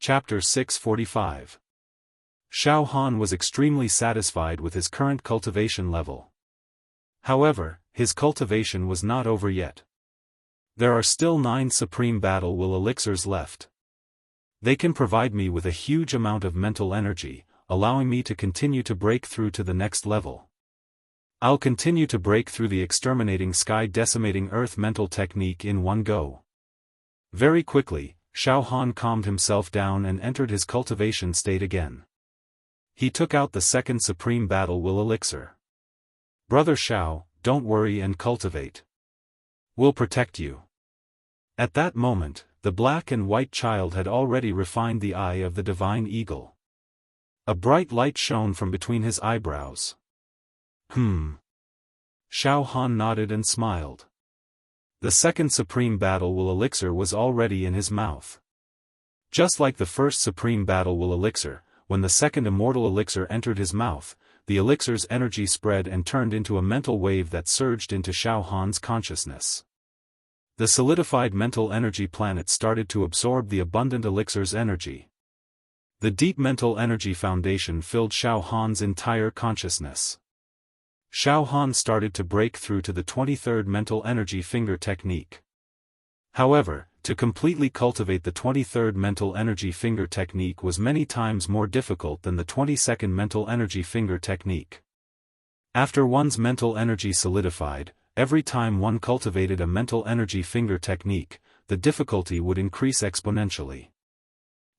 Chapter 645. Xiaofan was extremely satisfied with his current cultivation level. However, his cultivation was not over yet. There are still 9 Supreme Battle Will Elixirs left. They can provide me with a huge amount of mental energy, allowing me to continue to break through to the next level. I'll continue to break through the Exterminating Sky Decimating Earth mental technique in one go. Very quickly, Xiaofan calmed himself down and entered his cultivation state again. He took out the second Supreme Battle Will Elixir. Brother Xiao, don't worry and cultivate. We'll protect you. At that moment, the black and white child had already refined the eye of the divine eagle. A bright light shone from between his eyebrows. Xiaofan nodded and smiled. The second Supreme Battle Will Elixir was already in his mouth. Just like the first Supreme Battle Will Elixir, when the second Immortal Elixir entered his mouth, the elixir's energy spread and turned into a mental wave that surged into Xiaofan's consciousness. The solidified mental energy planet started to absorb the abundant elixir's energy. The deep mental energy foundation filled Xiaofan's entire consciousness. Xiaofan started to break through to the 23rd mental energy finger technique. However, to completely cultivate the 23rd mental energy finger technique was many times more difficult than the 22nd mental energy finger technique. After one's mental energy solidified, every time one cultivated a mental energy finger technique, the difficulty would increase exponentially.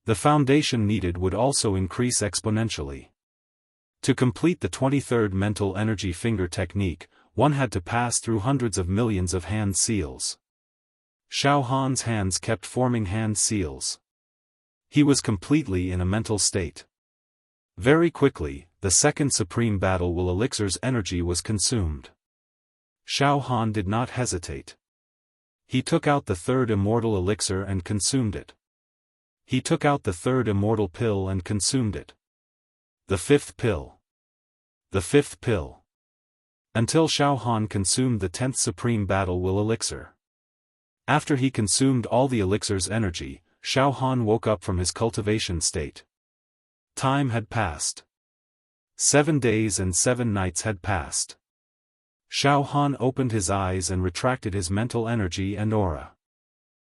The foundation needed would also increase exponentially. To complete the 23rd mental energy finger technique, one had to pass through hundreds of millions of hand seals. Xiaofan's hands kept forming hand seals. He was completely in a mental state. Very quickly, the second Supreme Battle Will Elixir's energy was consumed. Xiaofan did not hesitate. He took out the third Immortal Elixir and consumed it. He took out the third Immortal Pill and consumed it. The fifth pill. The fifth pill. Until Xiaofan consumed the 10th Supreme Battle Will Elixir. After he consumed all the elixir's energy, Xiaofan woke up from his cultivation state. Time had passed. 7 days and 7 nights had passed. Xiaofan opened his eyes and retracted his mental energy and aura.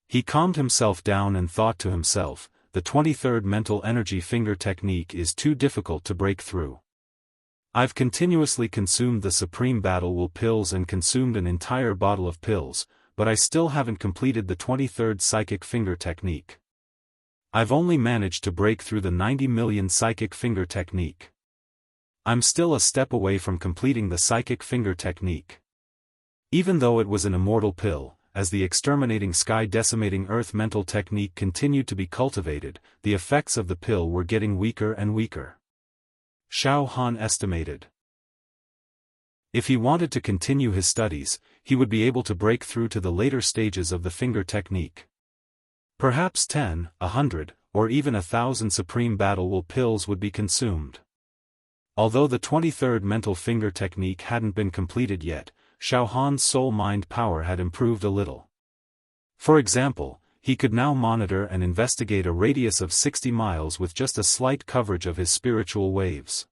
He calmed himself down and thought to himself, the 23rd mental energy finger technique is too difficult to break through. I've continuously consumed the Supreme Battle Will pills and consumed an entire bottle of pills, but I still haven't completed the 23rd psychic finger technique. I've only managed to break through the 90 million psychic finger technique. I'm still a step away from completing the psychic finger technique. Even though it was an immortal pill, as the Exterminating Sky Decimating Earth mental technique continued to be cultivated, the effects of the pill were getting weaker and weaker. Xiaofan estimated. If he wanted to continue his studies, he would be able to break through to the later stages of the finger technique. Perhaps 10, 100, or even 1,000 Supreme Battle Will pills would be consumed. Although the 23rd mental finger technique hadn't been completed yet, Xiaofan's soul-mind power had improved a little. For example, he could now monitor and investigate a radius of 60 miles with just a slight coverage of his spiritual waves.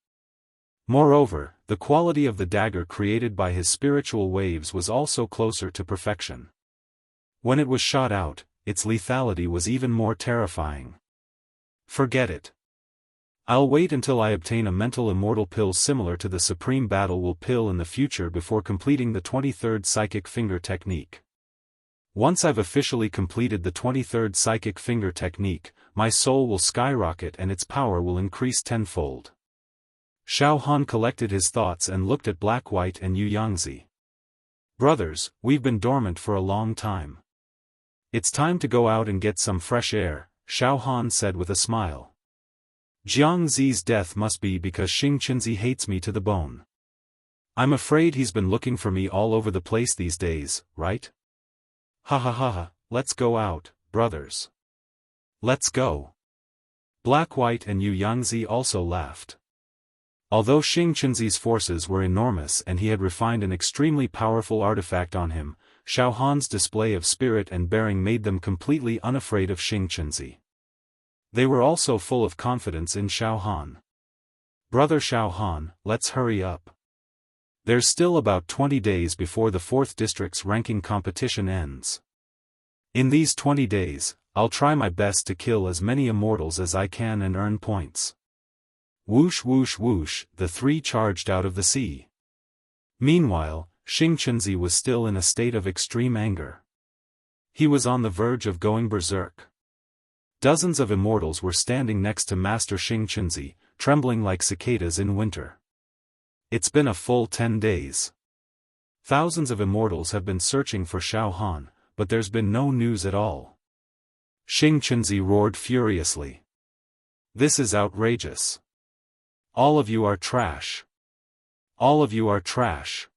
Moreover, the quality of the dagger created by his spiritual waves was also closer to perfection. When it was shot out, its lethality was even more terrifying. Forget it. I'll wait until I obtain a mental immortal pill similar to the Supreme Battle Will pill in the future before completing the 23rd psychic finger technique. Once I've officially completed the 23rd psychic finger technique, my soul will skyrocket and its power will increase tenfold. Xiaofan collected his thoughts and looked at Black White and Yu Yangzi. Brothers, we've been dormant for a long time. It's time to go out and get some fresh air, Xiaofan said with a smile. Jiangzi's death must be because Xingqinzi hates me to the bone. I'm afraid he's been looking for me all over the place these days, right? Ha ha ha ha, let's go out, brothers. Let's go. Black White and Yu Yangzi also laughed. Although Xingqinzi's forces were enormous and he had refined an extremely powerful artifact on him, Xiaofan's display of spirit and bearing made them completely unafraid of Xingqinzi. They were also full of confidence in Xiaofan. "Brother Xiaofan, let's hurry up. There's still about 20 days before the 4th district's ranking competition ends. In these 20 days, I'll try my best to kill as many immortals as I can and earn points." Whoosh whoosh whoosh, the three charged out of the sea. Meanwhile, Xing Chunzi was still in a state of extreme anger. He was on the verge of going berserk. Dozens of immortals were standing next to Master Xing Chunzi, trembling like cicadas in winter. It's been a full 10 days. Thousands of immortals have been searching for Xiaofan, but there's been no news at all. Xing Chunzi roared furiously. "This is outrageous. All of you are trash. All of you are trash.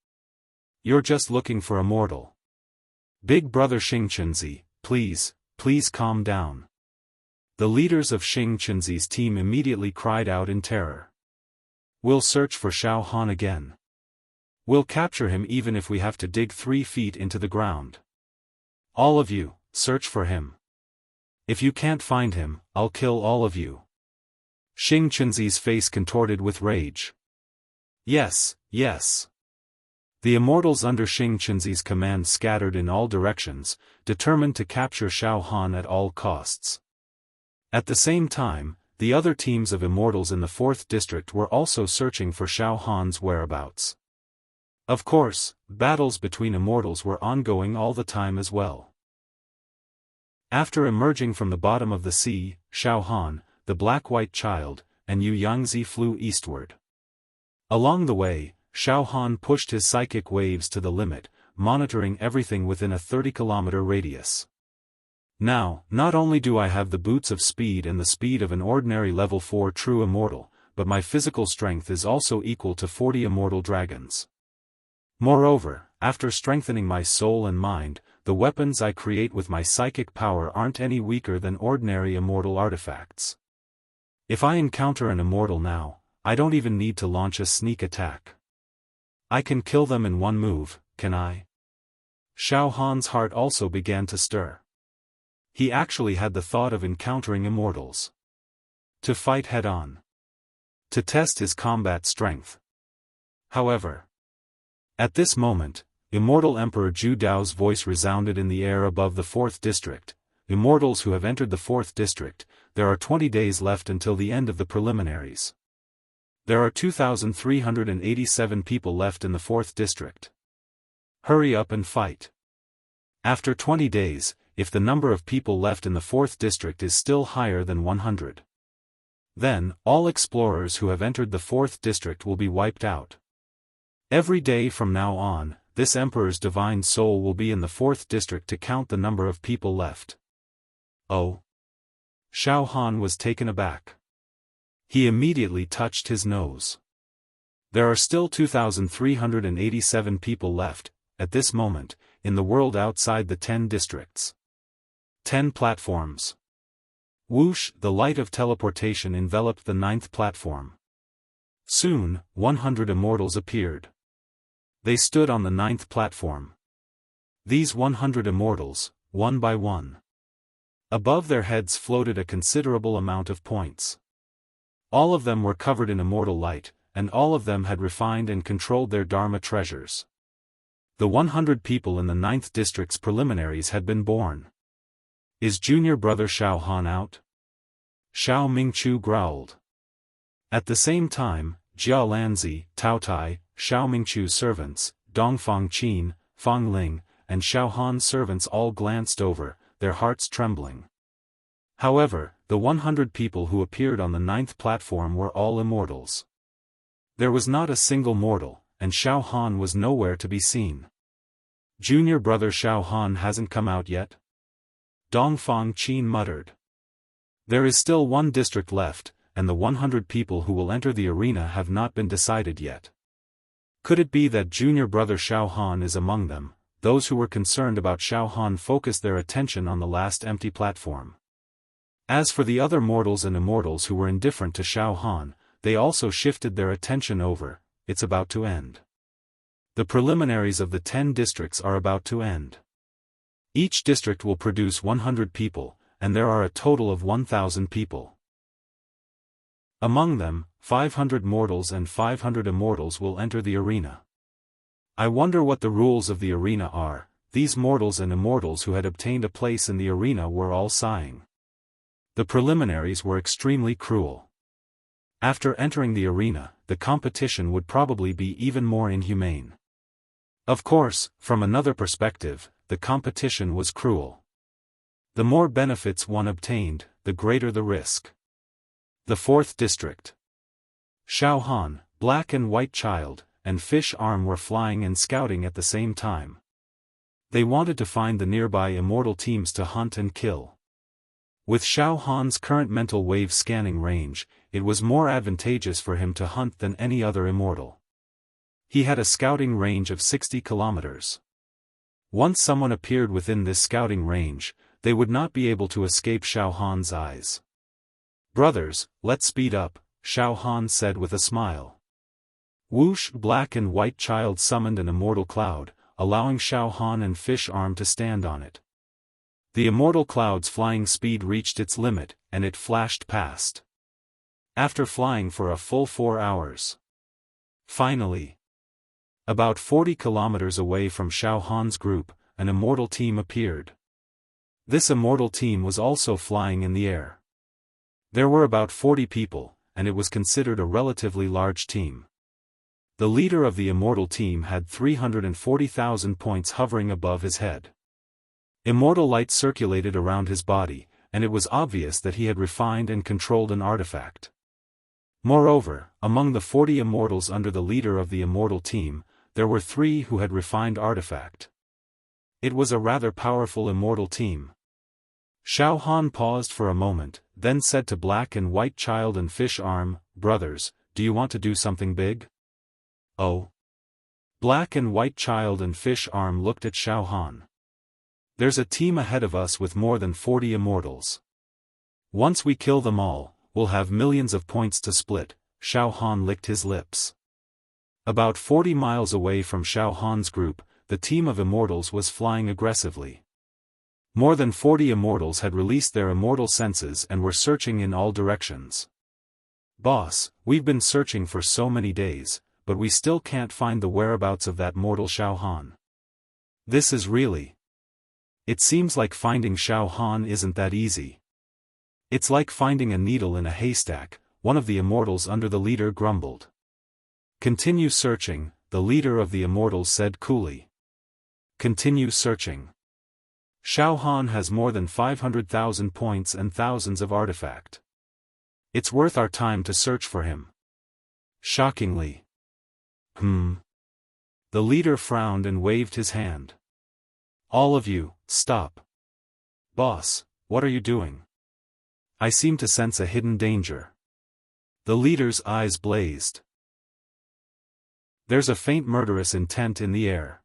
You're just looking for a mortal. Big brother Xing Chunzi, please calm down." The leaders of Xing Chunzi's team immediately cried out in terror. "We'll search for Xiaofan again. We'll capture him even if we have to dig 3 feet into the ground. All of you, search for him. If you can't find him, I'll kill all of you." Xing Chunzi's face contorted with rage. Yes, yes. The immortals under Xing Chunzi's command scattered in all directions, determined to capture Xiaofan at all costs. At the same time, the other teams of immortals in the 4th district were also searching for Xiaofan's whereabouts. Of course, battles between immortals were ongoing all the time as well. After emerging from the bottom of the sea, Xiaofan, the black-white child, and Yu Yangzi flew eastward. Along the way, Xiaofan pushed his psychic waves to the limit, monitoring everything within a 30-kilometer radius. Now, not only do I have the boots of speed and the speed of an ordinary level 4 true immortal, but my physical strength is also equal to 40 immortal dragons. Moreover, after strengthening my soul and mind, the weapons I create with my psychic power aren't any weaker than ordinary immortal artifacts. If I encounter an immortal now, I don't even need to launch a sneak attack. I can kill them in one move, can I? Xiaofan's heart also began to stir. He actually had the thought of encountering immortals. To fight head-on. To test his combat strength. However, at this moment, Immortal Emperor Zhu Dao's voice resounded in the air above the 4th district. "Immortals who have entered the 4th district, there are 20 days left until the end of the preliminaries. There are 2,387 people left in the 4th district. Hurry up and fight. After 20 days, if the number of people left in the 4th district is still higher than 100. Then, all explorers who have entered the 4th district will be wiped out. Every day from now on, this Emperor's divine soul will be in the 4th district to count the number of people left." Oh. Xiaofan was taken aback. He immediately touched his nose. There are still 2,387 people left, at this moment, in the world outside the 10 districts. 10 platforms. Whoosh, the light of teleportation enveloped the 9th platform. Soon, 100 immortals appeared. They stood on the 9th platform. These 100 immortals, one by one. Above their heads floated a considerable amount of points. All of them were covered in immortal light, and all of them had refined and controlled their Dharma treasures. The 100 people in the 9th district's preliminaries had been born. "Is junior brother Xiaofan out?" Xiao Mingchu growled. At the same time, Jia Lanzi, Tao Tai, Xiao Mingchu's servants, Dongfang Qin, Fang Ling, and Xiaohan's servants all glanced over, their hearts trembling. However, the 100 people who appeared on the 9th platform were all immortals. There was not a single mortal, and Xiaofan was nowhere to be seen. "Junior brother Xiaofan hasn't come out yet?" Dongfang Qin muttered. "There is still one district left, and the 100 people who will enter the arena have not been decided yet. Could it be that junior brother Xiaofan is among them?" Those who were concerned about Xiaofan focused their attention on the last empty platform. As for the other mortals and immortals who were indifferent to Xiaofan, they also shifted their attention over. It's about to end. The preliminaries of the 10 districts are about to end. Each district will produce 100 people, and there are a total of 1,000 people. Among them, 500 mortals and 500 immortals will enter the arena. I wonder what the rules of the arena are. These mortals and immortals who had obtained a place in the arena were all sighing. The preliminaries were extremely cruel. After entering the arena, the competition would probably be even more inhumane. Of course, from another perspective, the competition was cruel. The more benefits one obtained, the greater the risk. The 4th District. Xiaofan, Black and White Child, and Fish Arm were flying and scouting at the same time. They wanted to find the nearby immortal teams to hunt and kill. With Xiaofan's current mental wave scanning range, it was more advantageous for him to hunt than any other immortal. He had a scouting range of 60 kilometers. Once someone appeared within this scouting range, they would not be able to escape Xiaofan's eyes. "Brothers, let's speed up," Xiaofan said with a smile. Whoosh! Black and White Child summoned an immortal cloud, allowing Xiaofan and Fish Arm to stand on it. The immortal cloud's flying speed reached its limit, and it flashed past. After flying for a full 4 hours. Finally, about 40 kilometers away from Xiaofan's group, an immortal team appeared. This immortal team was also flying in the air. There were about 40 people, and it was considered a relatively large team. The leader of the immortal team had 340,000 points hovering above his head. Immortal light circulated around his body, and it was obvious that he had refined and controlled an artifact. Moreover, among the 40 immortals under the leader of the immortal team, there were 3 who had refined artifact. It was a rather powerful immortal team. Xiaofan paused for a moment, then said to Black and White Child and Fish Arm, "Brothers, do you want to do something big?" "Oh." Black and White Child and Fish Arm looked at Xiaofan. "There's a team ahead of us with more than 40 immortals. Once we kill them all, we'll have millions of points to split." Xiaofan licked his lips. About 40 miles away from Xiaofan's group, the team of immortals was flying aggressively. More than 40 immortals had released their immortal senses and were searching in all directions. "Boss, we've been searching for so many days, but we still can't find the whereabouts of that mortal Xiaofan. This is really... It seems like finding Xiaofan isn't that easy. It's like finding a needle in a haystack," one of the immortals under the leader grumbled. "Continue searching," the leader of the immortals said coolly. "Continue searching. Xiaofan has more than 500,000 points and thousands of artifact. It's worth our time to search for him." Shockingly. The leader frowned and waved his hand. "All of you, stop. Boss, what are you doing? I seem to sense a hidden danger." The leader's eyes blazed. "There's a faint murderous intent in the air.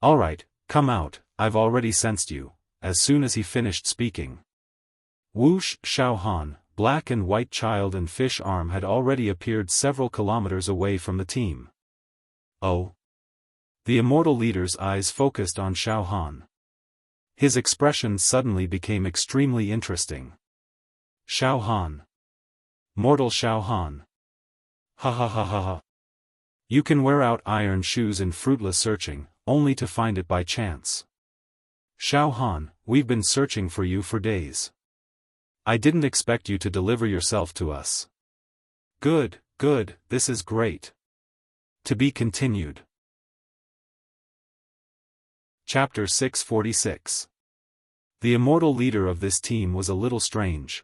All right, come out, I've already sensed you," as soon as he finished speaking. Whoosh! Xiaofan, Black and White Child and Fish Arm had already appeared several kilometers away from the team. "Oh." The immortal leader's eyes focused on Xiaofan. His expression suddenly became extremely interesting. "Xiaofan. Mortal Xiaofan. Ha ha ha ha ha. You can wear out iron shoes in fruitless searching, only to find it by chance. Xiaofan, we've been searching for you for days. I didn't expect you to deliver yourself to us. Good, good, this is great. To be continued." Chapter 646. The immortal leader of this team was a little strange.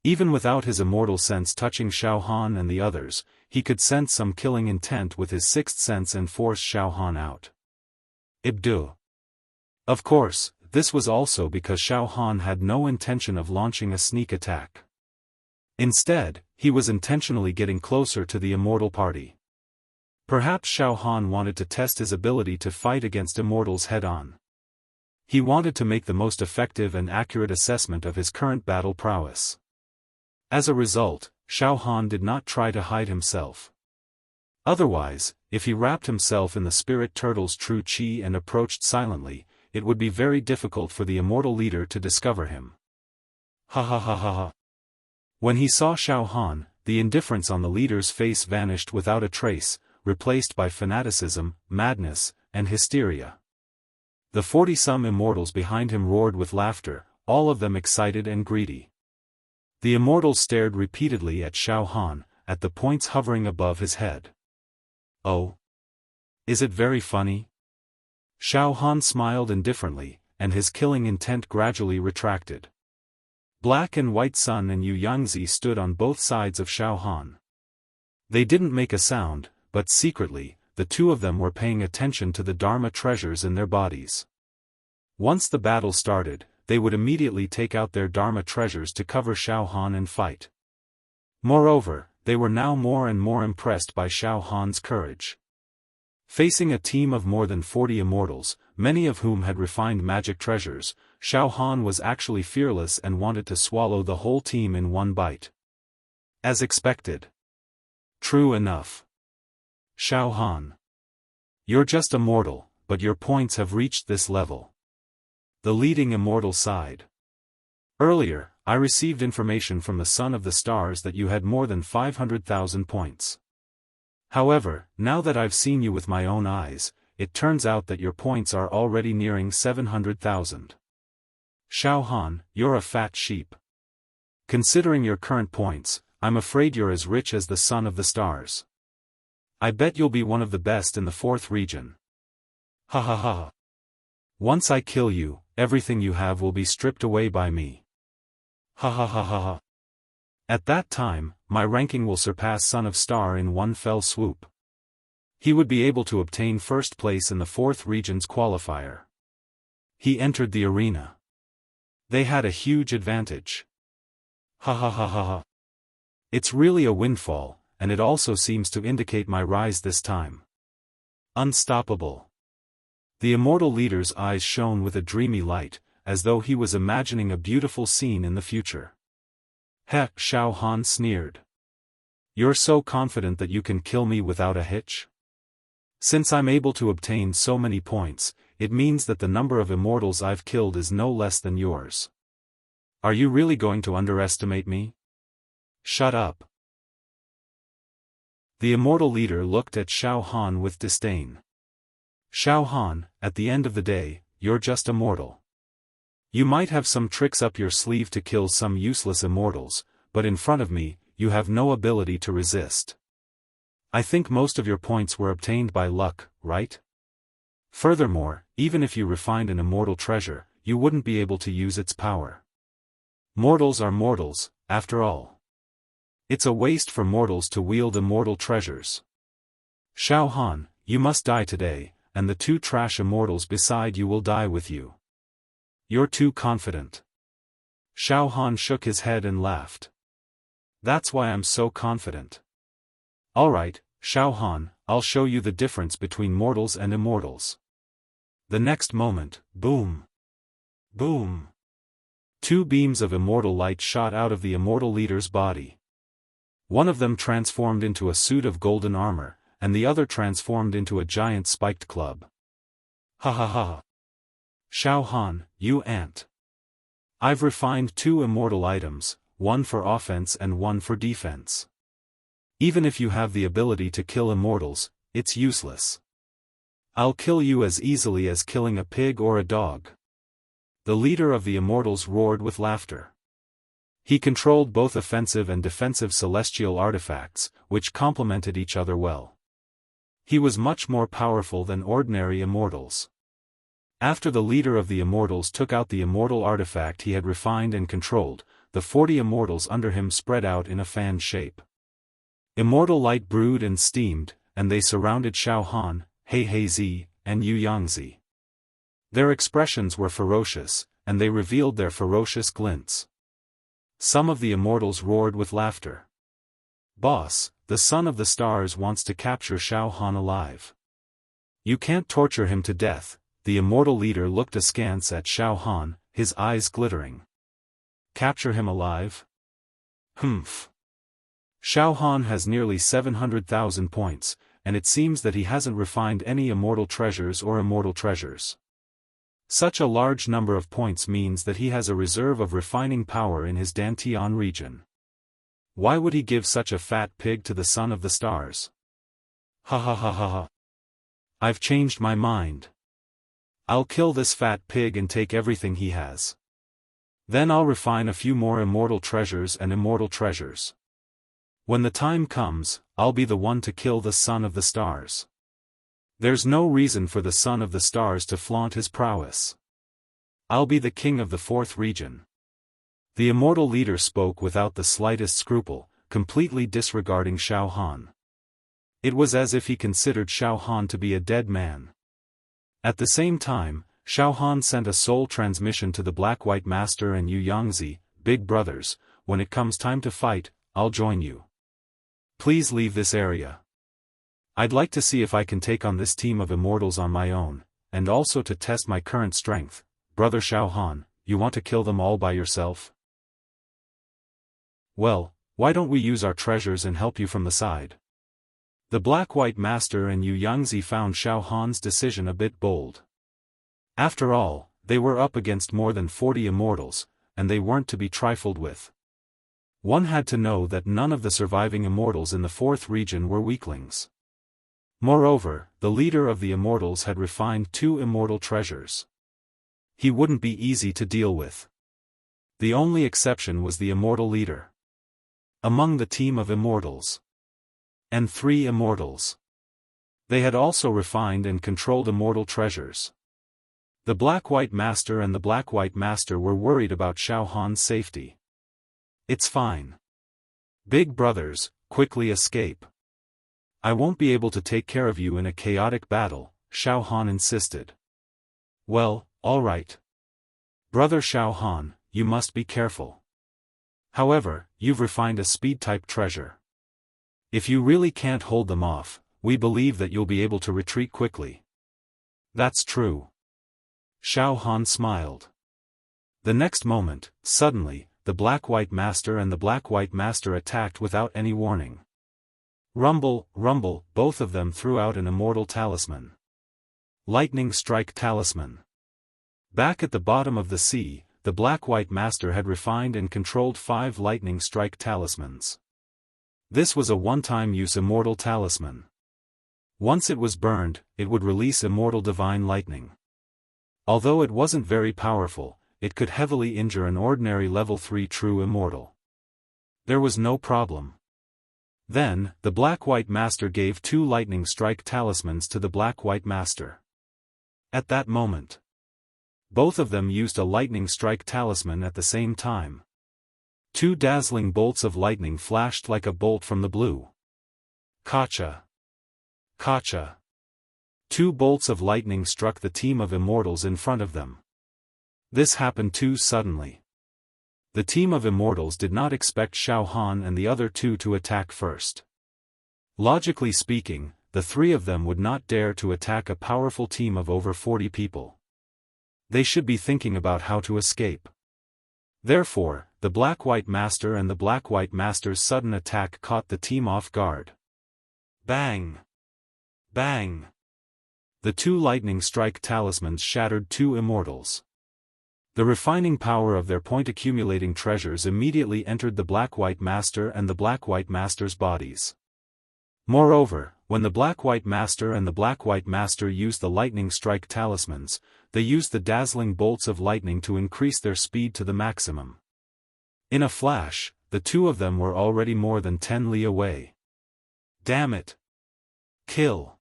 Even without his immortal sense touching Xiaofan and the others, he could sense some killing intent with his sixth sense and force Xiaofan out. Ibdu. Of course, this was also because Xiaofan had no intention of launching a sneak attack. Instead, he was intentionally getting closer to the immortal party. Perhaps Xiaofan wanted to test his ability to fight against immortals head-on. He wanted to make the most effective and accurate assessment of his current battle prowess. As a result, Xiaofan did not try to hide himself. Otherwise, if he wrapped himself in the spirit turtle's true chi and approached silently, it would be very difficult for the immortal leader to discover him. Ha ha ha ha ha. When he saw Xiaofan, the indifference on the leader's face vanished without a trace, replaced by fanaticism, madness, and hysteria. The 40-some immortals behind him roared with laughter, all of them excited and greedy. The immortals stared repeatedly at Xiaofan, at the points hovering above his head. Oh? Is it very funny? Xiaofan smiled indifferently, and his killing intent gradually retracted. Black and White Sun and Yu Yangzi stood on both sides of Xiaofan. They didn't make a sound, but secretly, the two of them were paying attention to the Dharma treasures in their bodies. Once the battle started, they would immediately take out their Dharma treasures to cover Xiaofan and fight. Moreover, they were now more and more impressed by Xiaofan's courage. Facing a team of more than 40 immortals, many of whom had refined magic treasures, Xiaofan was actually fearless and wanted to swallow the whole team in one bite. As expected. True enough. Xiaofan. You're just a mortal, but your points have reached this level. The leading immortal sighed. Earlier, I received information from the Son of the Stars that you had more than 500,000 points. However, now that I've seen you with my own eyes, it turns out that your points are already nearing 700,000. Xiaofan, you're a fat sheep. Considering your current points, I'm afraid you're as rich as the Son of the Stars. I bet you'll be one of the best in the 4th region. Ha ha ha. Once I kill you, everything you have will be stripped away by me. Ha ha ha ha ha. At that time, my ranking will surpass Son of Star in one fell swoop. He would be able to obtain first place in the 4th region's qualifier. He entered the arena. They had a huge advantage. Ha ha ha ha ha. It's really a windfall, and it also seems to indicate my rise this time. Unstoppable. The immortal leader's eyes shone with a dreamy light, as though he was imagining a beautiful scene in the future. Heh, Xiaofan sneered. You're so confident that you can kill me without a hitch? Since I'm able to obtain so many points, it means that the number of immortals I've killed is no less than yours. Are you really going to underestimate me? Shut up. The immortal leader looked at Xiaofan with disdain. Xiaofan, at the end of the day, you're just a mortal. You might have some tricks up your sleeve to kill some useless immortals, but in front of me, you have no ability to resist. I think most of your points were obtained by luck, right? Furthermore, even if you refined an immortal treasure, you wouldn't be able to use its power. Mortals are mortals, after all. It's a waste for mortals to wield immortal treasures. Xiaofan, you must die today, and the 2 trash immortals beside you will die with you. You're too confident. Xiaofan shook his head and laughed. That's why I'm so confident. Alright, Xiaofan, I'll show you the difference between mortals and immortals. The next moment, boom. Boom. 2 beams of immortal light shot out of the immortal leader's body. One of them transformed into a suit of golden armor, and the other transformed into a giant spiked club. Ha ha ha. Xiaofan, you ant. I've refined 2 immortal items, one for offense and one for defense. Even if you have the ability to kill immortals, it's useless. I'll kill you as easily as killing a pig or a dog. The leader of the immortals roared with laughter. He controlled both offensive and defensive celestial artifacts, which complemented each other well. He was much more powerful than ordinary immortals. After the leader of the immortals took out the immortal artifact he had refined and controlled, the 40 immortals under him spread out in a fan shape. Immortal light brewed and steamed, and they surrounded Xiaofan, He, and Yu Yangzi. Their expressions were ferocious, and they revealed their ferocious glints. Some of the immortals roared with laughter. Boss, the Son of the Stars wants to capture Xiaofan alive. You can't torture him to death. The immortal leader looked askance at Xiaofan, his eyes glittering. Capture him alive? Humph. Xiaofan has nearly 700,000 points, and it seems that he hasn't refined any immortal treasures or immortal treasures. Such a large number of points means that he has a reserve of refining power in his Dantian region. Why would he give such a fat pig to the son of the stars? Ha ha ha ha ha. I've changed my mind. I'll kill this fat pig and take everything he has. Then I'll refine a few more immortal treasures and immortal treasures. When the time comes, I'll be the one to kill the son of the stars. There's no reason for the son of the stars to flaunt his prowess. I'll be the king of the fourth region. The immortal leader spoke without the slightest scruple, completely disregarding Xiaofan. It was as if he considered Xiaofan to be a dead man. At the same time, Xiaofan sent a soul transmission to the Black-White Master and Yu Yangzi, big brothers, when it comes time to fight, I'll join you. Please leave this area. I'd like to see if I can take on this team of immortals on my own, and also to test my current strength. Brother Xiaofan, you want to kill them all by yourself? Well, why don't we use our treasures and help you from the side? The Black-White Master and Yu Yangzi found Xiaofan's decision a bit bold. After all, they were up against more than 40 immortals, and they weren't to be trifled with. One had to know that none of the surviving immortals in the fourth region were weaklings. Moreover, the leader of the immortals had refined 2 immortal treasures. He wouldn't be easy to deal with. The only exception was the immortal leader. Among the team of immortals. And 3 immortals. They had also refined and controlled immortal treasures. The Black-White Master and the Black-White Master were worried about Xiaofan's safety. It's fine. Big brothers, quickly escape. I won't be able to take care of you in a chaotic battle, Xiaofan insisted. Well, all right. Brother Xiaofan, you must be careful. However, you've refined a speed-type treasure. If you really can't hold them off, we believe that you'll be able to retreat quickly. That's true. Xiaofan smiled. The next moment, suddenly, the Black-White Master and the Black-White Master attacked without any warning. Rumble, rumble, both of them threw out an immortal talisman. Lightning Strike Talisman. Back at the bottom of the sea, the Black-White Master had refined and controlled 5 Lightning Strike Talismans. This was a one-time use immortal talisman. Once it was burned, it would release immortal divine lightning. Although it wasn't very powerful, it could heavily injure an ordinary level 3 true immortal. There was no problem. Then, the Black-White Master gave 2 Lightning Strike Talismans to the Black-White Master. At that moment, both of them used a Lightning Strike Talisman at the same time. 2 dazzling bolts of lightning flashed like a bolt from the blue. Kacha! Kacha! 2 bolts of lightning struck the team of immortals in front of them. This happened too suddenly. The team of immortals did not expect Xiaofan and the other 2 to attack first. Logically speaking, the 3 of them would not dare to attack a powerful team of over 40 people. They should be thinking about how to escape. Therefore, the Black-White Master and the Black-White Master's sudden attack caught the team off guard. Bang! Bang! The 2 Lightning Strike Talismans shattered 2 immortals. The refining power of their point-accumulating treasures immediately entered the Black-White Master and the Black-White Master's bodies. Moreover, when the Black-White Master and the Black-White Master used the Lightning Strike Talismans, they used the dazzling bolts of lightning to increase their speed to the maximum. In a flash, the 2 of them were already more than 10 li away. Damn it! Kill!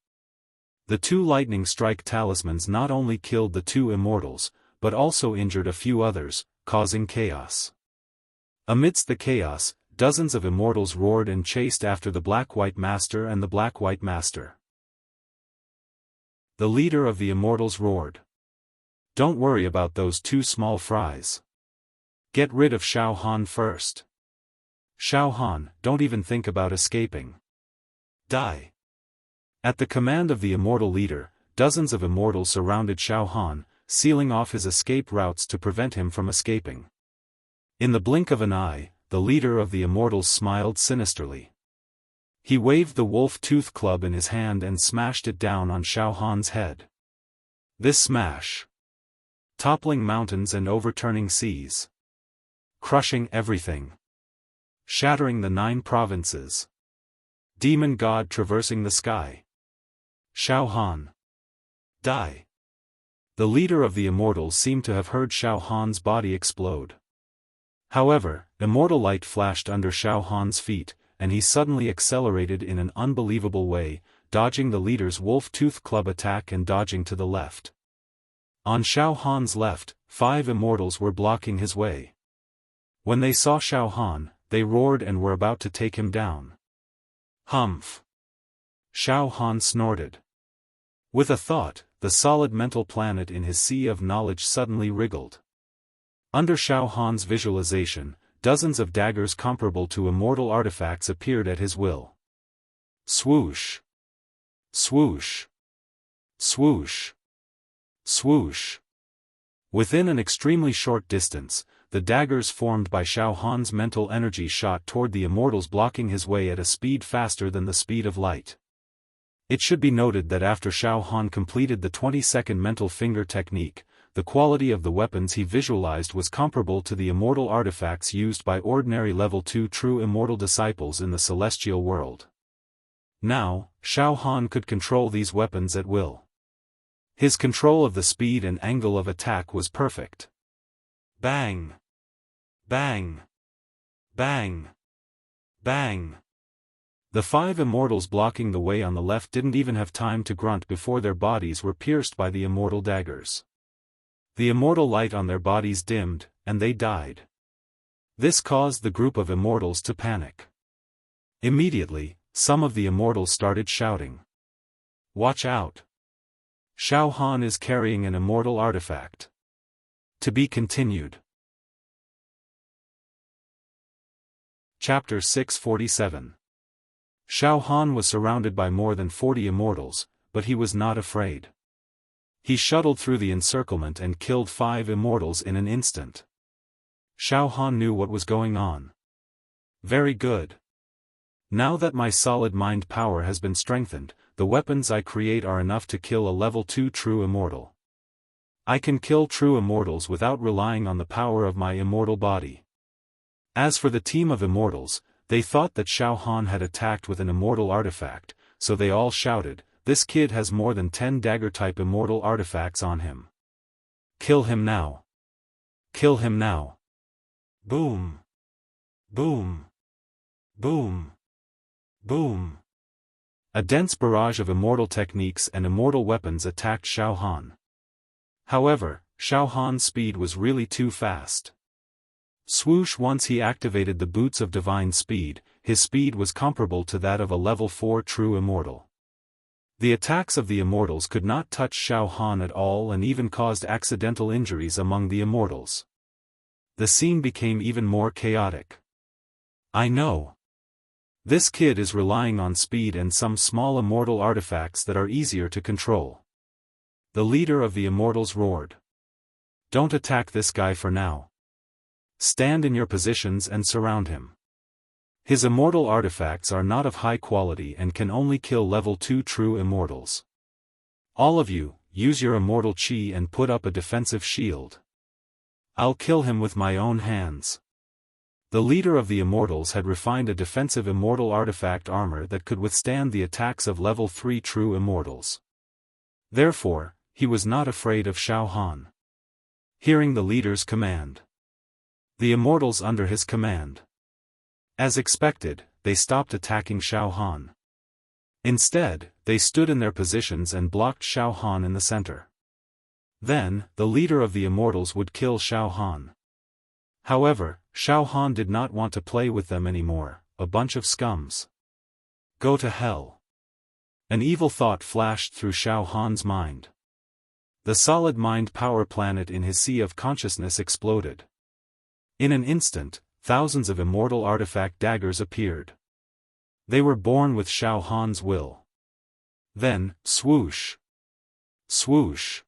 The 2 Lightning Strike Talismans not only killed the 2 immortals, but also injured a few others, causing chaos. Amidst the chaos, dozens of immortals roared and chased after the Black-White Master and the Black-White Master. The leader of the immortals roared. Don't worry about those 2 small fries. Get rid of Xiaofan first. Xiaofan, don't even think about escaping. Die. At the command of the immortal leader, dozens of immortals surrounded Xiaofan, sealing off his escape routes to prevent him from escaping. In the blink of an eye, the leader of the immortals smiled sinisterly. He waved the wolf-tooth club in his hand and smashed it down on Xiaofan's head. This smash toppling mountains and overturning seas. Crushing everything. Shattering the 9 provinces. Demon god traversing the sky. Xiaofan. Die. The leader of the Immortals seemed to have heard Xiaofan's body explode. However, immortal light flashed under Xiaofan's feet, and he suddenly accelerated in an unbelievable way, dodging the leader's wolf-tooth club attack and dodging to the left. On Xiaofan's left, 5 Immortals were blocking his way. When they saw Xiaofan, they roared and were about to take him down. Humph! Xiaofan snorted. With a thought, the solid mental planet in his sea of knowledge suddenly wriggled. Under Xiaofan's visualization, dozens of daggers comparable to immortal artifacts appeared at his will. Swoosh! Swoosh! Swoosh! Swoosh! Within an extremely short distance, the daggers formed by Xiaofan's mental energy shot toward the Immortals, blocking his way at a speed faster than the speed of light. It should be noted that after Xiaofan completed the 20-second mental finger technique, the quality of the weapons he visualized was comparable to the immortal artifacts used by ordinary level 2 true immortal disciples in the celestial world. Now, Xiaofan could control these weapons at will. His control of the speed and angle of attack was perfect. Bang! Bang! Bang! Bang! The 5 Immortals blocking the way on the left didn't even have time to grunt before their bodies were pierced by the immortal daggers. The immortal light on their bodies dimmed, and they died. This caused the group of Immortals to panic. Immediately, some of the Immortals started shouting. Watch out! Xiaofan is carrying an immortal artifact. To be continued. Chapter 647. Xiaofan was surrounded by more than 40 Immortals, but he was not afraid. He shuttled through the encirclement and killed 5 Immortals in an instant. Xiaofan knew what was going on. Very good. Now that my solid mind power has been strengthened, the weapons I create are enough to kill a level 2 true immortal. I can kill true immortals without relying on the power of my immortal body. As for the team of Immortals, they thought that Xiaofan had attacked with an immortal artifact, so they all shouted, "This kid has more than 10 dagger-type immortal artifacts on him. Kill him now! Kill him now!" Boom! Boom! Boom! Boom! A dense barrage of immortal techniques and immortal weapons attacked Xiaofan. However, Xiaofan's speed was really too fast. Swoosh! Once he activated the boots of divine speed, his speed was comparable to that of a level 4 true immortal. The attacks of the Immortals could not touch Xiaofan at all and even caused accidental injuries among the Immortals. The scene became even more chaotic. I know. This kid is relying on speed and some small immortal artifacts that are easier to control. The leader of the Immortals roared. Don't attack this guy for now. Stand in your positions and surround him. His immortal artifacts are not of high quality and can only kill level 2 true immortals. All of you, use your immortal chi and put up a defensive shield. I'll kill him with my own hands. The leader of the Immortals had refined a defensive immortal artifact armor that could withstand the attacks of level 3 true immortals. Therefore, he was not afraid of Xiaofan. Hearing the leader's command, the Immortals under his command, as expected, they stopped attacking Xiaofan. Instead, they stood in their positions and blocked Xiaofan in the center. Then, the leader of the Immortals would kill Xiaofan. However, Xiaofan did not want to play with them anymore, a bunch of scums. Go to hell. An evil thought flashed through Xiaofan's mind. The solid mind power planet in his sea of consciousness exploded. In an instant, thousands of immortal artifact daggers appeared. They were born with Xiaofan's will. Then, swoosh! Swoosh!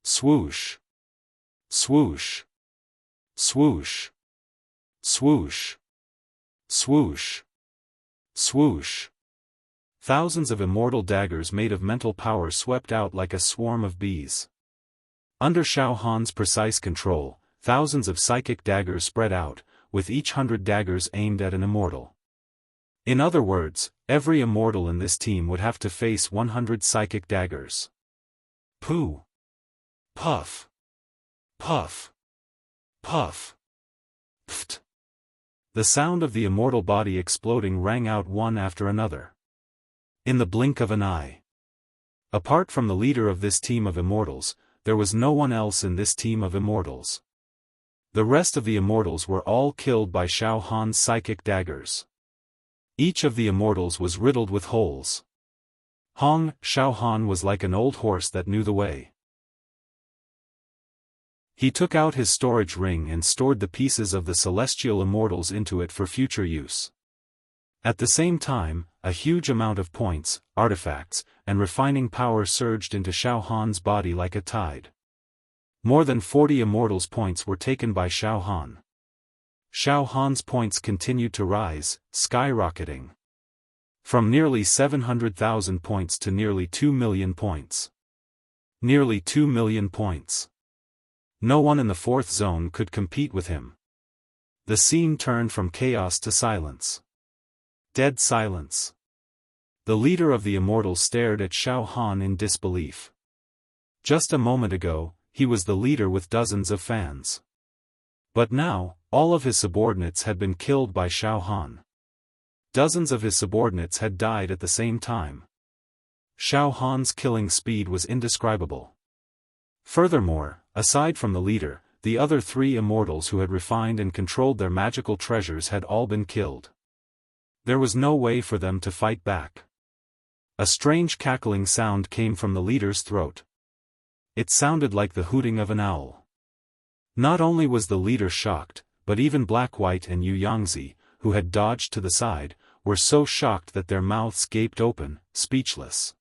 Swoosh! Swoosh! Swoosh! Swoosh! Swoosh! Swoosh! Thousands of immortal daggers made of mental power swept out like a swarm of bees. Under Xiaofan's precise control, thousands of psychic daggers spread out, with each 100 daggers aimed at an immortal. In other words, every immortal in this team would have to face 100 psychic daggers. Pooh! Puff! Puff! Puff! Pft! The sound of the immortal body exploding rang out one after another. In the blink of an eye. Apart from the leader of this team of immortals, there was no one else in this team of immortals. The rest of the immortals were all killed by Xiaofan's psychic daggers. Each of the immortals was riddled with holes. Xiaofan was like an old horse that knew the way. He took out his storage ring and stored the pieces of the celestial immortals into it for future use. At the same time, a huge amount of points, artifacts, and refining power surged into Xiaofan's body like a tide. More than 40 immortals' points were taken by Xiaofan. Xiaofan's points continued to rise, skyrocketing. From nearly 700,000 points to nearly 2 million points. Nearly 2 million points. No one in the fourth zone could compete with him. The scene turned from chaos to silence. Dead silence. The leader of the immortals stared at Xiaofan in disbelief. Just a moment ago, he was the leader with dozens of fans. But now, all of his subordinates had been killed by Xiaofan. Dozens of his subordinates had died at the same time. Xiaofan's killing speed was indescribable. Furthermore, aside from the leader, the other 3 immortals who had refined and controlled their magical treasures had all been killed. There was no way for them to fight back. A strange cackling sound came from the leader's throat. It sounded like the hooting of an owl. Not only was the leader shocked, but even Black White and Yu Yangzi, who had dodged to the side, were so shocked that their mouths gaped open, speechless.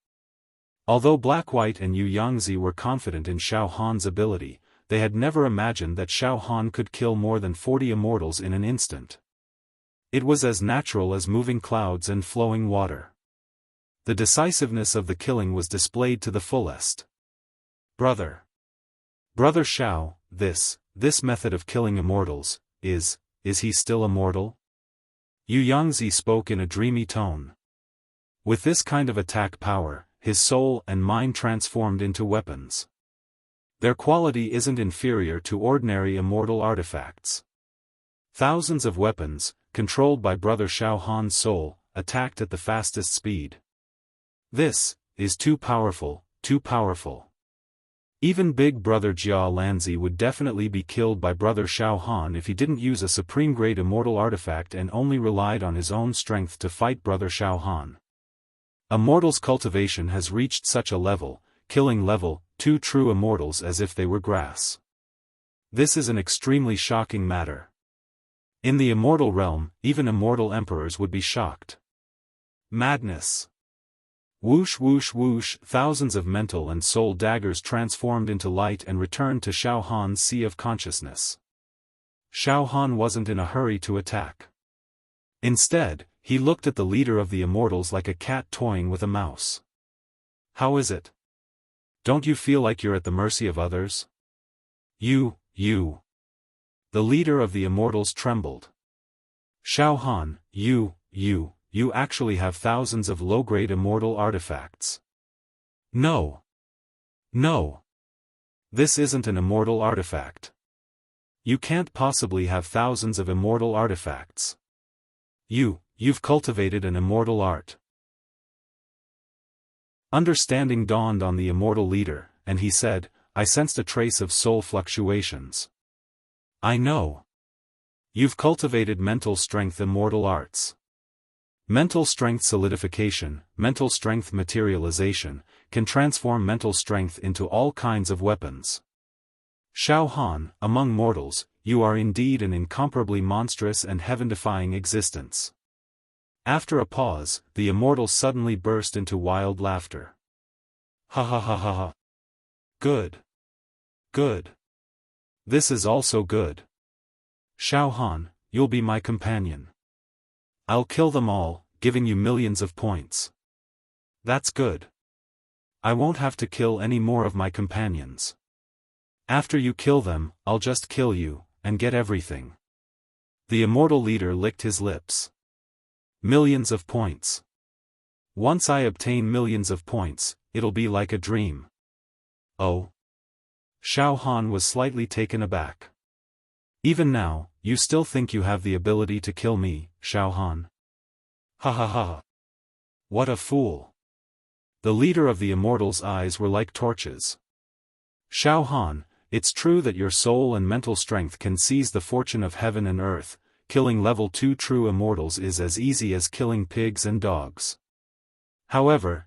Although Black White and Yu Yangzi were confident in Xiaofan's ability, they had never imagined that Xiaofan could kill more than 40 immortals in an instant. It was as natural as moving clouds and flowing water. The decisiveness of the killing was displayed to the fullest. Brother Xiao, this method of killing immortals, is he still immortal? Yu Yangzi spoke in a dreamy tone. With this kind of attack power, his soul and mind transformed into weapons. Their quality isn't inferior to ordinary immortal artifacts. Thousands of weapons, controlled by Brother Xiaofan's soul, attacked at the fastest speed. This is too powerful, too powerful. Even Big Brother Jia Lanzi would definitely be killed by Brother Xiaofan if he didn't use a supreme-grade immortal artifact and only relied on his own strength to fight Brother Xiaofan. A mortal's cultivation has reached such a level, killing level 2 true immortals as if they were grass. This is an extremely shocking matter. In the immortal realm, even immortal emperors would be shocked. Madness. Whoosh whoosh whoosh, thousands of mental and soul daggers transformed into light and returned to Xiaofan's sea of consciousness. Xiaofan wasn't in a hurry to attack. Instead, he looked at the leader of the immortals like a cat toying with a mouse. How is it? Don't you feel like you're at the mercy of others? You. The leader of the immortals trembled. Xiaofan, you actually have thousands of low-grade immortal artifacts. No. This isn't an immortal artifact. You can't possibly have thousands of immortal artifacts. You've cultivated an immortal art. Understanding dawned on the immortal leader, and he said, I sensed a trace of soul fluctuations. I know. You've cultivated mental strength immortal arts. Mental strength solidification, mental strength materialization, can transform mental strength into all kinds of weapons. Xiaofan, among mortals, you are indeed an incomparably monstrous and heaven-defying existence. After a pause, the immortal suddenly burst into wild laughter. Ha ha ha ha ha. Good. This is also good. Xiaofan, you'll be my companion. I'll kill them all, giving you millions of points. That's good. I won't have to kill any more of my companions. After you kill them, I'll just kill you, and get everything. The immortal leader licked his lips. Millions of points. Once I obtain millions of points, it'll be like a dream. Oh. Xiaofan was slightly taken aback. Even now, you still think you have the ability to kill me, Xiaofan? Ha ha ha. What a fool. The leader of the Immortals' eyes were like torches. Xiaofan, it's true that your soul and mental strength can seize the fortune of heaven and earth. Killing level 2 true immortals is as easy as killing pigs and dogs. However,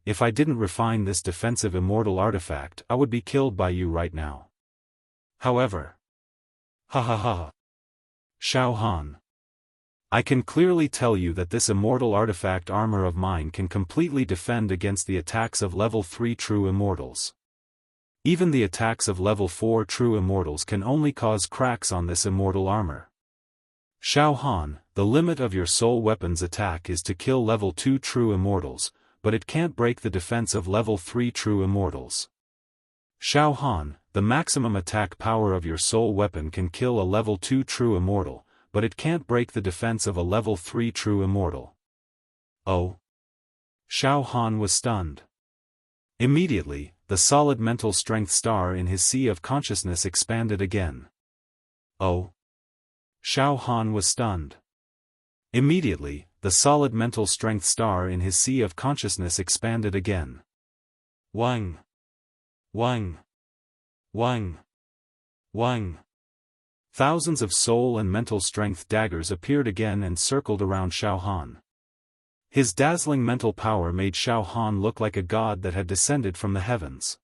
if I didn't refine this defensive immortal artifact, I would be killed by you right now. However. Ha ha ha. Xiaofan. I can clearly tell you that this immortal artifact armor of mine can completely defend against the attacks of level 3 true immortals. Even the attacks of level 4 true immortals can only cause cracks on this immortal armor. Xiaofan, the limit of your soul weapon's attack is to kill level 2 true immortals, but it can't break the defense of level 3 true immortals. Xiaofan, the maximum attack power of your soul weapon can kill a level 2 true immortal, but it can't break the defense of a level 3 true immortal. Oh. Xiaofan was stunned. Immediately, the solid mental strength star in his sea of consciousness expanded again. Oh. Xiaofan was stunned. Immediately, the solid mental strength star in his sea of consciousness expanded again. Wang. Wang. Wang. Wang. Thousands of soul and mental strength daggers appeared again and circled around Xiaofan. His dazzling mental power made Xiaofan look like a god that had descended from the heavens.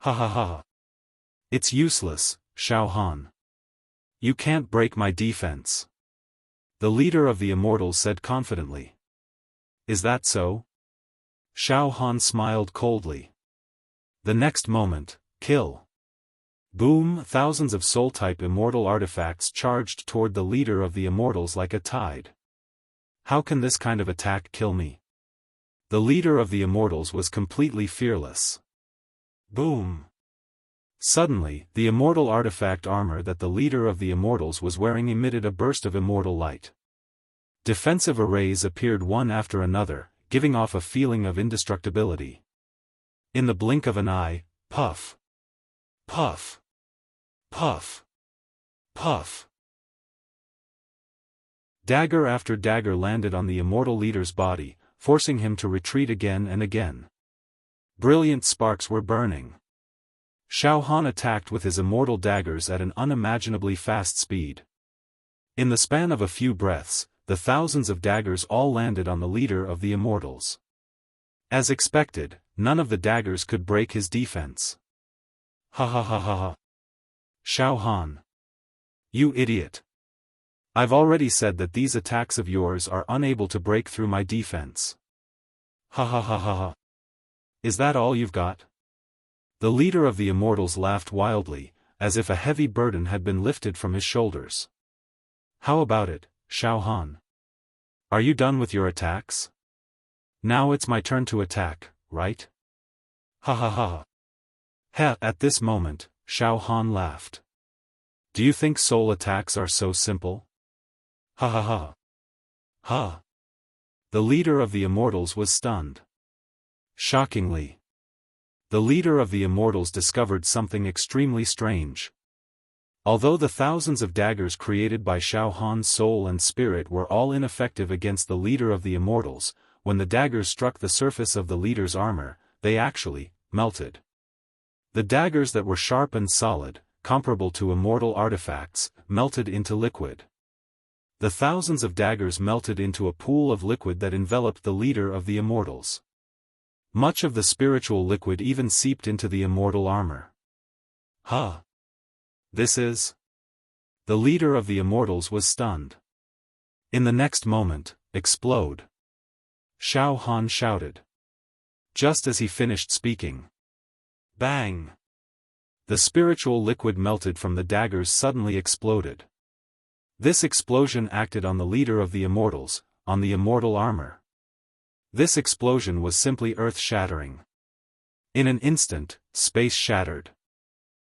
Ha ha ha. It's useless, Xiaofan. You can't break my defense. The leader of the Immortals said confidently. Is that so? Xiaofan smiled coldly. The next moment, kill. Boom! Thousands of soul-type immortal artifacts charged toward the leader of the Immortals like a tide. How can this kind of attack kill me? The leader of the Immortals was completely fearless. Boom! Suddenly, the immortal artifact armor that the leader of the Immortals was wearing emitted a burst of immortal light. Defensive arrays appeared one after another, giving off a feeling of indestructibility. In the blink of an eye, puff. Puff. Puff. Puff. Dagger after dagger landed on the immortal leader's body, forcing him to retreat again and again. Brilliant sparks were burning. Xiaofan attacked with his immortal daggers at an unimaginably fast speed. In the span of a few breaths, the thousands of daggers all landed on the leader of the Immortals. As expected, none of the daggers could break his defense. Ha ha ha ha ha. Xiaofan. You idiot. I've already said that these attacks of yours are unable to break through my defense. Ha ha ha ha ha. Is that all you've got? The leader of the Immortals laughed wildly, as if a heavy burden had been lifted from his shoulders. How about it, Xiaofan? Are you done with your attacks? Now it's my turn to attack, right? Ha ha ha. At this moment, Xiaofan laughed. Do you think soul attacks are so simple? Ha ha ha. Ha. The leader of the Immortals was stunned. Shockingly. The leader of the Immortals discovered something extremely strange. Although the thousands of daggers created by Xiaofan's soul and spirit were all ineffective against the leader of the Immortals, when the daggers struck the surface of the leader's armor, they actually melted. The daggers that were sharp and solid, comparable to immortal artifacts, melted into liquid. The thousands of daggers melted into a pool of liquid that enveloped the leader of the Immortals. Much of the spiritual liquid even seeped into the immortal armor. Huh? This is... The leader of the Immortals was stunned. In the next moment, explode. Xiaofan shouted. Just as he finished speaking. Bang! The spiritual liquid melted from the daggers suddenly exploded. This explosion acted on the leader of the Immortals, on the immortal armor. This explosion was simply earth-shattering. In an instant, space shattered.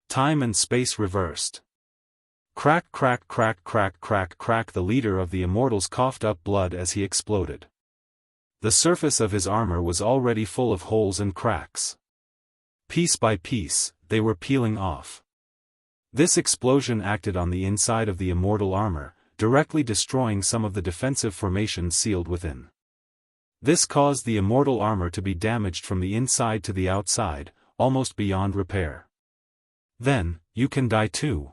Time and space reversed. Crack crack crack crack crack crack. The leader of the Immortals coughed up blood as he exploded. The surface of his armor was already full of holes and cracks. Piece by piece, they were peeling off. This explosion acted on the inside of the immortal armor, directly destroying some of the defensive formations sealed within. This caused the immortal armor to be damaged from the inside to the outside, almost beyond repair. Then, you can die too.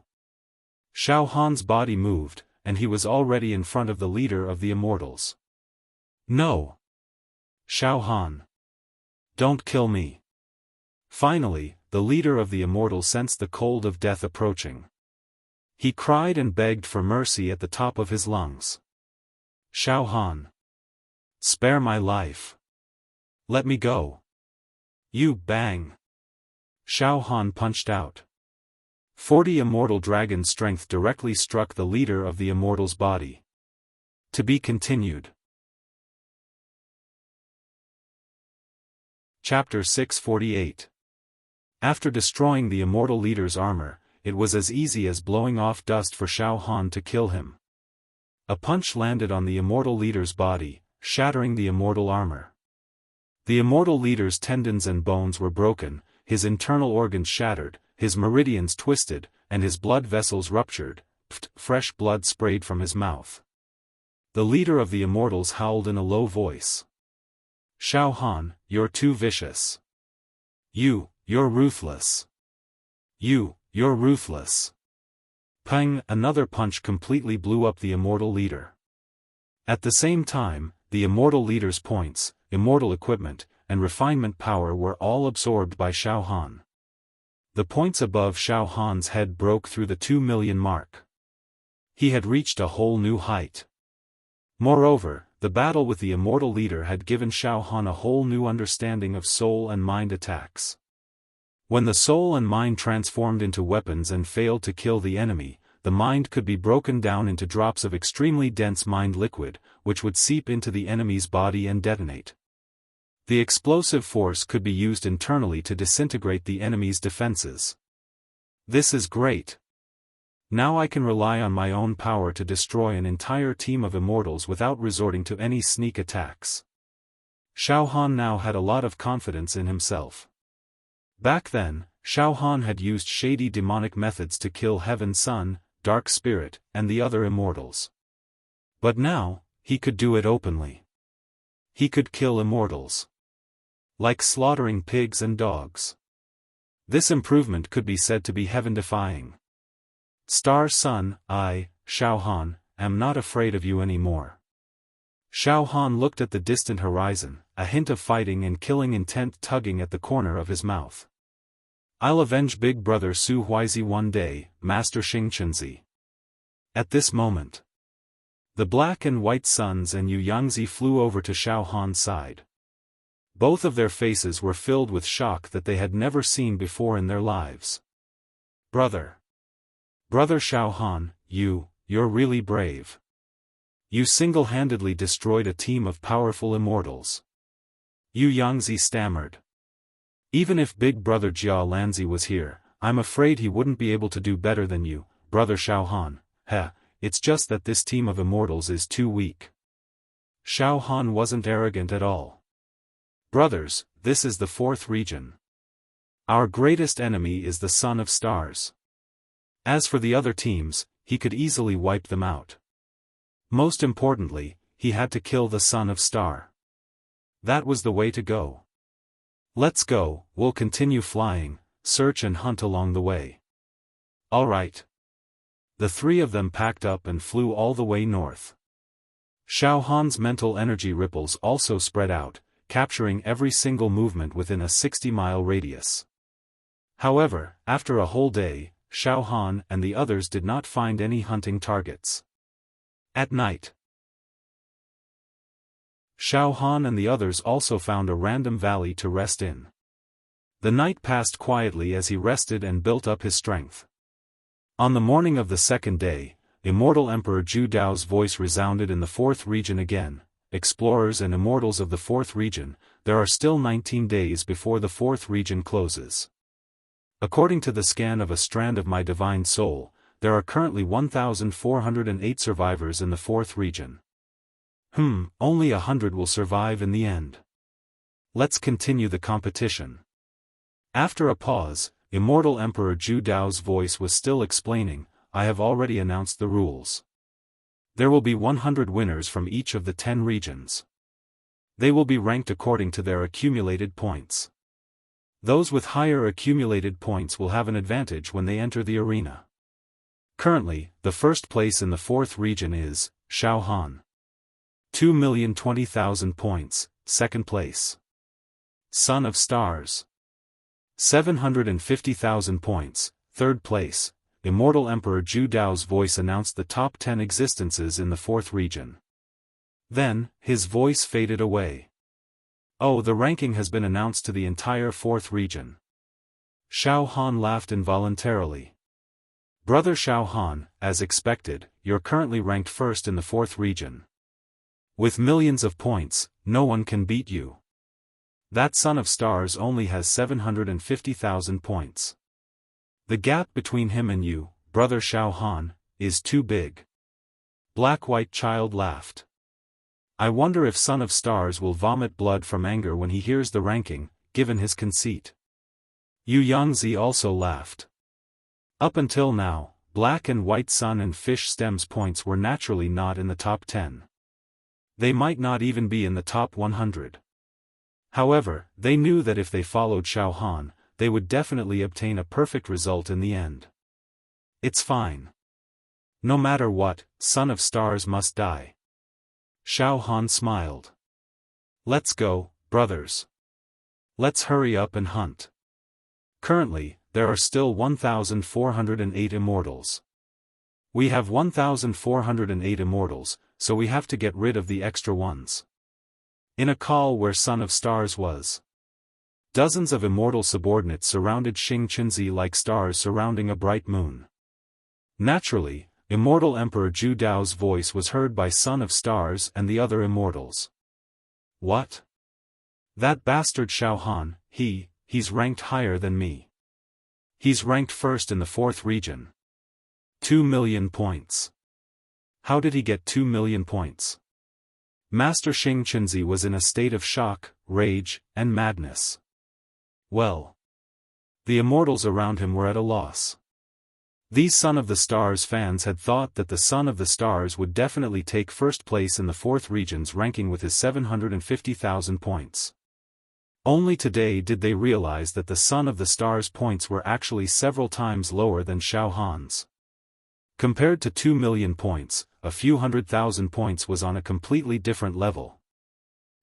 Xiaofan's body moved, and he was already in front of the leader of the Immortals. No! Xiaofan! Don't kill me! Finally, the leader of the Immortals sensed the cold of death approaching. He cried and begged for mercy at the top of his lungs. Xiaofan! Spare my life! Let me go! You bang! Xiaofan punched out. 40 immortal dragon strength directly struck the leader of the Immortals' body. To be continued. Chapter 648. After destroying the immortal leader's armor, it was as easy as blowing off dust for Xiaofan to kill him. A punch landed on the immortal leader's body, shattering the immortal armor. The immortal leader's tendons and bones were broken, his internal organs shattered, his meridians twisted, and his blood vessels ruptured. Fresh blood sprayed from his mouth. The leader of the Immortals howled in a low voice. Xiaofan, you're too vicious. You're ruthless. You're ruthless. Pang! Another punch completely blew up the immortal leader. At the same time, the immortal leader's points, immortal equipment, and refinement power were all absorbed by Xiaofan. The points above Xiaofan's head broke through the 2 million mark. He had reached a whole new height. Moreover, the battle with the immortal leader had given Xiaofan a whole new understanding of soul and mind attacks. When the soul and mind transformed into weapons and failed to kill the enemy, the mind could be broken down into drops of extremely dense mind liquid, which would seep into the enemy's body and detonate. The explosive force could be used internally to disintegrate the enemy's defenses. This is great. Now I can rely on my own power to destroy an entire team of immortals without resorting to any sneak attacks. Xiaofan now had a lot of confidence in himself. Back then, Xiaofan had used shady demonic methods to kill Heaven Sun, Dark Spirit, and the other immortals. But now, he could do it openly. He could kill immortals. Like slaughtering pigs and dogs. This improvement could be said to be heaven-defying. Star Sun, I, Xiaofan, am not afraid of you anymore. Xiaofan looked at the distant horizon, a hint of fighting and killing intent tugging at the corner of his mouth. I'll avenge Big Brother Su Huizi one day, Master Xingchenzi. At this moment, the black and white suns and Yu Yangzi flew over to Xiaofan's side. Both of their faces were filled with shock that they had never seen before in their lives. Brother Xiaofan, you're really brave. You single-handedly destroyed a team of powerful immortals. Yu Yangzi stammered. Even if Big Brother Jia Lanzi was here, I'm afraid he wouldn't be able to do better than you, Brother Xiaofan. It's just that this team of immortals is too weak. Xiaofan wasn't arrogant at all. Brothers, this is the 4th region. Our greatest enemy is the Son of Stars. As for the other teams, he could easily wipe them out. Most importantly, he had to kill the Son of Star. That was the way to go. Let's go, we'll continue flying, search and hunt along the way. Alright. The 3 of them packed up and flew all the way north. Xiaofan's mental energy ripples also spread out, capturing every single movement within a 60-mile radius. However, after a whole day, Xiaofan and the others did not find any hunting targets. At night, Xiaofan and the others also found a random valley to rest in. The night passed quietly as he rested and built up his strength. On the morning of the 2nd day, Immortal Emperor Zhu Dao's voice resounded in the 4th region again. Explorers and immortals of the 4th region, there are still 19 days before the 4th region closes. According to the scan of a strand of my divine soul, there are currently 1,408 survivors in the 4th region. Only 100 will survive in the end. Let's continue the competition. After a pause, Immortal Emperor Zhu Dao's voice was still explaining, I have already announced the rules. There will be 100 winners from each of the 10 regions. They will be ranked according to their accumulated points. Those with higher accumulated points will have an advantage when they enter the arena. Currently, the first place in the 4th region is Xiaofan. 2,020,000 points, second place. Son of Stars. 750,000 points, third place. Immortal Emperor Zhu Dao's voice announced the top 10 existences in the 4th region. Then, his voice faded away. Oh, the ranking has been announced to the entire 4th region. Xiaofan laughed involuntarily. Brother Xiaofan, as expected, you're currently ranked first in the 4th region. With millions of points, no one can beat you. That Son of Stars only has 750,000 points. The gap between him and you, Brother Xiaofan, is too big. Black-White Child laughed. I wonder if Son of Stars will vomit blood from anger when he hears the ranking, given his conceit. Yu Yangzi also laughed. Up until now, Black and White Sun and Fish Stem's points were naturally not in the top 10. They might not even be in the top 100. However, they knew that if they followed Xiaofan, they would definitely obtain a perfect result in the end. It's fine. No matter what, Son of Stars must die. Xiaofan smiled. Let's go, brothers. Let's hurry up and hunt. Currently, there are still 1,408 immortals. We have 1,408 immortals, so we have to get rid of the extra ones. In a call where Son of Stars was, dozens of immortal subordinates surrounded Xing Qinzi like stars surrounding a bright moon. Naturally, Immortal Emperor Zhu Dao's voice was heard by Son of Stars and the other immortals. What? That bastard Xiaofan, he's ranked higher than me. He's ranked first in the 4th region. 2 million points. How did he get 2 million points? Master Xing Qinzi was in a state of shock, rage, and madness. Well, the immortals around him were at a loss. These Son of the Stars fans had thought that the Son of the Stars would definitely take first place in the 4th region's ranking with his 750,000 points. Only today did they realize that the Son of the Stars' points were actually several times lower than Xiaofan's. Compared to 2 million points, a few 100,000 points was on a completely different level.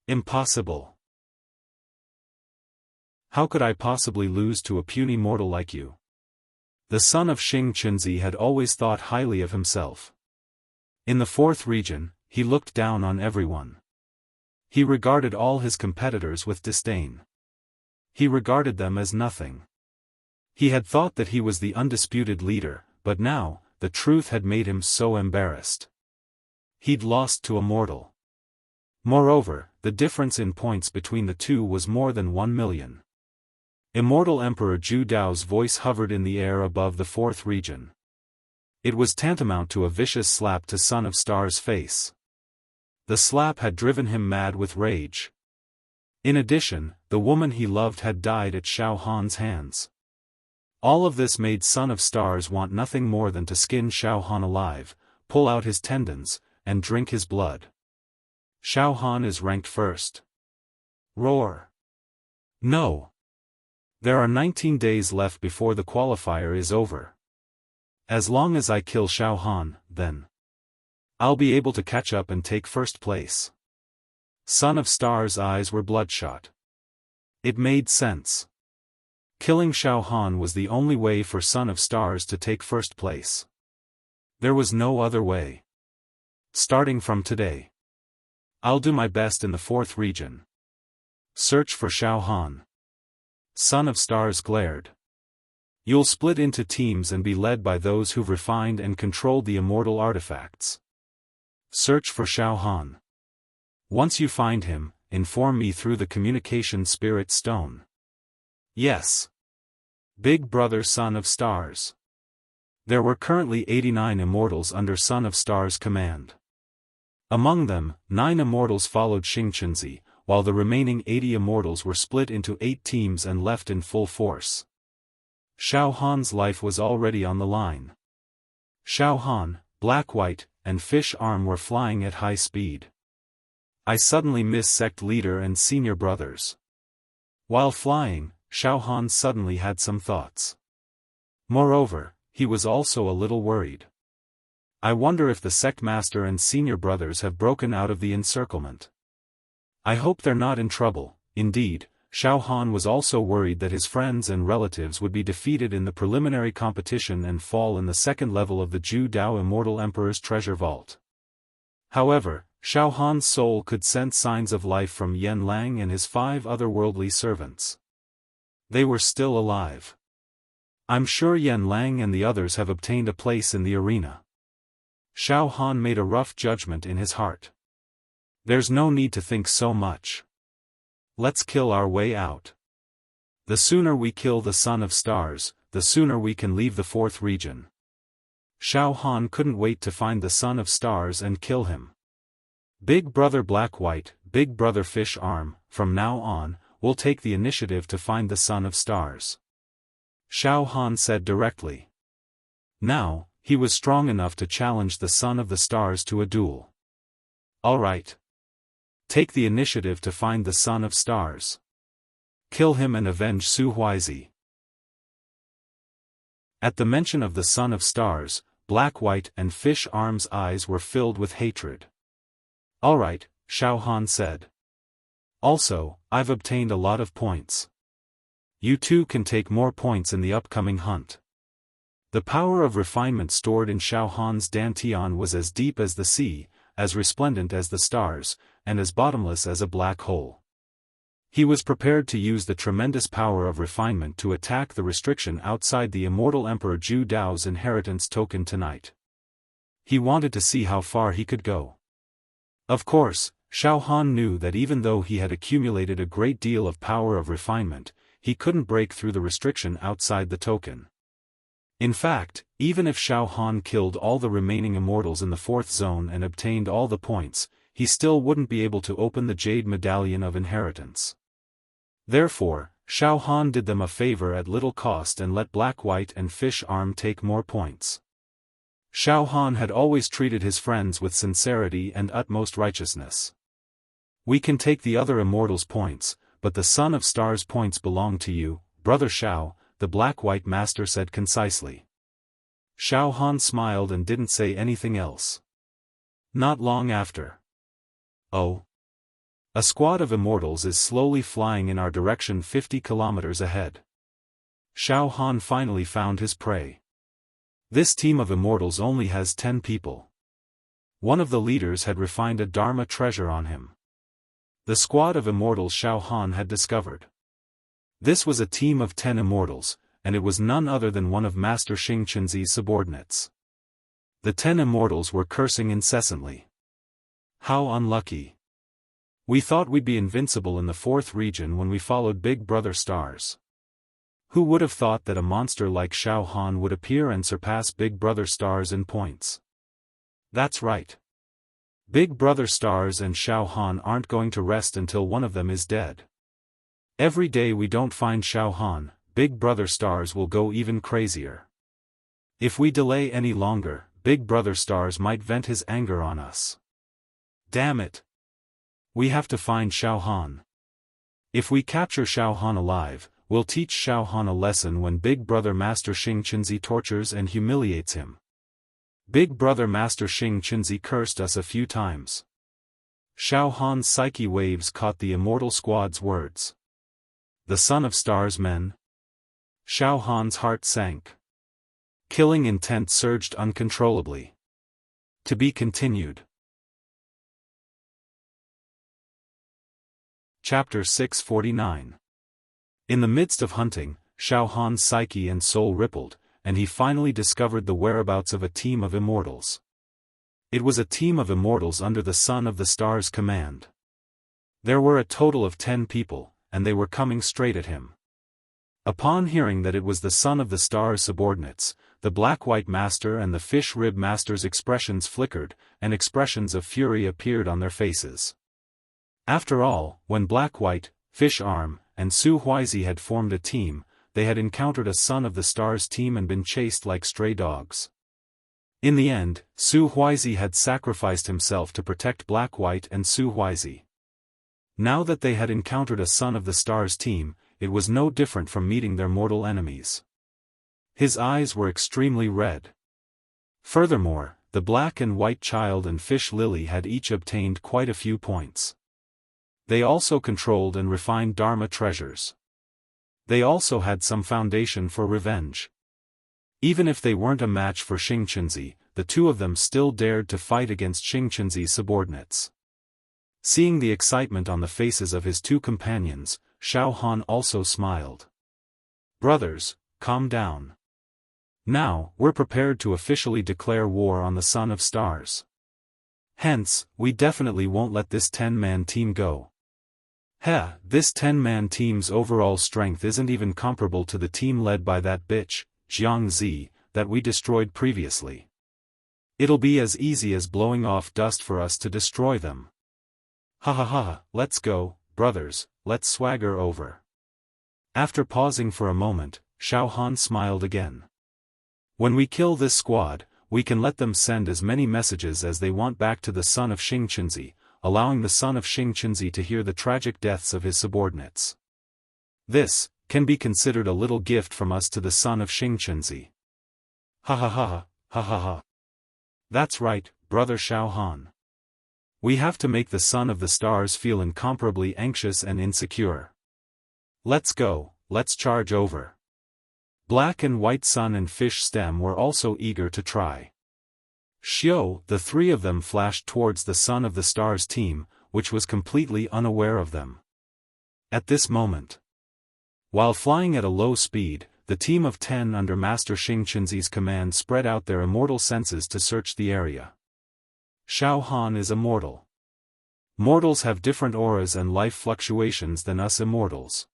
Impossible. How could I possibly lose to a puny mortal like you? The son of Xing Qinzi had always thought highly of himself. In the 4th region, he looked down on everyone. He regarded all his competitors with disdain. He regarded them as nothing. He had thought that he was the undisputed leader, but now, the truth had made him so embarrassed. He'd lost to a mortal. Moreover, the difference in points between the two was more than 1 million. Immortal Emperor Zhu Dao's voice hovered in the air above the 4th region. It was tantamount to a vicious slap to Son of Stars' face. The slap had driven him mad with rage. In addition, the woman he loved had died at Xiaofan's hands. All of this made Son of Stars want nothing more than to skin Xiaofan alive, pull out his tendons, and drink his blood. Xiaofan is ranked first. Roar. No. There are 19 days left before the qualifier is over. As long as I kill Xiaofan, then I'll be able to catch up and take first place. Son of Stars' eyes were bloodshot. It made sense. Killing Xiaofan was the only way for Son of Stars to take first place. There was no other way. Starting from today, I'll do my best in the 4th region. Search for Xiaofan. Son of Stars glared. You'll split into teams and be led by those who've refined and controlled the immortal artifacts. Search for Xiaofan. Once you find him, inform me through the communication spirit stone. Yes. Big Brother Son of Stars. There were currently 89 immortals under Son of Stars' command. Among them, 9 immortals followed Xingqianzi, while the remaining 80 immortals were split into 8 teams and left in full force. Xiaofan's life was already on the line. Xiaofan, Black-White, and Fish Arm were flying at high speed. I suddenly miss sect leader and senior brothers. While flying, Xiaofan suddenly had some thoughts. Moreover, he was also a little worried. I wonder if the sect master and senior brothers have broken out of the encirclement. I hope they're not in trouble. Indeed, Xiaofan was also worried that his friends and relatives would be defeated in the preliminary competition and fall in the second level of the Ju Dao Immortal Emperor's treasure vault. However, Xiaofan's soul could sense signs of life from Yan Lang and his 5 otherworldly servants. They were still alive. I'm sure Yan Lang and the others have obtained a place in the arena. Xiaofan made a rough judgment in his heart. There's no need to think so much. Let's kill our way out. The sooner we kill the Son of Stars, the sooner we can leave the 4th region. Xiaofan couldn't wait to find the Son of Stars and kill him. Big Brother Black-White, Big Brother Fish Arm, from now on, we'll take the initiative to find the Son of Stars. Xiaofan said directly. Now, he was strong enough to challenge the Son of the Stars to a duel. All right. Take the initiative to find the Son of Stars. Kill him and avenge Su Huizi. At the mention of the Son of Stars, Black-White and Fish Arm's eyes were filled with hatred. All right, Xiaofan said. Also, I've obtained a lot of points. You too can take more points in the upcoming hunt. The power of refinement stored in Xiaofan's dantian was as deep as the sea, as resplendent as the stars, and as bottomless as a black hole. He was prepared to use the tremendous power of refinement to attack the restriction outside the immortal Emperor Ju Dao's inheritance token tonight. He wanted to see how far he could go. Of course, Xiaofan knew that even though he had accumulated a great deal of power of refinement, he couldn't break through the restriction outside the token. In fact, even if Xiaofan killed all the remaining immortals in the 4th zone and obtained all the points, he still wouldn't be able to open the Jade Medallion of Inheritance. Therefore, Xiaofan did them a favor at little cost and let Black-White and Fish Arm take more points. Xiaofan had always treated his friends with sincerity and utmost righteousness. We can take the other immortals' points, but the Son of Stars' points belong to you, Brother Xiao, the Black-White Master said concisely. Xiaofan smiled and didn't say anything else. Not long after. Oh. A squad of immortals is slowly flying in our direction 50 kilometers ahead. Xiaofan finally found his prey. This team of immortals only has 10 people. One of the leaders had refined a Dharma treasure on him. The squad of immortals Xiaofan had discovered. This was a team of 10 immortals, and it was none other than one of Master Xingqianzi's subordinates. The 10 immortals were cursing incessantly. How unlucky. We thought we'd be invincible in the 4th region when we followed Big Brother Stars. Who would have thought that a monster like Xiaofan would appear and surpass Big Brother Stars in points? That's right. Big Brother Stars and Xiaofan aren't going to rest until one of them is dead. Every day we don't find Xiaofan, Big Brother Stars will go even crazier. If we delay any longer, Big Brother Stars might vent his anger on us. Damn it! We have to find Xiaofan. If we capture Xiaofan alive, we'll teach Xiaofan a lesson when Big Brother Master Xingqianzi tortures and humiliates him. Big Brother Master Xingqianzi cursed us a few times. Xiaofan's psyche waves caught the immortal squad's words. The Son of Stars men. Xiaofan's heart sank. Killing intent surged uncontrollably. To be continued. Chapter 649. In the midst of hunting, Xiaofan's psyche and soul rippled, and he finally discovered the whereabouts of a team of immortals. It was a team of immortals under the Son of the Stars' command. There were a total of 10 people, and they were coming straight at him. Upon hearing that it was the son of the star's subordinates, the black-white master and the fish-rib master's expressions flickered, and expressions of fury appeared on their faces. After all, when black-white, fish-arm, and Su Huizi had formed a team, they had encountered a son of the star's team and been chased like stray dogs. In the end, Su Huizi had sacrificed himself to protect black-white and Su Huizi. Now that they had encountered a son of the star's team, it was no different from meeting their mortal enemies. His eyes were extremely red. Furthermore, the black and white child and fish lily had each obtained quite a few points. They also controlled and refined Dharma treasures. They also had some foundation for revenge. Even if they weren't a match for Xingqunzi, the two of them still dared to fight against Xingqunzi's subordinates. Seeing the excitement on the faces of his two companions, Xiaofan also smiled. "Brothers, calm down. Now, we're prepared to officially declare war on the Son of Stars. Hence, we definitely won't let this 10-man team go. This 10-man team's overall strength isn't even comparable to the team led by that bitch, Jiang Zi, that we destroyed previously. It'll be as easy as blowing off dust for us to destroy them. Ha ha ha, let's go, brothers, let's swagger over." After pausing for a moment, Xiaofan smiled again. "When we kill this squad, we can let them send as many messages as they want back to the son of Xingqunzi, allowing the son of Xingqunzi to hear the tragic deaths of his subordinates. This can be considered a little gift from us to the son of Xingqunzi." Ha ha ha, ha ha ha. "That's right, brother Xiaofan. We have to make the son of the stars feel incomparably anxious and insecure. Let's go, let's charge over." Black and white sun and fish stem were also eager to try. The three of them flashed towards the son of the stars team, which was completely unaware of them. At this moment, while flying at a low speed, the team of 10 under Master Xingqunzi's command spread out their immortal senses to search the area. Xiaofan is immortal. Mortals have different auras and life fluctuations than us immortals.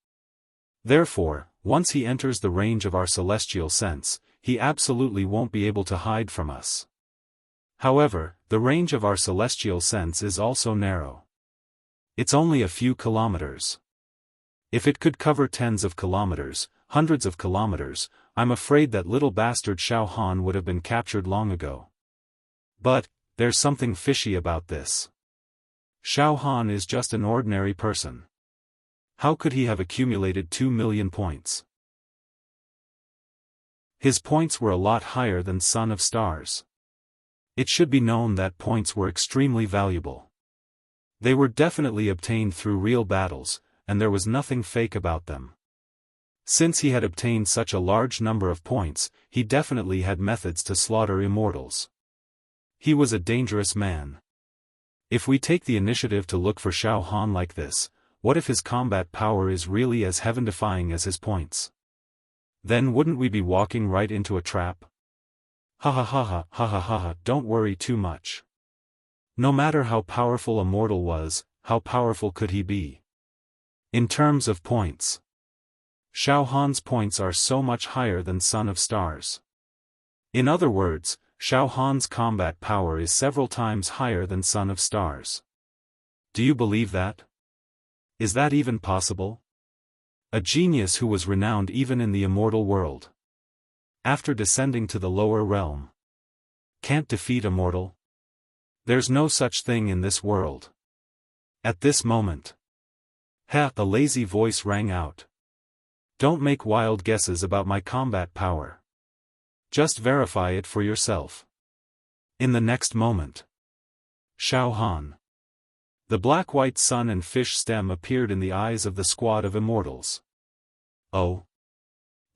Therefore, once he enters the range of our celestial sense, he absolutely won't be able to hide from us. However, the range of our celestial sense is also narrow. It's only a few kilometers. If it could cover tens of kilometers, hundreds of kilometers, I'm afraid that little bastard Xiaofan would have been captured long ago. But there's something fishy about this. Xiaofan is just an ordinary person. How could he have accumulated 2 million points? His points were a lot higher than Son of Stars. It should be known that points were extremely valuable. They were definitely obtained through real battles, and there was nothing fake about them. Since he had obtained such a large number of points, he definitely had methods to slaughter immortals. He was a dangerous man. If we take the initiative to look for Xiaofan like this, what if his combat power is really as heaven-defying as his points? Then wouldn't we be walking right into a trap? Ha ha ha ha ha ha ha ha, don't worry too much. No matter how powerful a mortal was, how powerful could he be? In terms of points, Xiaofan's points are so much higher than Son of Stars. In other words, Xiaofan's combat power is several times higher than Son of Stars. Do you believe that? Is that even possible? A genius who was renowned even in the immortal world, after descending to the lower realm, can't defeat a mortal? There's no such thing in this world. At this moment, a lazy voice rang out. Don't make wild guesses about my combat power. Just verify it for yourself. In the next moment, Xiaofan, the black-white sun and fish stem appeared in the eyes of the squad of immortals. Oh!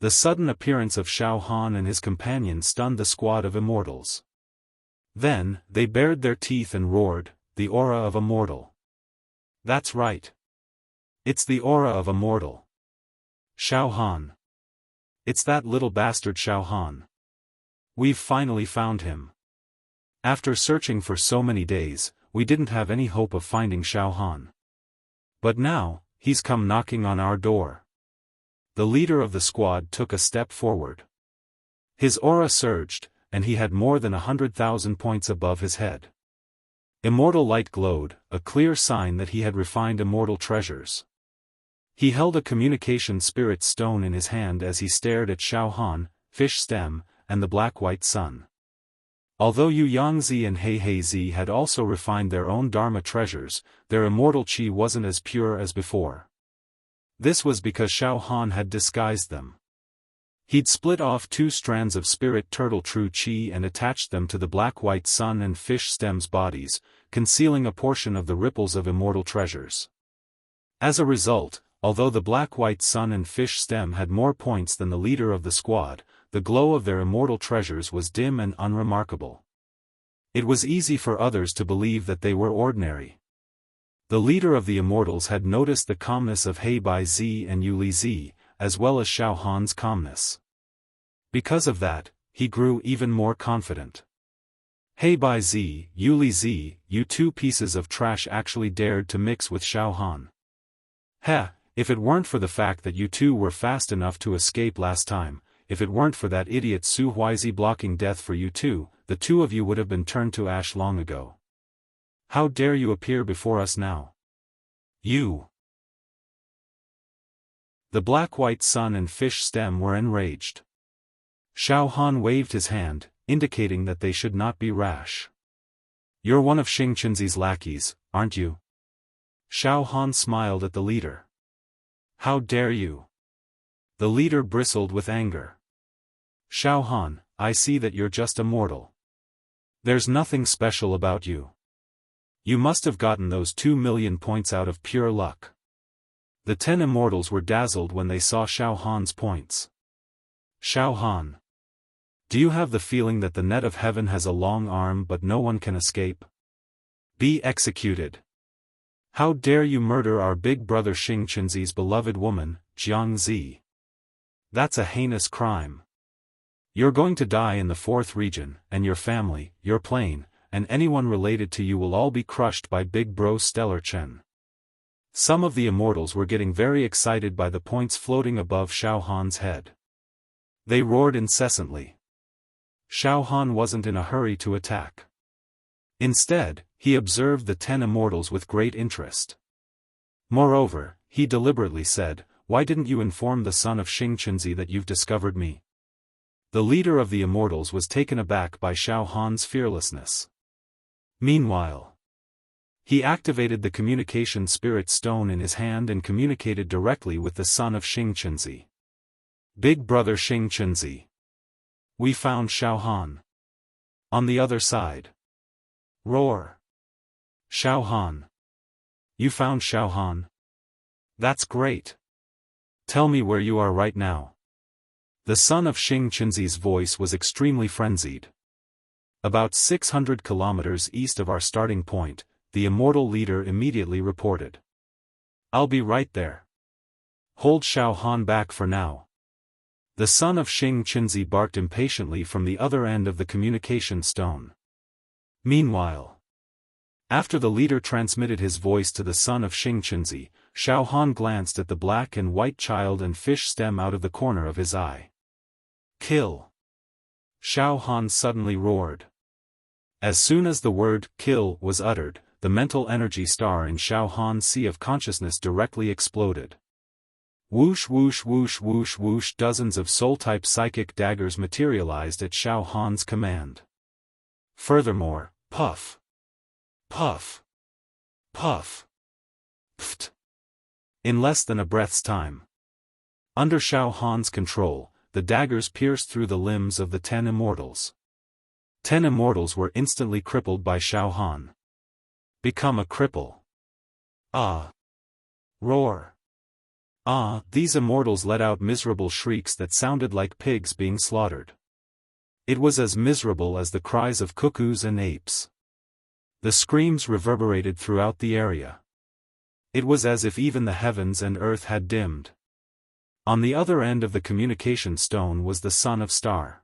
The sudden appearance of Xiaofan and his companion stunned the squad of immortals. Then, they bared their teeth and roared, "The aura of a mortal." That's right. It's the aura of a mortal. Xiaofan. It's that little bastard Xiaofan. We've finally found him. After searching for so many days, we didn't have any hope of finding Xiaofan. But now, he's come knocking on our door. The leader of the squad took a step forward. His aura surged, and he had more than 100,000 points above his head. Immortal light glowed, a clear sign that he had refined immortal treasures. He held a communication spirit stone in his hand as he stared at Xiaofan, Fish Stem, and the black-white sun. Although Yu Yangzi and He Heizi had also refined their own Dharma treasures, their immortal qi wasn't as pure as before. This was because Xiaofan had disguised them. He'd split off 2 strands of spirit turtle true qi and attached them to the black-white sun and fish stem's bodies, concealing a portion of the ripples of immortal treasures. As a result, although the black-white sun and fish stem had more points than the leader of the squad, the glow of their immortal treasures was dim and unremarkable. It was easy for others to believe that they were ordinary. The leader of the immortals had noticed the calmness of He Bai Zi and Yu Li Zi, as well as Xiaohan's calmness. Because of that, he grew even more confident. He Bai Zi, Yu Li Zi, you 2 pieces of trash actually dared to mix with Xiaofan. Heh, if it weren't for the fact that you 2 were fast enough to escape last time, if it weren't for that idiot Su Huizi blocking death for you 2, the 2 of you would have been turned to ash long ago. How dare you appear before us now? You! The black-white sun and fish stem were enraged. Xiaofan waved his hand, indicating that they should not be rash. You're one of Xingqunzi's lackeys, aren't you? Xiaofan smiled at the leader. How dare you? The leader bristled with anger. Xiaofan, I see that you're just a mortal. There's nothing special about you. You must have gotten those 2 million points out of pure luck. The 10 immortals were dazzled when they saw Xiaohan's points. Xiaofan. Do you have the feeling that the net of heaven has a long arm but no one can escape? Be executed. How dare you murder our big brother Xingqunzi's beloved woman, Jiang Zi? That's a heinous crime. You're going to die in the 4th region, and your family, your plane, and anyone related to you will all be crushed by Big Bro Stellar Chen. Some of the immortals were getting very excited by the points floating above Xiaohan's head. They roared incessantly. Xiaofan wasn't in a hurry to attack. Instead, he observed the 10 immortals with great interest. Moreover, he deliberately said, "Why didn't you inform the son of Xingqunzi that you've discovered me?" The leader of the immortals was taken aback by Xiaohan's fearlessness. Meanwhile, he activated the communication spirit stone in his hand and communicated directly with the son of Xingqunzi. Big brother Xingqunzi. We found Xiaofan. On the other side. Roar. Xiaofan. You found Xiaofan? That's great. Tell me where you are right now. The son of Xingqunzi's voice was extremely frenzied. About 600 kilometers east of our starting point, the immortal leader immediately reported. I'll be right there. Hold Xiaofan back for now. The son of Xingqunzi barked impatiently from the other end of the communication stone. Meanwhile, after the leader transmitted his voice to the son of Xingqunzi, Xiaofan glanced at the black and white child and fish stem out of the corner of his eye. Kill! Xiaofan suddenly roared. As soon as the word kill was uttered, the mental energy star in Xiaohan's sea of consciousness directly exploded. Whoosh whoosh whoosh whoosh whoosh, dozens of soul-type psychic daggers materialized at Xiaohan's command. Furthermore, puff. Puff. Puff. Pft. In less than a breath's time. Under Xiaohan's control, the daggers pierced through the limbs of the 10 immortals. 10 immortals were instantly crippled by Xiaofan. Become a cripple. Ah! Roar! Ah! These immortals let out miserable shrieks that sounded like pigs being slaughtered. It was as miserable as the cries of cuckoos and apes. The screams reverberated throughout the area. It was as if even the heavens and earth had dimmed. On the other end of the communication stone was the son of Star.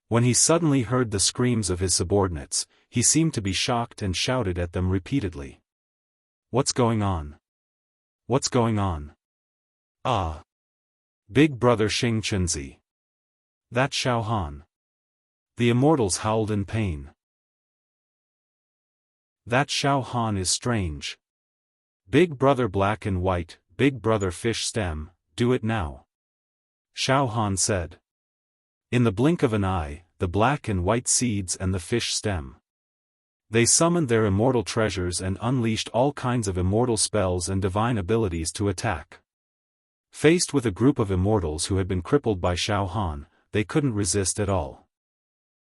When he suddenly heard the screams of his subordinates, he seemed to be shocked and shouted at them repeatedly. What's going on? What's going on? Ah! Big brother Xing Chunzi. That's Xiaofan. The immortals howled in pain. That Xiaofan is strange. Big brother black and white, big brother fish stem, do it now. Xiaofan said. In the blink of an eye, the black and white seeds and the fish stem. They summoned their immortal treasures and unleashed all kinds of immortal spells and divine abilities to attack. Faced with a group of immortals who had been crippled by Xiaofan, they couldn't resist at all.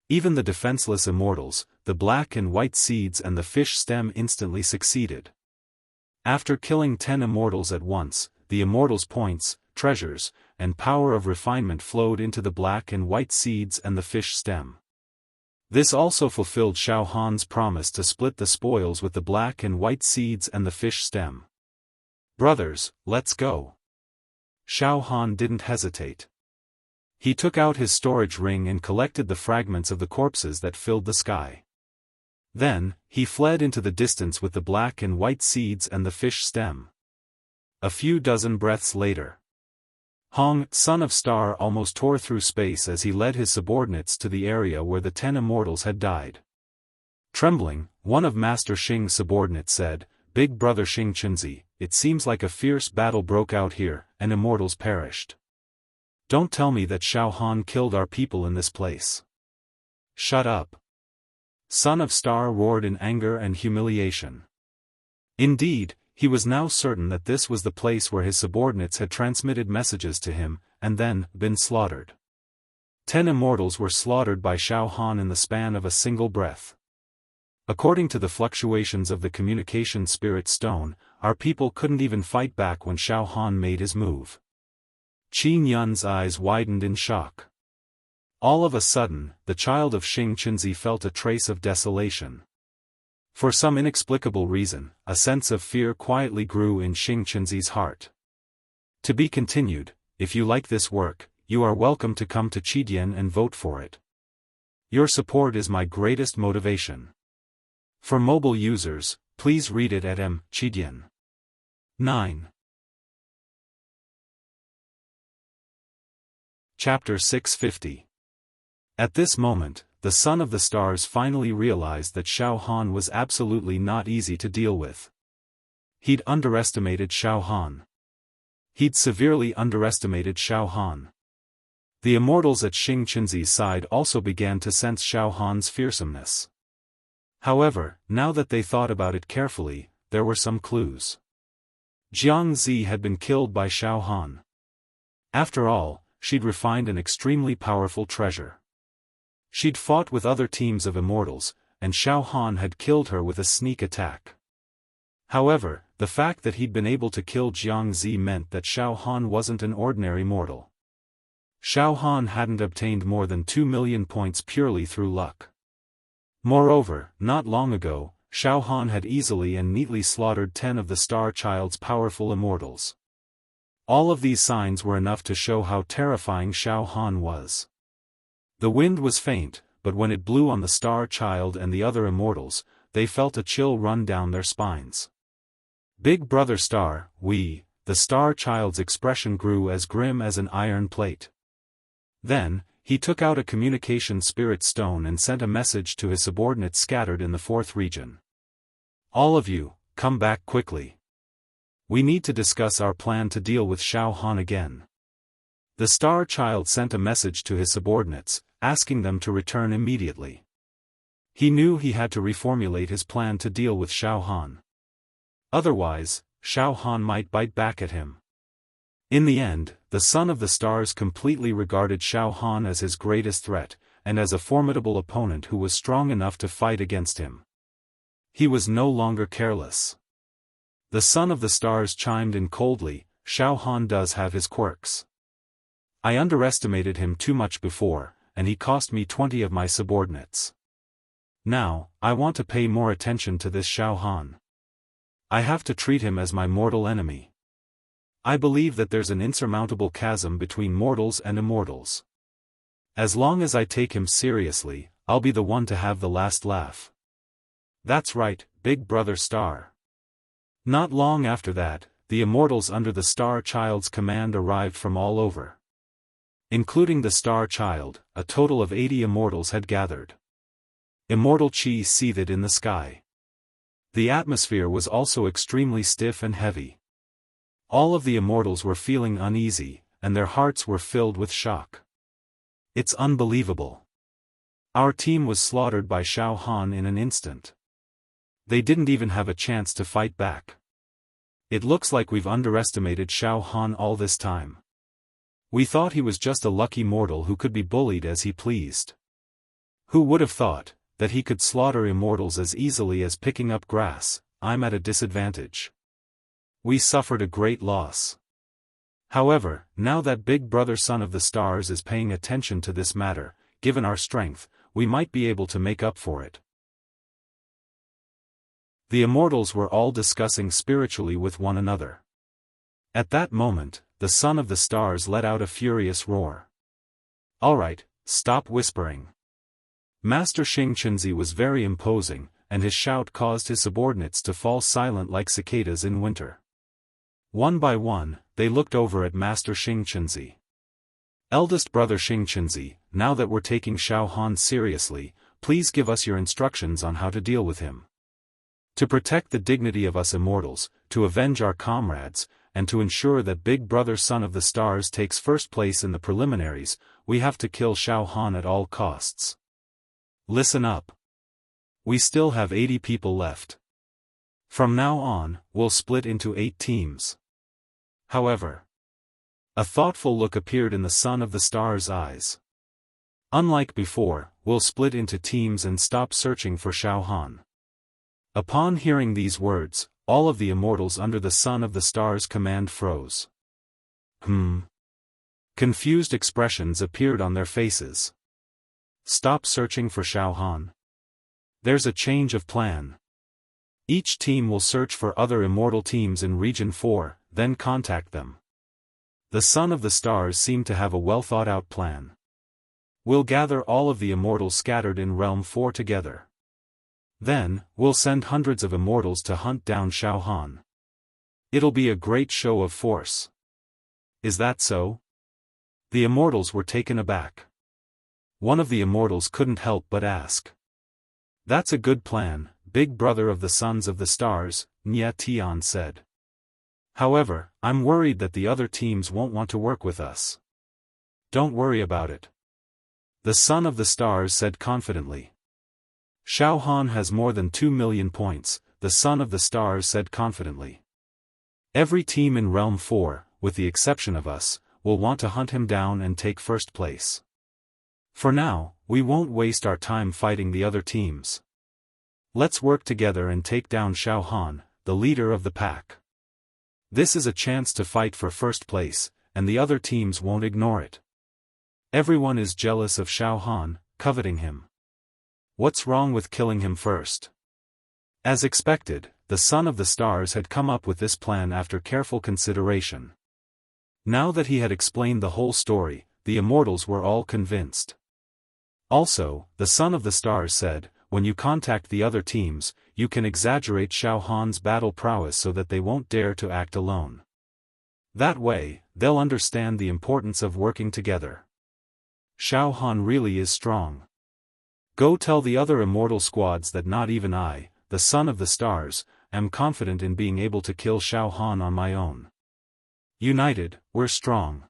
Even the defenseless immortals, the black and white seeds and the fish stem instantly succeeded. After killing 10 immortals at once, the immortals' points, treasures, and power of refinement flowed into the black and white seeds and the fish stem. This also fulfilled Xiaofan's promise to split the spoils with the black and white seeds and the fish stem. Brothers, let's go. Xiaofan didn't hesitate. He took out his storage ring and collected the fragments of the corpses that filled the sky. Then, he fled into the distance with the black and white seeds and the fish stem. A few dozen breaths later, Hong, son of Star, almost tore through space as he led his subordinates to the area where the 10 immortals had died. Trembling, one of Master Xing's subordinates said, Big brother Xing Chunzi, it seems like a fierce battle broke out here, and immortals perished. Don't tell me that Xiaofan killed our people in this place. Shut up. Son of Star roared in anger and humiliation. Indeed, he was now certain that this was the place where his subordinates had transmitted messages to him, and then, been slaughtered. 10 immortals were slaughtered by Xiaofan in the span of a single breath. According to the fluctuations of the communication spirit stone, our people couldn't even fight back when Xiaofan made his move. Qin Yun's eyes widened in shock. All of a sudden, the child of Xing Chunzi felt a trace of desolation. For some inexplicable reason, a sense of fear quietly grew in Xing Chunzi's heart. To be continued. If you like this work, you are welcome to come to Qidian and vote for it. Your support is my greatest motivation. For mobile users, please read it at Qidian. 9. Chapter 650. At this moment, the Son of the Stars finally realized that Xiaofan was absolutely not easy to deal with. He'd underestimated Xiaofan. He'd severely underestimated Xiaofan. The immortals at Xing Chunzi's side also began to sense Xiaofan's fearsomeness. However, now that they thought about it carefully, there were some clues. Jiang Zi had been killed by Xiaofan. After all, she'd refined an extremely powerful treasure. She'd fought with other teams of immortals, and Xiaofan had killed her with a sneak attack. However, the fact that he'd been able to kill Jiang Zi meant that Xiaofan wasn't an ordinary mortal. Xiaofan hadn't obtained more than 2 million points purely through luck. Moreover, not long ago, Xiaofan had easily and neatly slaughtered 10 of the Star Child's powerful immortals. All of these signs were enough to show how terrifying Xiaofan was. The wind was faint, but when it blew on the Star Child and the other immortals, they felt a chill run down their spines. Big Brother Star, the Star Child's expression grew as grim as an iron plate. Then, he took out a communication spirit stone and sent a message to his subordinates scattered in the 4th region. All of you, come back quickly. We need to discuss our plan to deal with Xiaofan again. The Star Child sent a message to his subordinates, asking them to return immediately. He knew he had to reformulate his plan to deal with Xiaofan. Otherwise, Xiaofan might bite back at him. In the end, the Son of the Stars completely regarded Xiaofan as his greatest threat, and as a formidable opponent who was strong enough to fight against him. He was no longer careless. The Son of the Stars chimed in coldly, Xiaofan does have his quirks. I underestimated him too much before, and he cost me 20 of my subordinates. Now, I want to pay more attention to this Xiaofan. I have to treat him as my mortal enemy. I believe that there's an insurmountable chasm between mortals and immortals. As long as I take him seriously, I'll be the one to have the last laugh. That's right, Big Brother Star. Not long after that, the immortals under the Star Child's command arrived from all over. Including the Star Child, a total of 80 immortals had gathered. Immortal chi seethed in the sky. The atmosphere was also extremely stiff and heavy. All of the immortals were feeling uneasy, and their hearts were filled with shock. It's unbelievable. Our team was slaughtered by Xiaofan in an instant. They didn't even have a chance to fight back. It looks like we've underestimated Xiaofan all this time. We thought he was just a lucky mortal who could be bullied as he pleased. Who would have thought that he could slaughter immortals as easily as picking up grass? I'm at a disadvantage. We suffered a great loss. However, now that Big Brother Son of the Stars is paying attention to this matter, given our strength, we might be able to make up for it. The immortals were all discussing spiritually with one another. At that moment, the Son of the Stars let out a furious roar. Alright, stop whispering. Master Xingqianzi was very imposing, and his shout caused his subordinates to fall silent like cicadas in winter. One by one, they looked over at Master Xingqianzi. Eldest brother Xingqianzi, now that we're taking Xiaofan seriously, please give us your instructions on how to deal with him. To protect the dignity of us immortals, to avenge our comrades, and to ensure that Big Brother Son of the Stars takes first place in the preliminaries, we have to kill Xiaofan at all costs. Listen up. We still have 80 people left. From now on, we'll split into 8 teams. However, a thoughtful look appeared in the Son of the Stars' eyes. Unlike before, we'll split into teams and stop searching for Xiaofan. Upon hearing these words, all of the immortals under the Son of the Stars' command froze. Confused expressions appeared on their faces. Stop searching for Xiaofan. There's a change of plan. Each team will search for other immortal teams in Region 4, then contact them. The Son of the Stars seemed to have a well-thought-out plan. We'll gather all of the immortals scattered in Realm 4 together. Then, we'll send hundreds of immortals to hunt down Xiaofan. It'll be a great show of force. Is that so? The immortals were taken aback. One of the immortals couldn't help but ask. That's a good plan, Big Brother of the Sons of the Stars, Nya Tian said. However, I'm worried that the other teams won't want to work with us. Don't worry about it. The Son of the Stars said confidently. Xiaofan has more than 2 million points, the Son of the Stars said confidently. Every team in Realm 4, with the exception of us, will want to hunt him down and take first place. For now, we won't waste our time fighting the other teams. Let's work together and take down Xiaofan, the leader of the pack. This is a chance to fight for first place, and the other teams won't ignore it. Everyone is jealous of Xiaofan, coveting him. What's wrong with killing him first? As expected, the Son of the Stars had come up with this plan after careful consideration. Now that he had explained the whole story, the immortals were all convinced. Also, the Son of the Stars said, when you contact the other teams, you can exaggerate Xiaofan's battle prowess so that they won't dare to act alone. That way, they'll understand the importance of working together. Xiaofan really is strong. Go tell the other immortal squads that not even I, the Son of the Stars, am confident in being able to kill Xiaofan on my own. United, we're strong.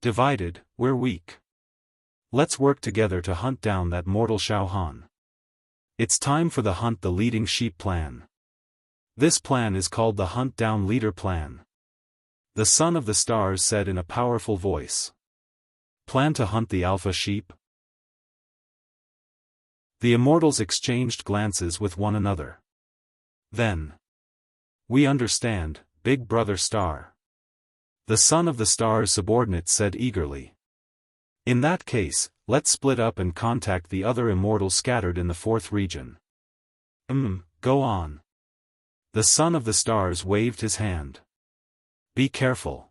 Divided, we're weak. Let's work together to hunt down that mortal Xiaofan. It's time for the Hunt the Leading Sheep plan. This plan is called the Hunt Down Leader plan. The Son of the Stars said in a powerful voice. Plan to hunt the alpha sheep? The immortals exchanged glances with one another. Then. We understand, Big Brother Star. The Son of the Stars subordinate said eagerly. In that case, let's split up and contact the other immortals scattered in the 4th region. Go on. The Son of the Stars waved his hand. Be careful.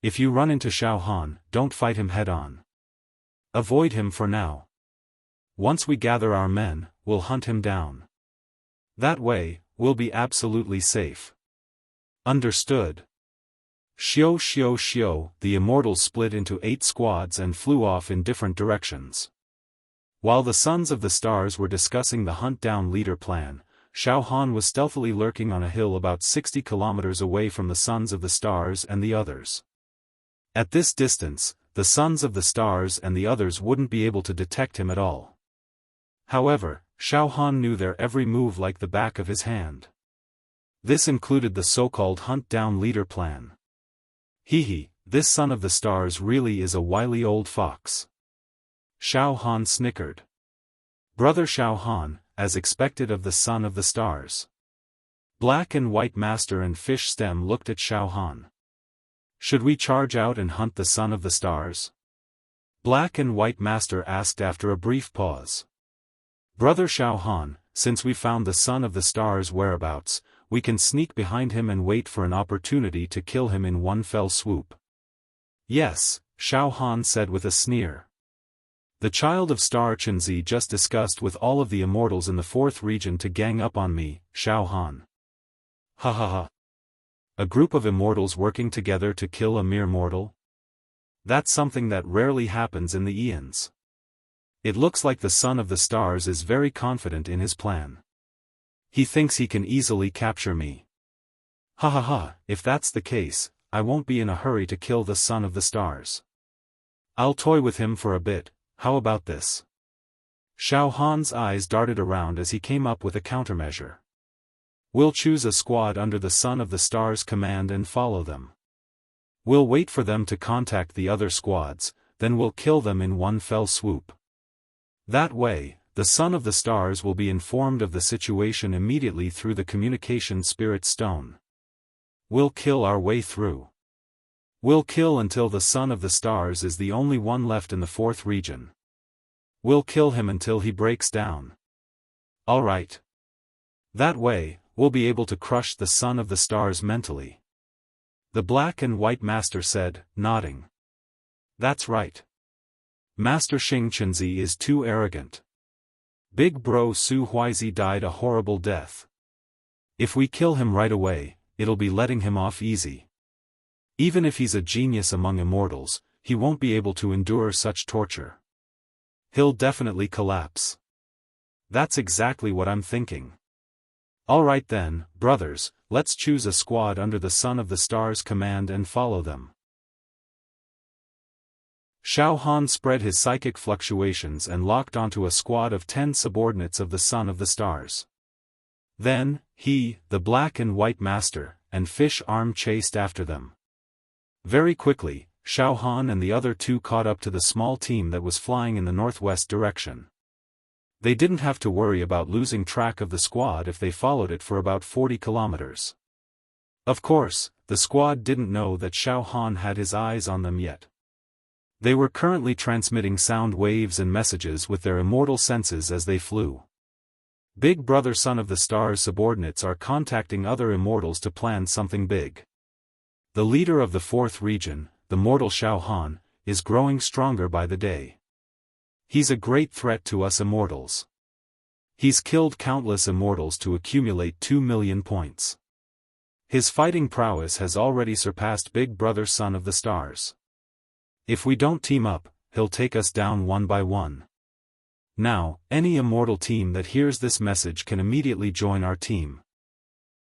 If you run into Xiaofan, don't fight him head-on. Avoid him for now. Once we gather our men, we'll hunt him down. That way, we'll be absolutely safe. Understood. Xiao xiao xiao, the immortals split into 8 squads and flew off in different directions. While the Sons of the Stars were discussing the hunt-down leader plan, Xiaofan was stealthily lurking on a hill about 60 kilometers away from the Sons of the Stars and the others. At this distance, the Sons of the Stars and the others wouldn't be able to detect him at all. However, Xiaofan knew their every move like the back of his hand. This included the so-called hunt-down leader plan. Hee, this Son of the Stars really is a wily old fox. Xiaofan snickered. Brother Xiaofan, as expected of the Son of the Stars. Black and White Master and Fish Stem looked at Xiaofan. Should we charge out and hunt the Son of the Stars? Black and White Master asked after a brief pause. Brother Xiaofan, since we found the Son of the Stars' whereabouts, we can sneak behind him and wait for an opportunity to kill him in one fell swoop. Yes, Xiaofan said with a sneer. The Child of Star Chenzi just discussed with all of the immortals in the 4th region to gang up on me, Xiaofan. Ha ha ha. A group of immortals working together to kill a mere mortal? That's something that rarely happens in the eons. It looks like the Son of the Stars is very confident in his plan. He thinks he can easily capture me. Ha ha ha, if that's the case, I won't be in a hurry to kill the Son of the Stars. I'll toy with him for a bit, how about this? Xiaohan's eyes darted around as he came up with a countermeasure. We'll choose a squad under the Son of the Stars' command and follow them. We'll wait for them to contact the other squads, then we'll kill them in one fell swoop. That way, the Son of the Stars will be informed of the situation immediately through the communication spirit stone. We'll kill our way through. We'll kill until the Son of the Stars is the only one left in the 4th region. We'll kill him until he breaks down. Alright. That way, we'll be able to crush the Son of the Stars mentally. The Black and White Master said, nodding. That's right. Master Xing Chenzi is too arrogant. Big Bro Su Huizi died a horrible death. If we kill him right away, it'll be letting him off easy. Even if he's a genius among immortals, he won't be able to endure such torture. He'll definitely collapse. That's exactly what I'm thinking. Alright then, brothers, let's choose a squad under the Son of the Stars' command and follow them. Xiaofan spread his psychic fluctuations and locked onto a squad of 10 subordinates of the Son of the Stars. Then, he, the Black and White Master, and Fish Arm chased after them. Very quickly, Xiaofan and the other 2 caught up to the small team that was flying in the northwest direction. They didn't have to worry about losing track of the squad if they followed it for about 40 kilometers. Of course, the squad didn't know that Xiaofan had his eyes on them yet. They were currently transmitting sound waves and messages with their immortal senses as they flew. Big Brother Son of the Stars subordinates are contacting other immortals to plan something big. The leader of the 4th region, the mortal Xiaofan, is growing stronger by the day. He's a great threat to us immortals. He's killed countless immortals to accumulate 2 million points. His fighting prowess has already surpassed Big Brother Son of the Stars. If we don't team up, he'll take us down one by one. Now, any immortal team that hears this message can immediately join our team.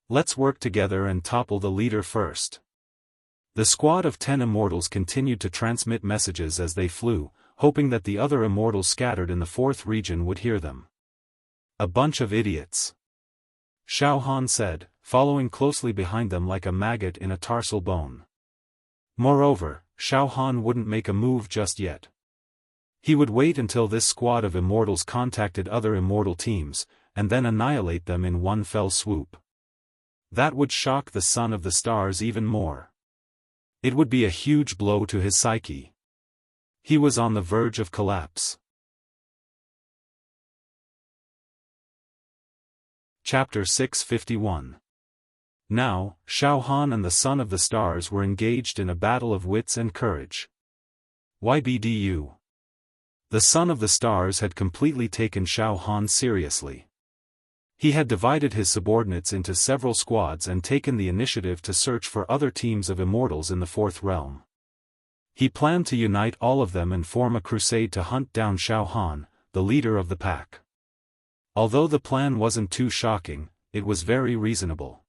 Let's work together and topple the leader first. The squad of 10 immortals continued to transmit messages as they flew, hoping that the other immortals scattered in the 4th region would hear them. A bunch of idiots. Xiaofan said, following closely behind them like a maggot in a tarsal bone. Moreover, Xiaofan wouldn't make a move just yet. He would wait until this squad of immortals contacted other immortal teams, and then annihilate them in one fell swoop. That would shock the Son of the Stars even more. It would be a huge blow to his psyche. He was on the verge of collapse. Chapter 651. Now, Xiaofan and the Son of the Stars were engaged in a battle of wits and courage. YBDU. The Son of the Stars had completely taken Xiaofan seriously. He had divided his subordinates into several squads and taken the initiative to search for other teams of immortals in the Fourth Realm. He planned to unite all of them and form a crusade to hunt down Xiaofan, the leader of the pack. Although the plan wasn't too shocking, it was very reasonable.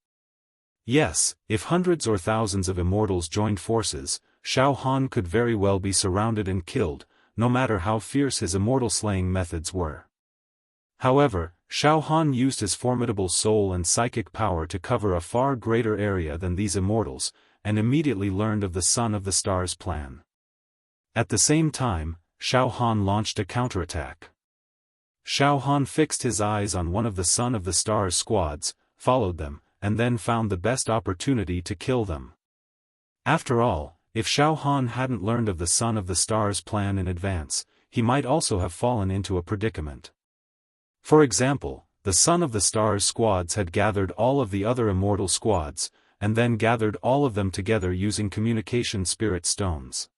Yes, if hundreds or thousands of immortals joined forces, Xiaofan could very well be surrounded and killed, no matter how fierce his immortal slaying methods were. However, Xiaofan used his formidable soul and psychic power to cover a far greater area than these immortals, and immediately learned of the Son of the Stars plan. At the same time, Xiaofan launched a counterattack. Xiaofan fixed his eyes on one of the Son of the Stars squads, followed them, and then found the best opportunity to kill them. After all, if Xiaofan hadn't learned of the Son of the Stars plan in advance, he might also have fallen into a predicament. For example, the Son of the Stars squads had gathered all of the other immortal squads, and then gathered all of them together using communication spirit stones.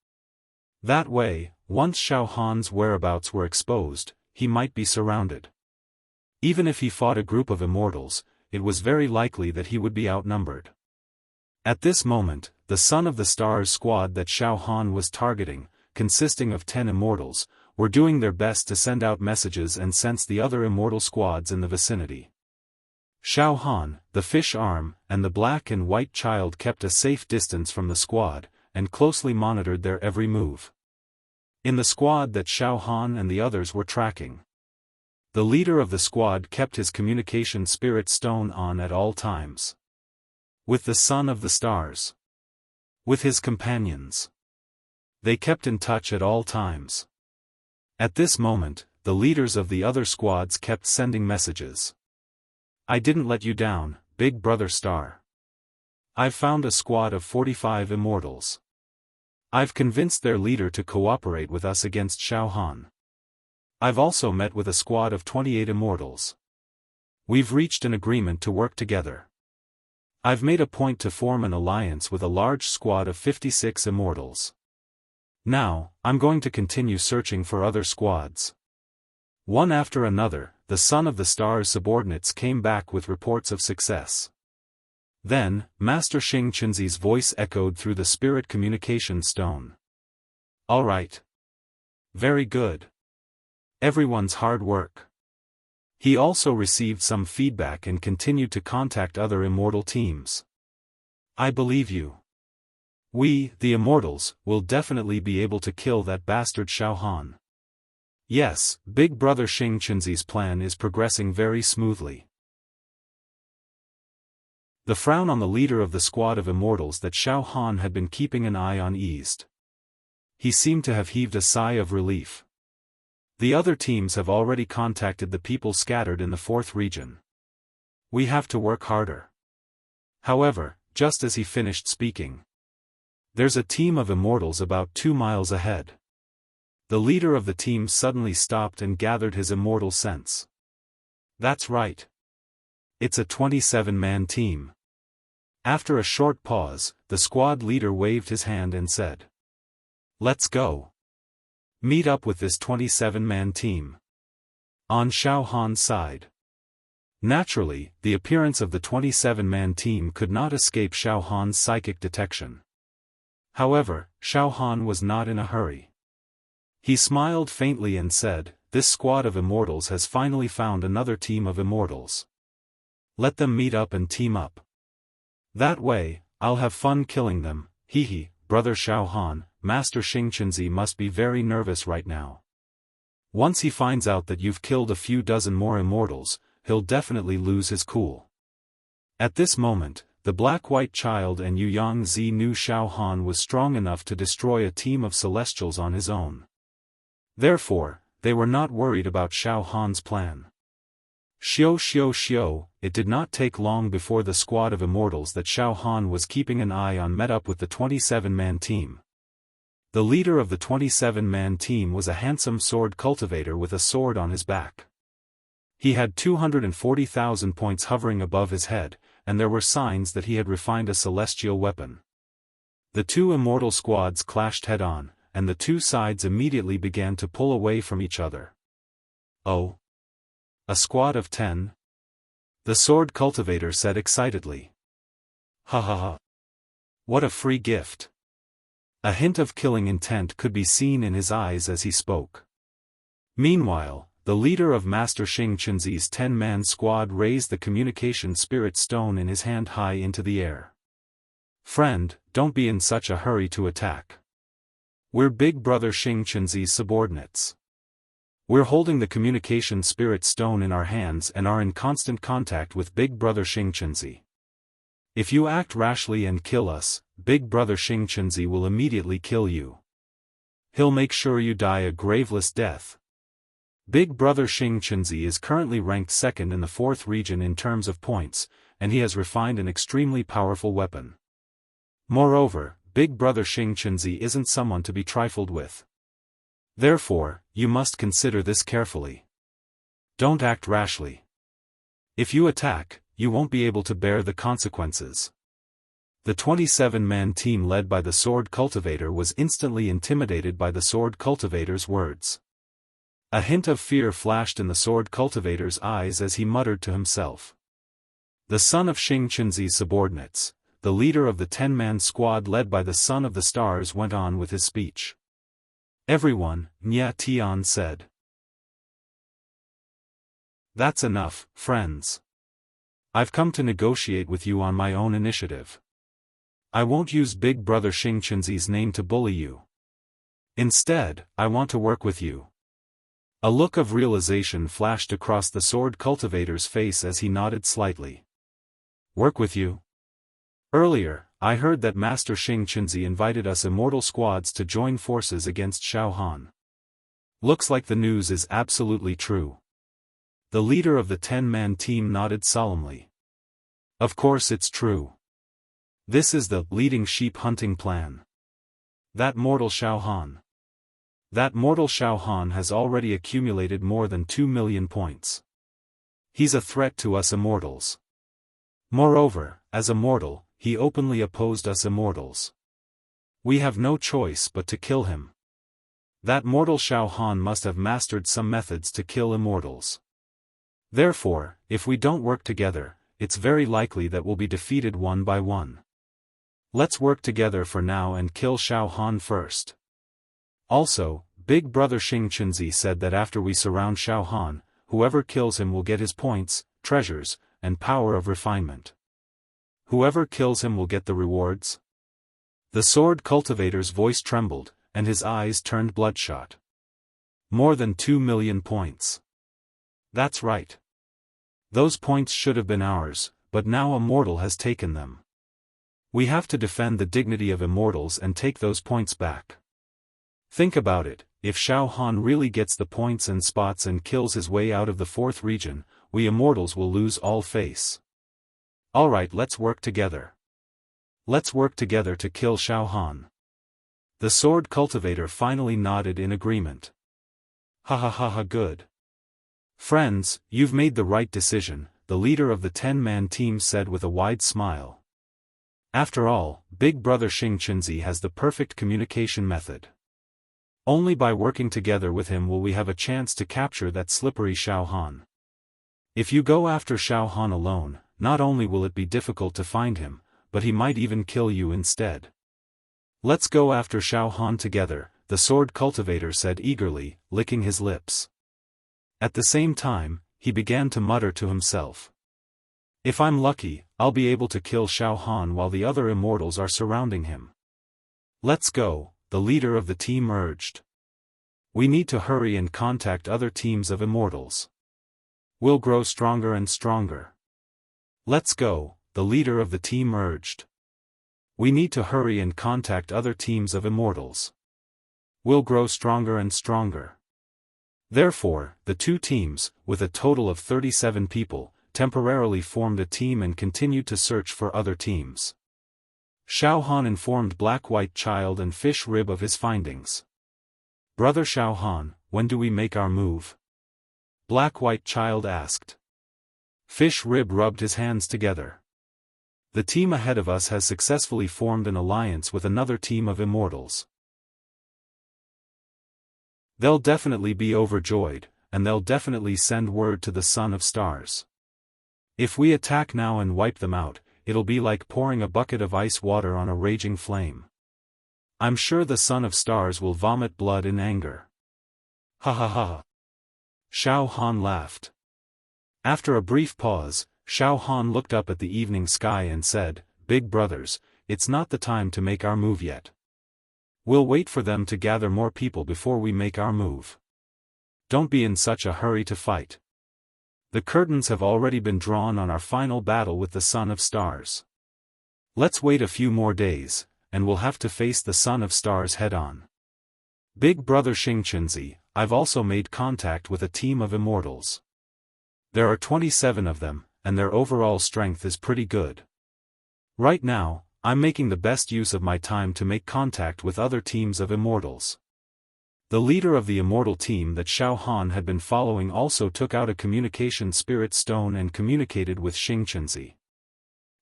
That way, once Xiaofan's whereabouts were exposed, he might be surrounded. Even if he fought a group of immortals, it was very likely that he would be outnumbered. At this moment, the Son of the Stars squad that Xiaofan was targeting, consisting of 10 immortals, were doing their best to send out messages and sense the other immortal squads in the vicinity. Xiaofan, the fish arm, and the black and white child kept a safe distance from the squad, and closely monitored their every move. In the squad that Xiaofan and the others were tracking, the leader of the squad kept his communication spirit stone on at all times. With the Son of the Stars. With his companions. They kept in touch at all times. At this moment, the leaders of the other squads kept sending messages. I didn't let you down, Big Brother Star. I've found a squad of 45 immortals. I've convinced their leader to cooperate with us against Xiaofan. I've also met with a squad of 28 immortals. We've reached an agreement to work together. I've made a point to form an alliance with a large squad of 56 immortals. Now, I'm going to continue searching for other squads. One after another, the Son of the Stars subordinates came back with reports of success. Then, Master Xing Qinzi's voice echoed through the spirit communication stone. All right. Very good. Everyone's hard work. He also received some feedback and continued to contact other immortal teams. I believe you. We, the immortals, will definitely be able to kill that bastard Xiaofan. Yes, Big Brother Xing Qinzi's plan is progressing very smoothly. The frown on the leader of the squad of immortals that Xiaofan had been keeping an eye on eased. He seemed to have heaved a sigh of relief. The other teams have already contacted the people scattered in the Fourth Region. We have to work harder. However, just as he finished speaking, there's a team of immortals about 2 miles ahead. The leader of the team suddenly stopped and gathered his immortal sense. That's right. It's a 27-man team. After a short pause, the squad leader waved his hand and said, Let's go. Meet up with this 27-man team. On Xiaofan's side. Naturally, the appearance of the 27-man team could not escape Xiaofan's psychic detection. However, Xiaofan was not in a hurry. He smiled faintly and said, This squad of immortals has finally found another team of immortals. Let them meet up and team up. That way, I'll have fun killing them. Hee, Brother Xiaofan, Master Xing Qinzi must be very nervous right now. Once he finds out that you've killed a few dozen more immortals, he'll definitely lose his cool. At this moment, the black-white child and Yu Yangzi knew Xiaofan was strong enough to destroy a team of celestials on his own. Therefore, they were not worried about Xiaofan's plan. Xiao, it did not take long before the squad of immortals that Xiaofan was keeping an eye on met up with the 27-man team. The leader of the 27-man team was a handsome sword cultivator with a sword on his back. He had 240,000 points hovering above his head, and there were signs that he had refined a celestial weapon. The two immortal squads clashed head-on, and the two sides immediately began to pull away from each other. Oh! A squad of 10? The sword cultivator said excitedly. Ha ha ha. What a free gift. A hint of killing intent could be seen in his eyes as he spoke. Meanwhile, the leader of Master Xing Qinzi's 10-man squad raised the communication spirit stone in his hand high into the air. Friend, don't be in such a hurry to attack. We're Big Brother Xing Qinzi's subordinates. We're holding the communication spirit stone in our hands and are in constant contact with Big Brother Xing Qinzi. If you act rashly and kill us, Big Brother Xing Qinzi will immediately kill you. He'll make sure you die a graveless death. Big Brother Xing Qinzi is currently ranked second in the 4th region in terms of points, and he has refined an extremely powerful weapon. Moreover, Big Brother Xing Qinzi isn't someone to be trifled with. Therefore, you must consider this carefully. Don't act rashly. If you attack, you won't be able to bear the consequences. The 27-man team led by the sword cultivator was instantly intimidated by the sword cultivator's words. A hint of fear flashed in the sword cultivator's eyes as he muttered to himself. The son of Xing Qinzi's subordinates, the leader of the 10-man squad led by the son of the stars, went on with his speech. Everyone, Nya Tian said. That's enough, friends. I've come to negotiate with you on my own initiative. I won't use Big Brother Xing Qinzi's name to bully you. Instead, I want to work with you. A look of realization flashed across the sword cultivator's face as he nodded slightly. Work with you? Earlier, I heard that Master Xing Qinzi invited us Immortal squads to join forces against Xiaofan. Looks like the news is absolutely true. The leader of the 10-man team nodded solemnly. Of course it's true. This is the leading sheep hunting plan. That mortal Xiaofan. That mortal Xiaofan has already accumulated more than 2 million points. He's a threat to us Immortals. Moreover, as a mortal, he openly opposed us Immortals. We have no choice but to kill him. That mortal Xiaofan must have mastered some methods to kill Immortals. Therefore, if we don't work together, it's very likely that we'll be defeated one by one. Let's work together for now and kill Xiaofan first. Also, Big Brother Xing Qinzi said that after we surround Xiaofan, whoever kills him will get his points, treasures, and power of refinement. Whoever kills him will get the rewards. The sword cultivator's voice trembled, and his eyes turned bloodshot. More than 2 million points. That's right. Those points should have been ours, but now Immortal has taken them. We have to defend the dignity of Immortals and take those points back. Think about it, if Xiaofan really gets the points and spots and kills his way out of the 4th region, we Immortals will lose all face. Alright, let's work together. Let's work together to kill Xiaofan. The sword cultivator finally nodded in agreement. Ha ha ha ha, good. Friends, you've made the right decision, the leader of the 10-man team said with a wide smile. After all, Big Brother Xing Qinzi has the perfect communication method. Only by working together with him will we have a chance to capture that slippery Xiaofan. If you go after Xiaofan alone, not only will it be difficult to find him, but he might even kill you instead. Let's go after Xiaofan together, the sword cultivator said eagerly, licking his lips. At the same time, he began to mutter to himself. If I'm lucky, I'll be able to kill Xiaofan while the other Immortals are surrounding him. Let's go, the leader of the team urged. We need to hurry and contact other teams of Immortals. We'll grow stronger and stronger. Let's go, the leader of the team urged. We need to hurry and contact other teams of Immortals. We'll grow stronger and stronger. Therefore, the two teams, with a total of 37 people, temporarily formed a team and continued to search for other teams. Xiaofan informed Black-White Child and Fish Rib of his findings. Brother Xiaofan, when do we make our move? Black-White Child asked. Fish Rib rubbed his hands together. The team ahead of us has successfully formed an alliance with another team of Immortals. They'll definitely be overjoyed, and they'll definitely send word to the Son of Stars. If we attack now and wipe them out, it'll be like pouring a bucket of ice water on a raging flame. I'm sure the Son of Stars will vomit blood in anger. Ha ha ha. Xiaofan laughed. After a brief pause, Xiaofan looked up at the evening sky and said, "Big brothers, it's not the time to make our move yet. We'll wait for them to gather more people before we make our move. Don't be in such a hurry to fight. The curtains have already been drawn on our final battle with the Son of Stars. Let's wait a few more days, and we'll have to face the Son of Stars head-on. Big brother Xingqinzi, I've also made contact with a team of immortals. There are 27 of them, and their overall strength is pretty good. Right now, I'm making the best use of my time to make contact with other teams of immortals." The leader of the immortal team that Xiaofan had been following also took out a communication spirit stone and communicated with Xingqinzi.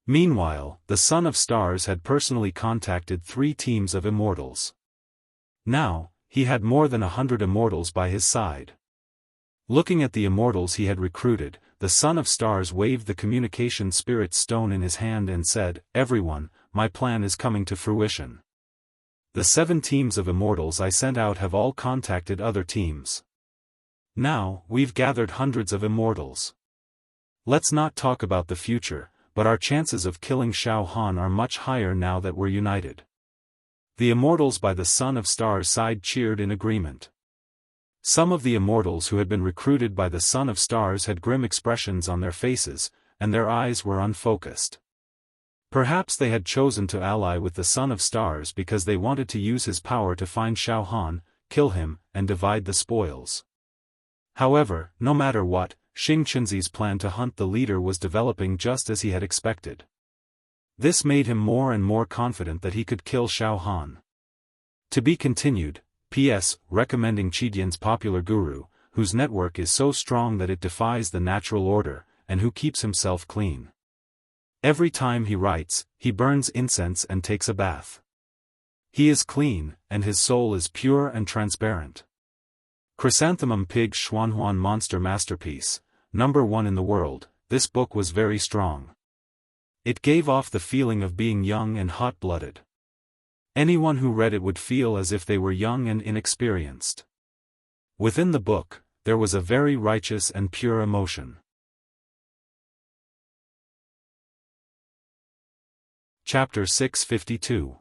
Meanwhile, the Son of Stars had personally contacted 3 teams of immortals. Now, he had more than 100 immortals by his side. Looking at the immortals he had recruited, the Son of Stars waved the communication spirit stone in his hand and said, "Everyone, my plan is coming to fruition. The 7 teams of immortals I sent out have all contacted other teams. Now, we've gathered hundreds of immortals. Let's not talk about the future, but our chances of killing Xiaofan are much higher now that we're united." The immortals by the Son of Stars side cheered in agreement. Some of the immortals who had been recruited by the Son of Stars had grim expressions on their faces, and their eyes were unfocused. Perhaps they had chosen to ally with the Son of Stars because they wanted to use his power to find Xiaofan, kill him, and divide the spoils. However, no matter what, Xingqinzi's plan to hunt the leader was developing just as he had expected. This made him more and more confident that he could kill Xiaofan. To be continued. P.S. Recommending Qidian's popular guru, whose network is so strong that it defies the natural order, and who keeps himself clean. Every time he writes, he burns incense and takes a bath. He is clean, and his soul is pure and transparent. Chrysanthemum Pig Xuanhuan Monster Masterpiece, #1 in the world. This book was very strong. It gave off the feeling of being young and hot-blooded. Anyone who read it would feel as if they were young and inexperienced. Within the book, there was a very righteous and pure emotion. Chapter 652.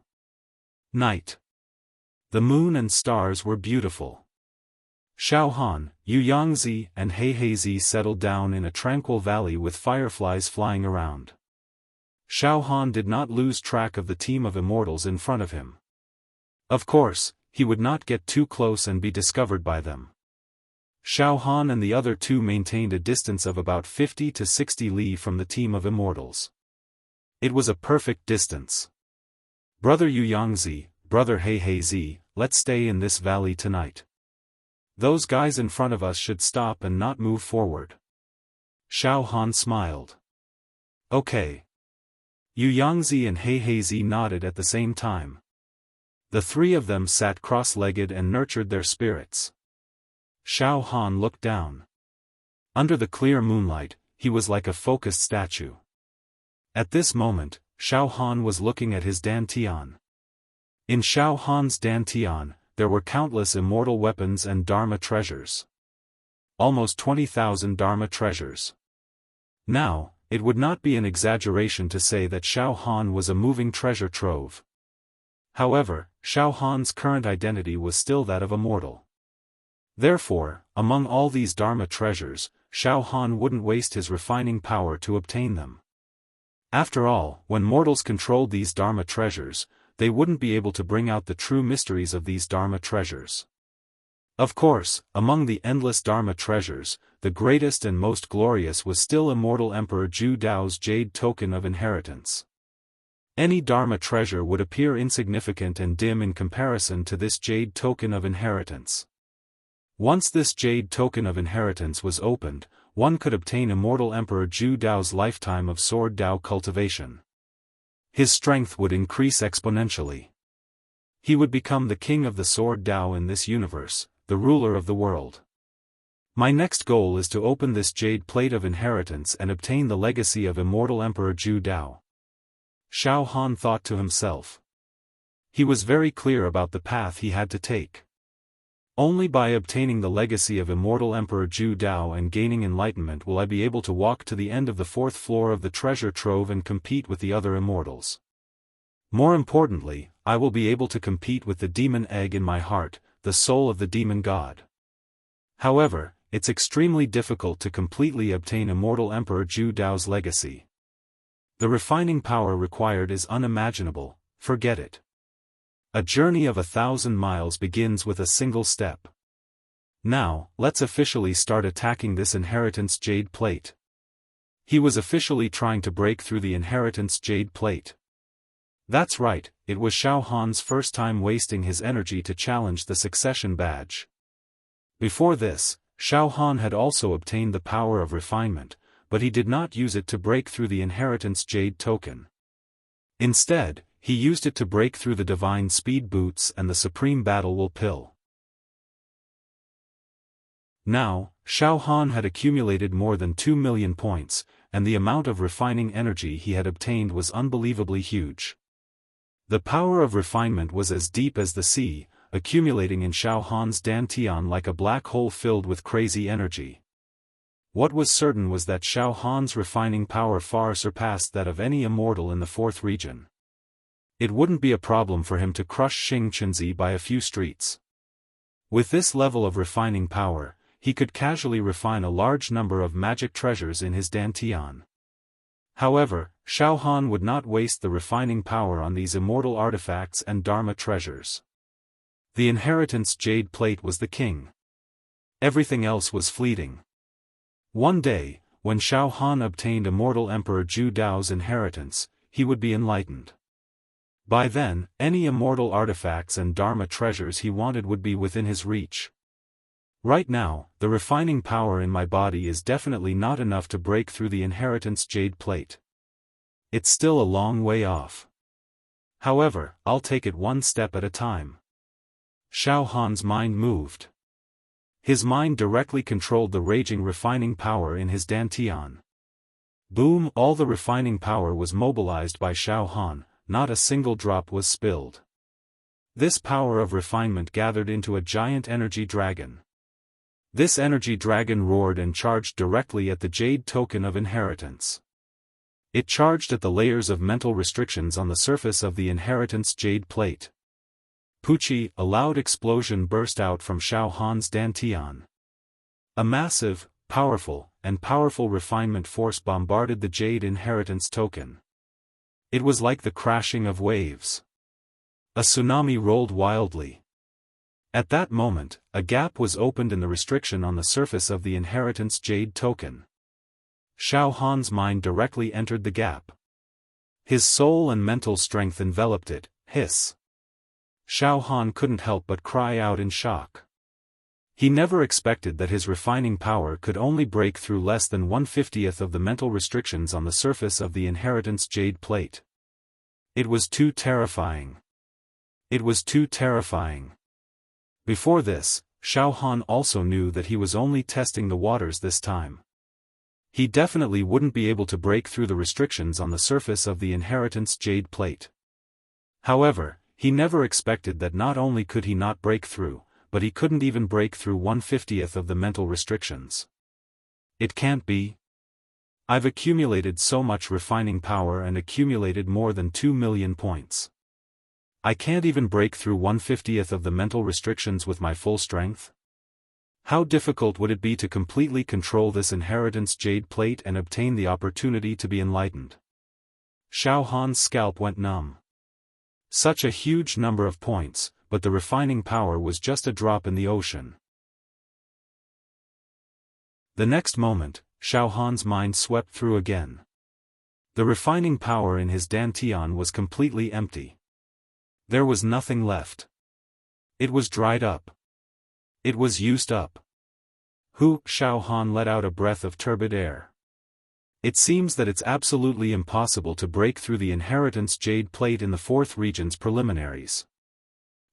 Night. The moon and stars were beautiful. Xiaofan, Yuyangzi and Heiheizi settled down in a tranquil valley with fireflies flying around. Xiaofan did not lose track of the team of immortals in front of him. Of course, he would not get too close and be discovered by them. Xiaofan and the other 2 maintained a distance of about 50 to 60 li from the team of immortals. It was a perfect distance. "Brother Yuyangzi, brother Heiheizi, let's stay in this valley tonight. Those guys in front of us should stop and not move forward." Xiaofan smiled. "Okay." Yuyangzi and Heiheizi nodded at the same time. The 3 of them sat cross-legged and nurtured their spirits. Xiaofan looked down. Under the clear moonlight, he was like a focused statue. At this moment, Xiaofan was looking at his dantian. In Xiaohan's dantian, there were countless immortal weapons and Dharma treasures. Almost 20,000 Dharma treasures. Now, it would not be an exaggeration to say that Xiaofan was a moving treasure trove. However, Xiaohan's current identity was still that of a mortal. Therefore, among all these Dharma treasures, Xiaofan wouldn't waste his refining power to obtain them. After all, when mortals controlled these Dharma treasures, they wouldn't be able to bring out the true mysteries of these Dharma treasures. Of course, among the endless Dharma treasures, the greatest and most glorious was still immortal Emperor Zhu Dao's jade token of inheritance. Any Dharma treasure would appear insignificant and dim in comparison to this jade token of inheritance. Once this jade token of inheritance was opened, one could obtain immortal Emperor Zhu Dao's lifetime of sword Dao cultivation. His strength would increase exponentially. He would become the king of the sword Dao in this universe, the ruler of the world. My next goal is to open this jade plate of inheritance and obtain the legacy of Immortal Emperor Zhu Dao. Xiaofan thought to himself. He was very clear about the path he had to take. Only by obtaining the legacy of Immortal Emperor Zhu Dao and gaining enlightenment will I be able to walk to the end of the 4th floor of the treasure trove and compete with the other immortals. More importantly, I will be able to compete with the demon egg in my heart, the soul of the demon god. However, it's extremely difficult to completely obtain Immortal Emperor Zhu Dao's legacy. The refining power required is unimaginable, forget it. A journey of 1,000 miles begins with a single step. Now, let's officially start attacking this inheritance jade plate. He was officially trying to break through the inheritance jade plate. That's right, it was Xiaofan's first time wasting his energy to challenge the succession badge. Before this, Xiaofan had also obtained the power of refinement, but he did not use it to break through the inheritance jade token. Instead, he used it to break through the divine speed boots and the supreme battle will pill. Now, Xiaofan had accumulated more than 2 million points, and the amount of refining energy he had obtained was unbelievably huge. The power of refinement was as deep as the sea, accumulating in Xiaofan's dantian like a black hole filled with crazy energy. What was certain was that Xiaofan's refining power far surpassed that of any immortal in the 4th region. It wouldn't be a problem for him to crush Xing Chunzi by a few streets. With this level of refining power, he could casually refine a large number of magic treasures in his dantian. However, Xiaofan would not waste the refining power on these immortal artifacts and dharma treasures. The inheritance jade plate was the king. Everything else was fleeting. One day, when Xiaofan obtained Immortal Emperor Zhu Dao's inheritance, he would be enlightened. By then, any immortal artifacts and dharma treasures he wanted would be within his reach. Right now, the refining power in my body is definitely not enough to break through the inheritance jade plate. It's still a long way off. However, I'll take it one step at a time. Xiaofan's mind moved. His mind directly controlled the raging refining power in his dantian. Boom! All the refining power was mobilized by Xiaofan, not a single drop was spilled. This power of refinement gathered into a giant energy dragon. This energy dragon roared and charged directly at the jade token of inheritance. It charged at the layers of mental restrictions on the surface of the inheritance jade plate. Pucci, a loud explosion burst out from Xiaofan's dantian. A massive, powerful refinement force bombarded the jade inheritance token. It was like the crashing of waves. A tsunami rolled wildly. At that moment, a gap was opened in the restriction on the surface of the inheritance jade token. Xiaofan's mind directly entered the gap. His soul and mental strength enveloped it. Hiss. Xiaofan couldn't help but cry out in shock. He never expected that his refining power could only break through less than 1/50th of the mental restrictions on the surface of the inheritance jade plate. It was too terrifying. It was too terrifying. Before this, Xiaofan also knew that he was only testing the waters this time. He definitely wouldn't be able to break through the restrictions on the surface of the inheritance jade plate. However, he never expected that not only could he not break through, but he couldn't even break through 1/50th of the mental restrictions. It can't be. I've accumulated so much refining power and accumulated more than 2 million points. I can't even break through 1/50th of the mental restrictions with my full strength? How difficult would it be to completely control this inheritance jade plate and obtain the opportunity to be enlightened? Xiaofan's scalp went numb. Such a huge number of points, but the refining power was just a drop in the ocean. The next moment, Xiaofan's mind swept through again. The refining power in his dantian was completely empty. There was nothing left. It was dried up. It was used up. Xiaofan let out a breath of turbid air. It seems that it's absolutely impossible to break through the inheritance jade plate in the 4th region's preliminaries.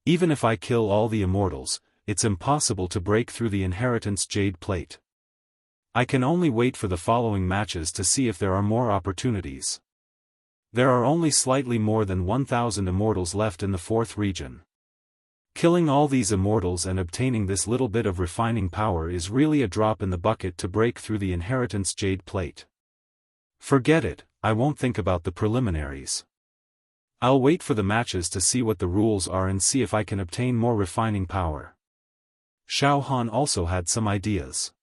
Even if I kill all the immortals, it's impossible to break through the inheritance jade plate. I can only wait for the following matches to see if there are more opportunities. There are only slightly more than 1,000 immortals left in the 4th region. Killing all these immortals and obtaining this little bit of refining power is really a drop in the bucket to break through the inheritance jade plate. Forget it, I won't think about the preliminaries. I'll wait for the matches to see what the rules are and see if I can obtain more refining power. Xiaofan also had some ideas.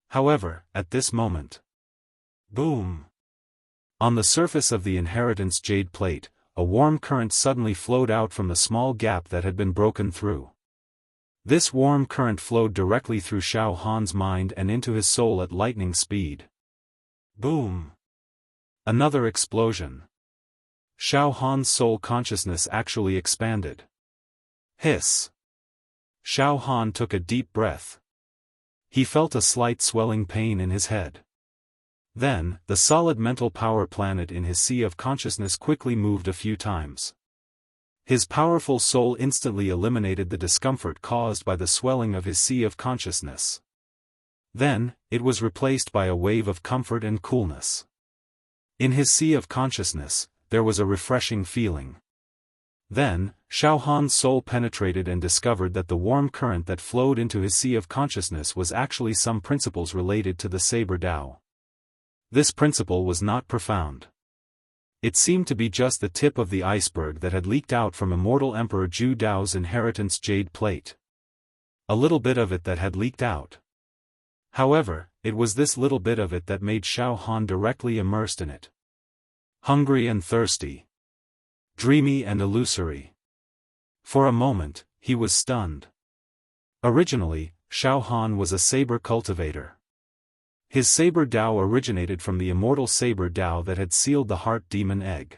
However, at this moment, boom! On the surface of the inheritance jade plate, a warm current suddenly flowed out from the small gap that had been broken through. This warm current flowed directly through Xiaofan's mind and into his soul at lightning speed. Boom! Another explosion. Xiaofan's soul consciousness actually expanded. Hiss! Xiaofan took a deep breath. He felt a slight swelling pain in his head. Then, the solid mental power planet in his sea of consciousness quickly moved a few times. His powerful soul instantly eliminated the discomfort caused by the swelling of his sea of consciousness. Then, it was replaced by a wave of comfort and coolness. In his sea of consciousness, there was a refreshing feeling. Then, Xiaofan's soul penetrated and discovered that the warm current that flowed into his sea of consciousness was actually some principles related to the Saber Tao. This principle was not profound. It seemed to be just the tip of the iceberg that had leaked out from Immortal Emperor Zhu Dao's inheritance jade plate. A little bit of it that had leaked out. However, it was this little bit of it that made Xiaofan directly immersed in it. Hungry and thirsty. Dreamy and illusory. For a moment, he was stunned. Originally, Xiaofan was a saber cultivator. His Saber Tao originated from the immortal Saber Tao that had sealed the Heart Demon Egg.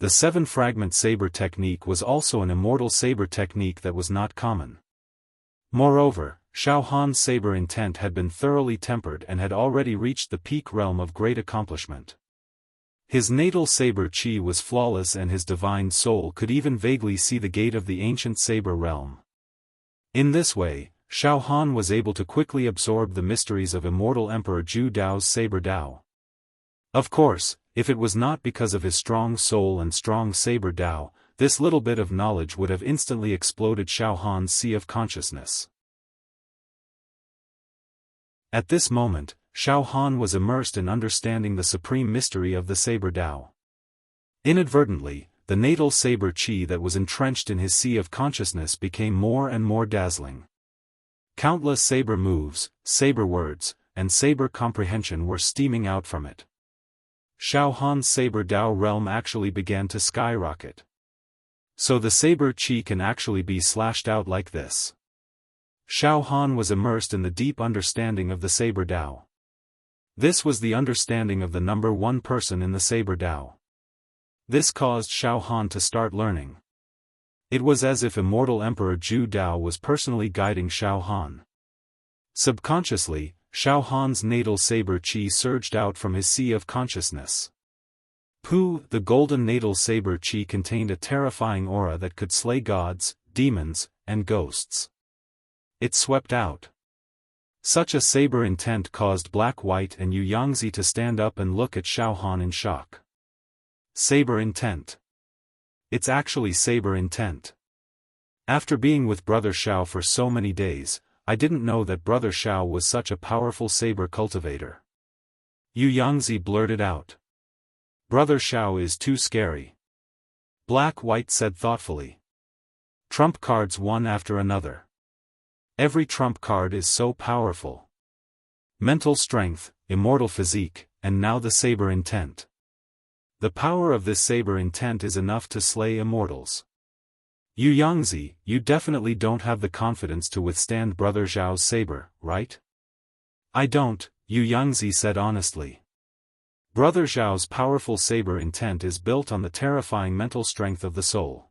The 7-fragment saber technique was also an immortal saber technique that was not common. Moreover, Xiaofan's saber intent had been thoroughly tempered and had already reached the peak realm of great accomplishment. His natal saber chi was flawless and his divine soul could even vaguely see the gate of the ancient saber realm. In this way, Xiaofan was able to quickly absorb the mysteries of Immortal Emperor Zhu Dao's Saber Tao. Of course, if it was not because of his strong soul and strong Saber Tao, this little bit of knowledge would have instantly exploded Xiaofan's sea of consciousness. At this moment, Xiaofan was immersed in understanding the supreme mystery of the Saber Tao. Inadvertently, the natal saber chi that was entrenched in his sea of consciousness became more and more dazzling. Countless saber moves, saber words, and saber comprehension were steaming out from it. Xiaofan's Saber Tao realm actually began to skyrocket. So the saber chi can actually be slashed out like this. Xiaofan was immersed in the deep understanding of the Saber Tao. This was the understanding of the number one person in the Saber Tao. This caused Xiaofan to start learning. It was as if Immortal Emperor Zhu Dao was personally guiding Xiaofan. Subconsciously, Xiaofan's natal saber chi surged out from his sea of consciousness. Pu, the golden natal saber chi contained a terrifying aura that could slay gods, demons, and ghosts. It swept out. Such a saber intent caused Black White and Yu Yangzi to stand up and look at Xiaofan in shock. Saber intent. It's actually saber intent. After being with Brother Xiao for so many days, I didn't know that Brother Xiao was such a powerful saber cultivator. Yu Yangzi blurted out. Brother Xiao is too scary. Black White said thoughtfully. Trump cards one after another. Every trump card is so powerful. Mental strength, immortal physique, and now the saber intent. The power of this saber intent is enough to slay immortals. Yu Yangzi, you definitely don't have the confidence to withstand Brother Zhao's saber, right? I don't, Yu Yangzi said honestly. Brother Zhao's powerful saber intent is built on the terrifying mental strength of the soul.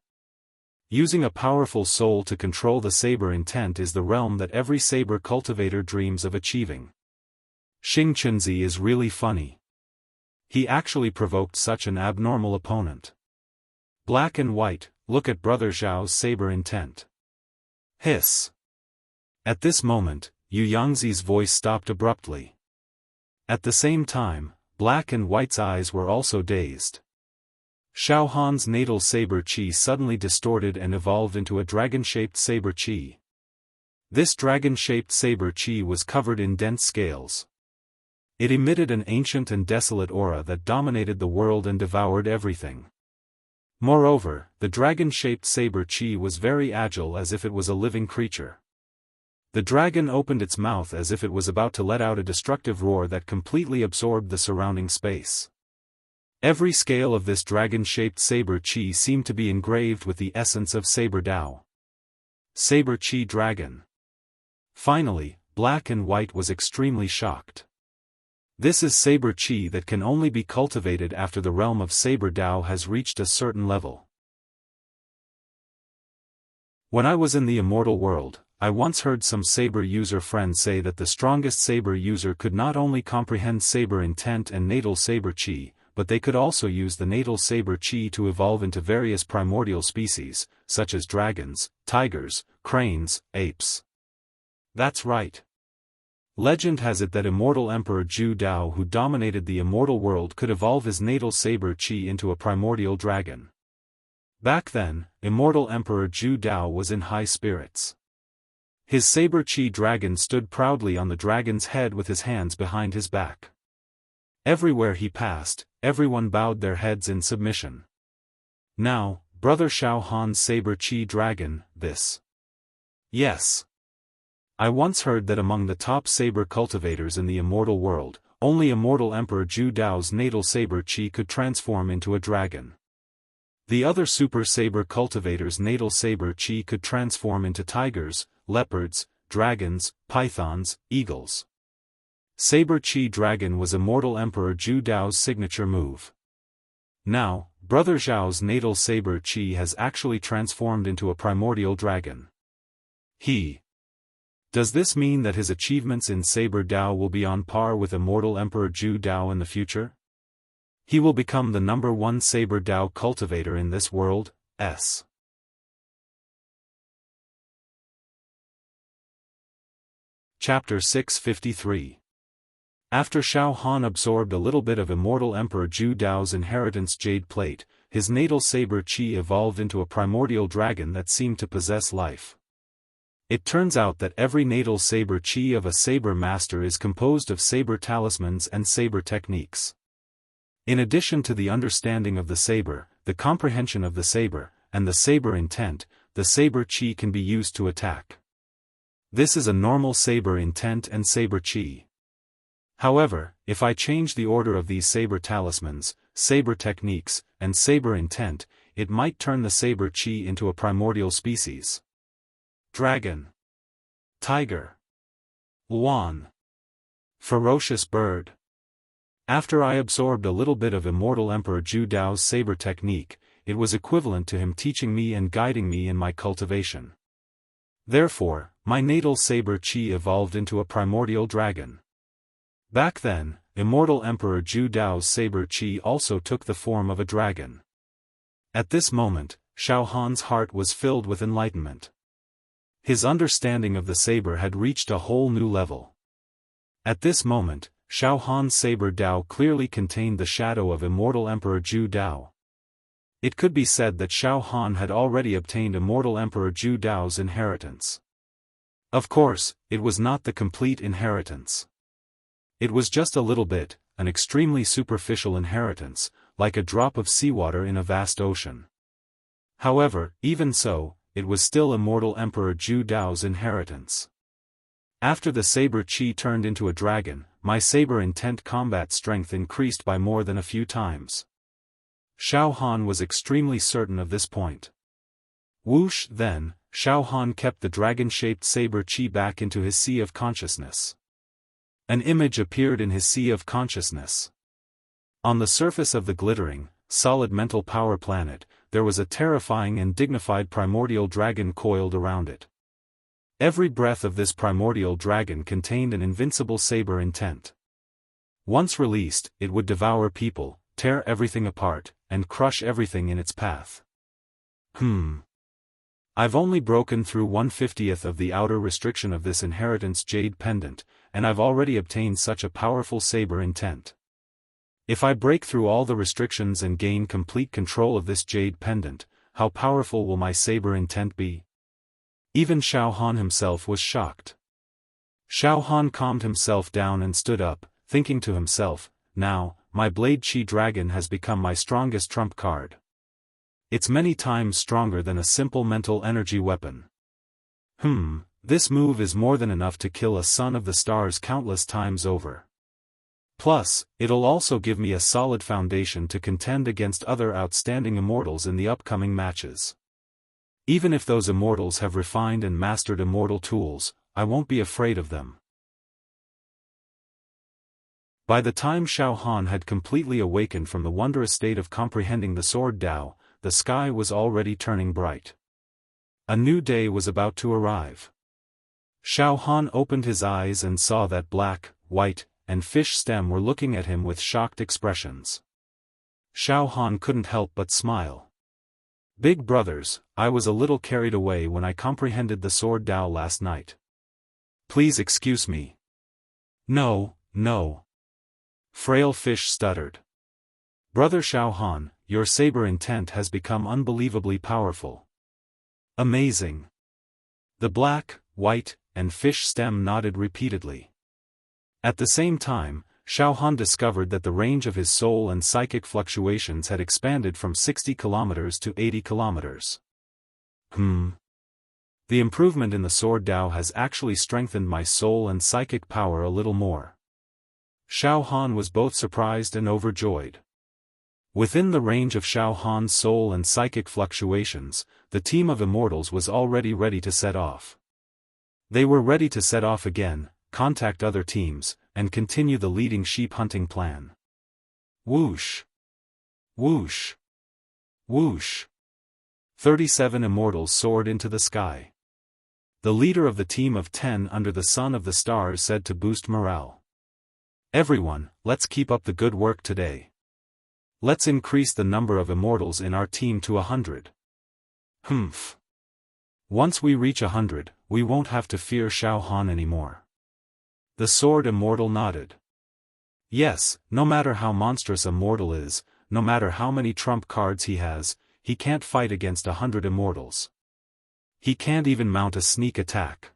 Using a powerful soul to control the saber intent is the realm that every saber cultivator dreams of achieving. Xing Chunzi is really funny. He actually provoked such an abnormal opponent. Black and White, look at Brother Zhao's saber intent. Hiss. At this moment, Yu Yangzi's voice stopped abruptly. At the same time, Black and White's eyes were also dazed. Xiaofan's natal saber chi suddenly distorted and evolved into a dragon-shaped saber chi. This dragon-shaped saber chi was covered in dense scales. It emitted an ancient and desolate aura that dominated the world and devoured everything. Moreover, the dragon-shaped saber chi was very agile, as if it was a living creature. The dragon opened its mouth as if it was about to let out a destructive roar that completely absorbed the surrounding space. Every scale of this dragon-shaped saber chi seemed to be engraved with the essence of Saber Dao. Saber Chi Dragon. Finally, Black and White was extremely shocked. This is Saber Chi that can only be cultivated after the realm of Saber Dao has reached a certain level. When I was in the Immortal world, I once heard some saber user friends say that the strongest saber user could not only comprehend saber intent and natal saber chi, but they could also use the natal saber chi to evolve into various primordial species, such as dragons, tigers, cranes, apes. That's right. Legend has it that Immortal Emperor Zhu Dao, who dominated the Immortal world, could evolve his natal saber chi into a primordial dragon. Back then, Immortal Emperor Zhu Dao was in high spirits. His saber chi dragon stood proudly on the dragon's head with his hands behind his back. Everywhere he passed, everyone bowed their heads in submission. Now, Brother Xiaofan's saber chi dragon, this. Yes. I once heard that among the top saber cultivators in the Immortal world, only Immortal Emperor Zhu Dao's natal saber chi could transform into a dragon. The other super saber cultivators' natal saber chi could transform into tigers, leopards, dragons, pythons, eagles. Saber Chi Dragon was Immortal Emperor Zhu Dao's signature move. Now, Brother Zhao's natal saber chi has actually transformed into a primordial dragon. Does this mean that his achievements in Saber Dao will be on par with Immortal Emperor Zhu Dao in the future? He will become the #1 Saber Dao cultivator in this world. Chapter 653. After Xiaofan absorbed a little bit of Immortal Emperor Zhu Dao's inheritance Jade Plate, his natal saber chi evolved into a primordial dragon that seemed to possess life. It turns out that every natal saber chi of a saber master is composed of saber talismans and saber techniques. In addition to the understanding of the saber, the comprehension of the saber, and the saber intent, the saber chi can be used to attack. This is a normal saber intent and saber chi. However, if I change the order of these saber talismans, saber techniques, and saber intent, it might turn the saber chi into a primordial species. Dragon. Tiger. Luan. Ferocious bird. After I absorbed a little bit of Immortal Emperor Zhu Dao's saber technique, it was equivalent to him teaching me and guiding me in my cultivation. Therefore, my natal saber chi evolved into a primordial dragon. Back then, Immortal Emperor Zhu Dao's saber chi also took the form of a dragon. At this moment, Xiaofan's heart was filled with enlightenment. His understanding of the saber had reached a whole new level. At this moment, Xiaofan's saber Dao clearly contained the shadow of Immortal Emperor Zhu Dao. It could be said that Xiaofan had already obtained Immortal Emperor Zhu Dao's inheritance. Of course, it was not the complete inheritance. It was just a little bit, an extremely superficial inheritance, like a drop of seawater in a vast ocean. However, even so, it was still Immortal Emperor Zhu Dao's inheritance. After the saber chi turned into a dragon, my saber intent combat strength increased by more than a few times. Xiaofan was extremely certain of this point. Whoosh, then, Xiaofan kept the dragon-shaped saber chi back into his sea of consciousness. An image appeared in his sea of consciousness. On the surface of the glittering, solid mental power planet, there was a terrifying and dignified primordial dragon coiled around it. Every breath of this primordial dragon contained an invincible saber intent. Once released, it would devour people, tear everything apart, and crush everything in its path. I I've only broken through 1/50th of the outer restriction of this inheritance jade pendant, and I've already obtained such a powerful saber intent. If I break through all the restrictions and gain complete control of this jade pendant, how powerful will my saber intent be? Even Xiaofan himself was shocked. Xiaofan calmed himself down and stood up, thinking to himself, now, my Blade Chi Dragon has become my strongest trump card. It's many times stronger than a simple mental energy weapon. This move is more than enough to kill a son of the stars countless times over. Plus, it'll also give me a solid foundation to contend against other outstanding immortals in the upcoming matches. Even if those immortals have refined and mastered immortal tools, I won't be afraid of them. By the time Xiaofan had completely awakened from the wondrous state of comprehending the sword Dao, the sky was already turning bright. A new day was about to arrive. Xiaofan opened his eyes and saw that black, white, and fish stem were looking at him with shocked expressions. Xiaofan couldn't help but smile. Big brothers, I was a little carried away when I comprehended the sword Dao last night. Please excuse me. No. Frail fish stuttered. Brother Xiaofan, your saber intent has become unbelievably powerful. Amazing. The black, white, and fish stem nodded repeatedly. At the same time, Xiaofan discovered that the range of his soul and psychic fluctuations had expanded from 60 kilometers to 80 kilometers. The improvement in the sword Dao has actually strengthened my soul and psychic power a little more. Xiaofan was both surprised and overjoyed. Within the range of Xiaofan's soul and psychic fluctuations, the team of immortals was already ready to set off. They were ready to set off again, contact other teams, and continue the leading sheep hunting plan. Whoosh! Whoosh! Whoosh! 37 immortals soared into the sky. The leader of the team of 10 under the Son of the Stars said to boost morale. Everyone, let's keep up the good work today. Let's increase the number of immortals in our team to 100. Once we reach 100, we won't have to fear Xiaofan anymore. The sword immortal nodded. Yes, no matter how monstrous a mortal is, no matter how many trump cards he has, he can't fight against 100 immortals. He can't even mount a sneak attack.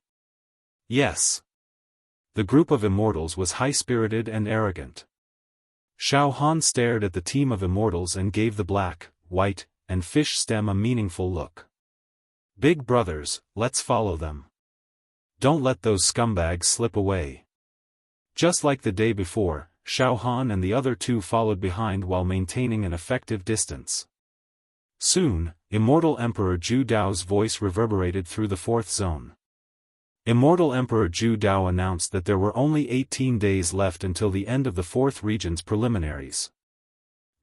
Yes. The group of immortals was high-spirited and arrogant. Xiaofan stared at the team of immortals and gave the black, white, and fish stem a meaningful look. Big brothers, let's follow them. Don't let those scumbags slip away. Just like the day before, Xiaofan and the other two followed behind while maintaining an effective distance. Soon, Immortal Emperor Zhu Dao's voice reverberated through the fourth zone. Immortal Emperor Zhu Dao announced that there were only 18 days left until the end of the fourth region's preliminaries.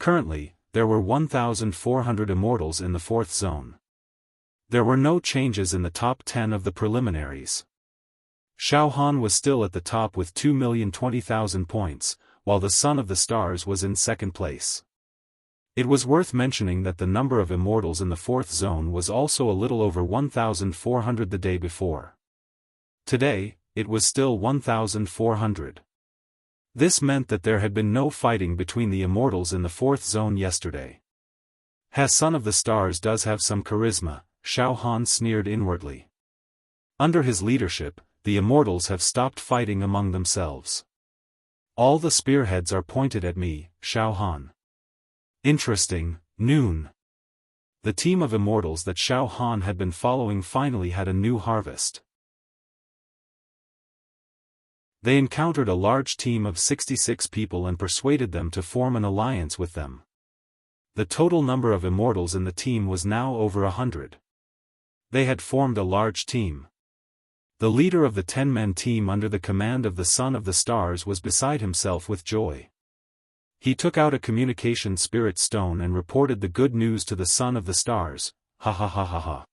Currently, there were 1,400 immortals in the fourth zone. There were no changes in the top 10 of the preliminaries. Xiaofan was still at the top with 2,020,000 points, while the Son of the Stars was in second place. It was worth mentioning that the number of immortals in the fourth zone was also a little over 1,400 the day before. Today, it was still 1,400. This meant that there had been no fighting between the immortals in the fourth zone yesterday. Son of the Stars does have some charisma, Xiaofan sneered inwardly. Under his leadership, the immortals have stopped fighting among themselves. All the spearheads are pointed at me, Xiaofan. Interesting, noon. The team of immortals that Xiaofan had been following finally had a new harvest. They encountered a large team of 66 people and persuaded them to form an alliance with them. The total number of immortals in the team was now over 100. They had formed a large team. The leader of the 10-man team under the command of the Son of the Stars was beside himself with joy. He took out a communication spirit stone and reported the good news to the Son of the Stars. Ha ha ha ha ha.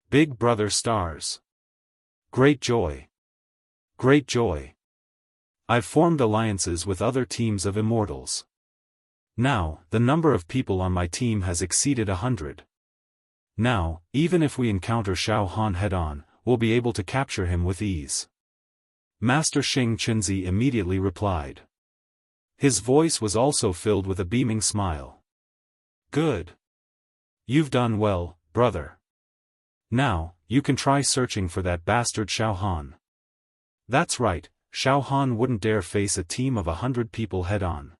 Big brother stars. Great joy. Great joy. I've formed alliances with other teams of immortals. Now, the number of people on my team has exceeded 100. Now, even if we encounter Xiaofan head-on, we'll be able to capture him with ease. Master Xing Qinzi immediately replied. His voice was also filled with a beaming smile. Good. You've done well, brother. Now, you can try searching for that bastard Xiaofan. That's right, Xiaofan wouldn't dare face a team of 100 people head-on.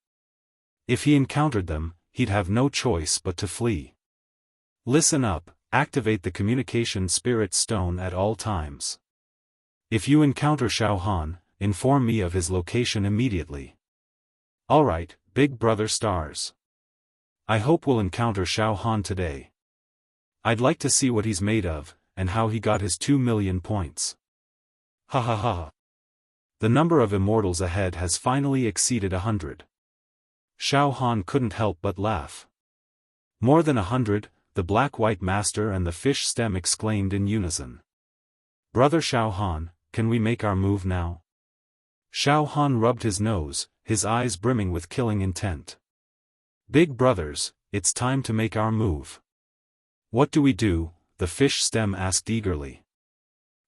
If he encountered them, he'd have no choice but to flee. Listen up, activate the communication spirit stone at all times. If you encounter Xiaofan, inform me of his location immediately. Alright, big brother stars. I hope we'll encounter Xiaofan today. I'd like to see what he's made of, and how he got his 2 million points. Ha ha ha. The number of immortals ahead has finally exceeded 100. Xiaofan couldn't help but laugh. More than 100, the black-white master and the fish stem exclaimed in unison. Brother Xiaofan, can we make our move now? Xiaofan rubbed his nose, his eyes brimming with killing intent. Big brothers, it's time to make our move. What do we do? The fish stem asked eagerly.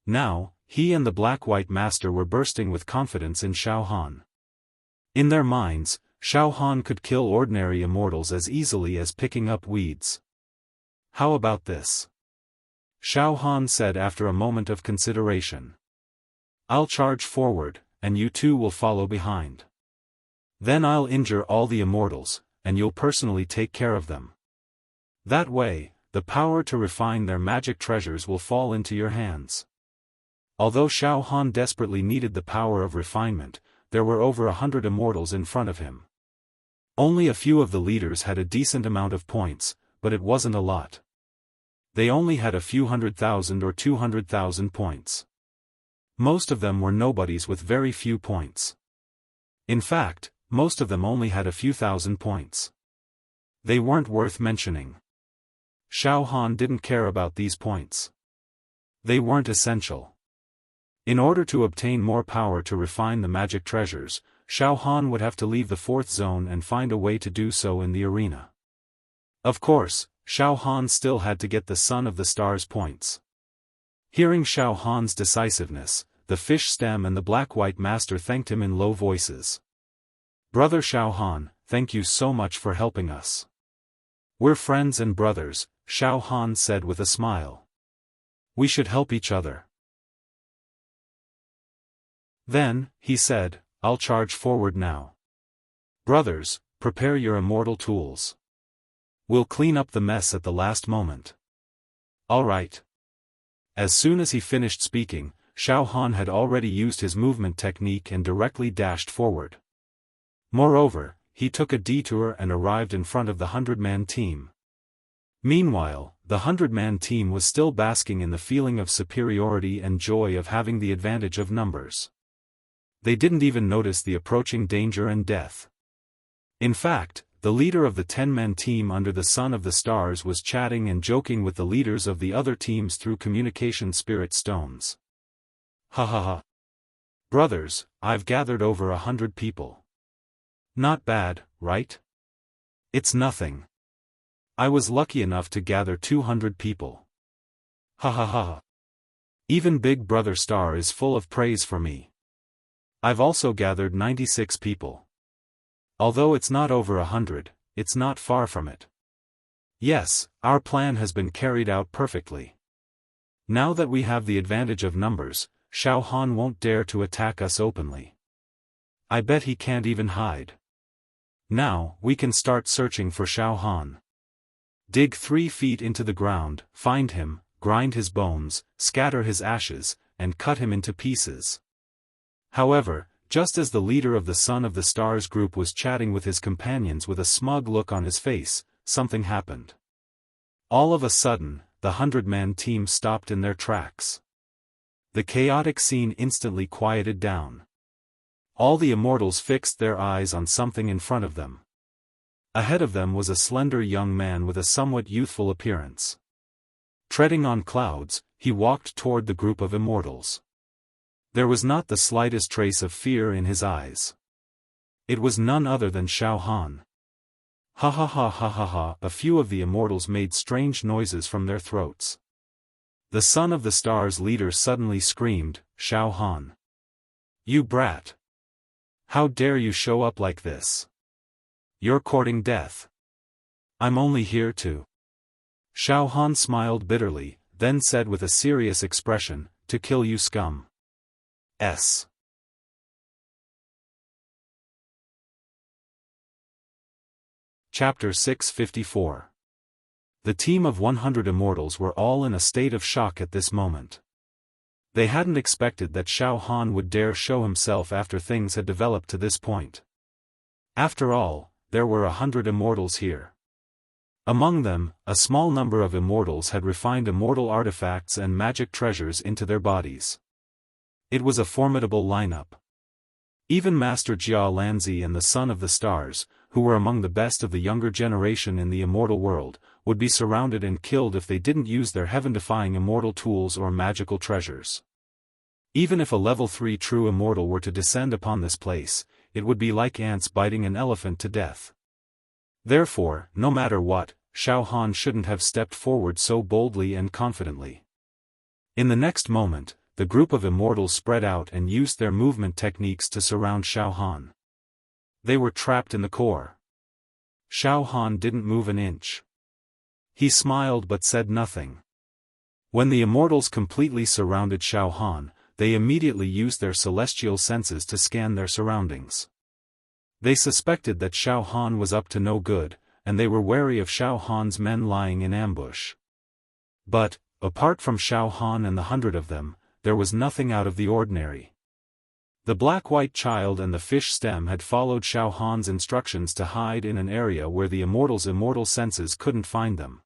Now, he and the black-white master were bursting with confidence in Xiaofan. In their minds, Xiaofan could kill ordinary immortals as easily as picking up weeds. How about this? Xiaofan said after a moment of consideration. I'll charge forward, and you two will follow behind. Then I'll injure all the immortals, and you'll personally take care of them. That way, the power to refine their magic treasures will fall into your hands. Although Xiaofan desperately needed the power of refinement, there were over 100 immortals in front of him. Only a few of the leaders had a decent amount of points, but it wasn't a lot. They only had a few 100,000 or 200,000 points. Most of them were nobodies with very few points. In fact, most of them only had a few thousand points. They weren't worth mentioning. Xiaofan didn't care about these points. They weren't essential. In order to obtain more power to refine the magic treasures, Xiaofan would have to leave the fourth zone and find a way to do so in the arena. Of course, Xiaofan still had to get the Son of the Stars points. Hearing Xiaofan's decisiveness, the fish stem and the black-white master thanked him in low voices. Brother Xiaofan, thank you so much for helping us. We're friends and brothers, Xiaofan said with a smile. We should help each other. Then, he said, I'll charge forward now. Brothers, prepare your immortal tools. We'll clean up the mess at the last moment. All right. As soon as he finished speaking, Xiaofan had already used his movement technique and directly dashed forward. Moreover, he took a detour and arrived in front of the 100-man team. Meanwhile, the 100-man team was still basking in the feeling of superiority and joy of having the advantage of numbers. They didn't even notice the approaching danger and death. In fact, the leader of the 10-man team under the Son of the Stars was chatting and joking with the leaders of the other teams through communication spirit stones. Ha ha ha. Brothers, I've gathered over 100 people. Not bad, right? It's nothing. I was lucky enough to gather 200 people. Ha ha ha. Even Big Brother Star is full of praise for me. I've also gathered 96 people. Although it's not over 100, it's not far from it. Yes, our plan has been carried out perfectly. Now that we have the advantage of numbers, Xiaofan won't dare to attack us openly. I bet he can't even hide. Now, we can start searching for Xiaofan. Dig 3 feet into the ground, find him, grind his bones, scatter his ashes, and cut him into pieces. However, just as the leader of the Son of the Stars group was chatting with his companions with a smug look on his face, something happened. All of a sudden, the 100-man team stopped in their tracks. The chaotic scene instantly quieted down. All the immortals fixed their eyes on something in front of them. Ahead of them was a slender young man with a somewhat youthful appearance. Treading on clouds, he walked toward the group of immortals. There was not the slightest trace of fear in his eyes. It was none other than Xiaofan. Ha ha ha ha ha ha. A few of the immortals made strange noises from their throats. The Son of the Stars leader suddenly screamed, Xiaofan. You brat! How dare you show up like this? You're courting death. I'm only here to. Xiaofan smiled bitterly, then said with a serious expression, to kill you scum. S. Chapter 654. The team of 100 immortals were all in a state of shock at this moment. They hadn't expected that Xiaofan would dare show himself after things had developed to this point. After all, there were 100 immortals here. Among them, a small number of immortals had refined immortal artifacts and magic treasures into their bodies. It was a formidable lineup. Even Master Jia Lanzi and the Son of the Stars, who were among the best of the younger generation in the immortal world, would be surrounded and killed if they didn't use their heaven-defying immortal tools or magical treasures. Even if a level 3 true immortal were to descend upon this place, it would be like ants biting an elephant to death. Therefore, no matter what, Xiaofan shouldn't have stepped forward so boldly and confidently. In the next moment, the group of immortals spread out and used their movement techniques to surround Xiaofan. They were trapped in the core. Xiaofan didn't move an inch. He smiled but said nothing. When the immortals completely surrounded Xiaofan, they immediately used their celestial senses to scan their surroundings. They suspected that Xiaofan was up to no good, and they were wary of Xiaofan's men lying in ambush. But, apart from Xiaofan and the 100 of them, there was nothing out of the ordinary. The black-white child and the fish stem had followed Xiaofan's instructions to hide in an area where the immortals' immortal senses couldn't find them.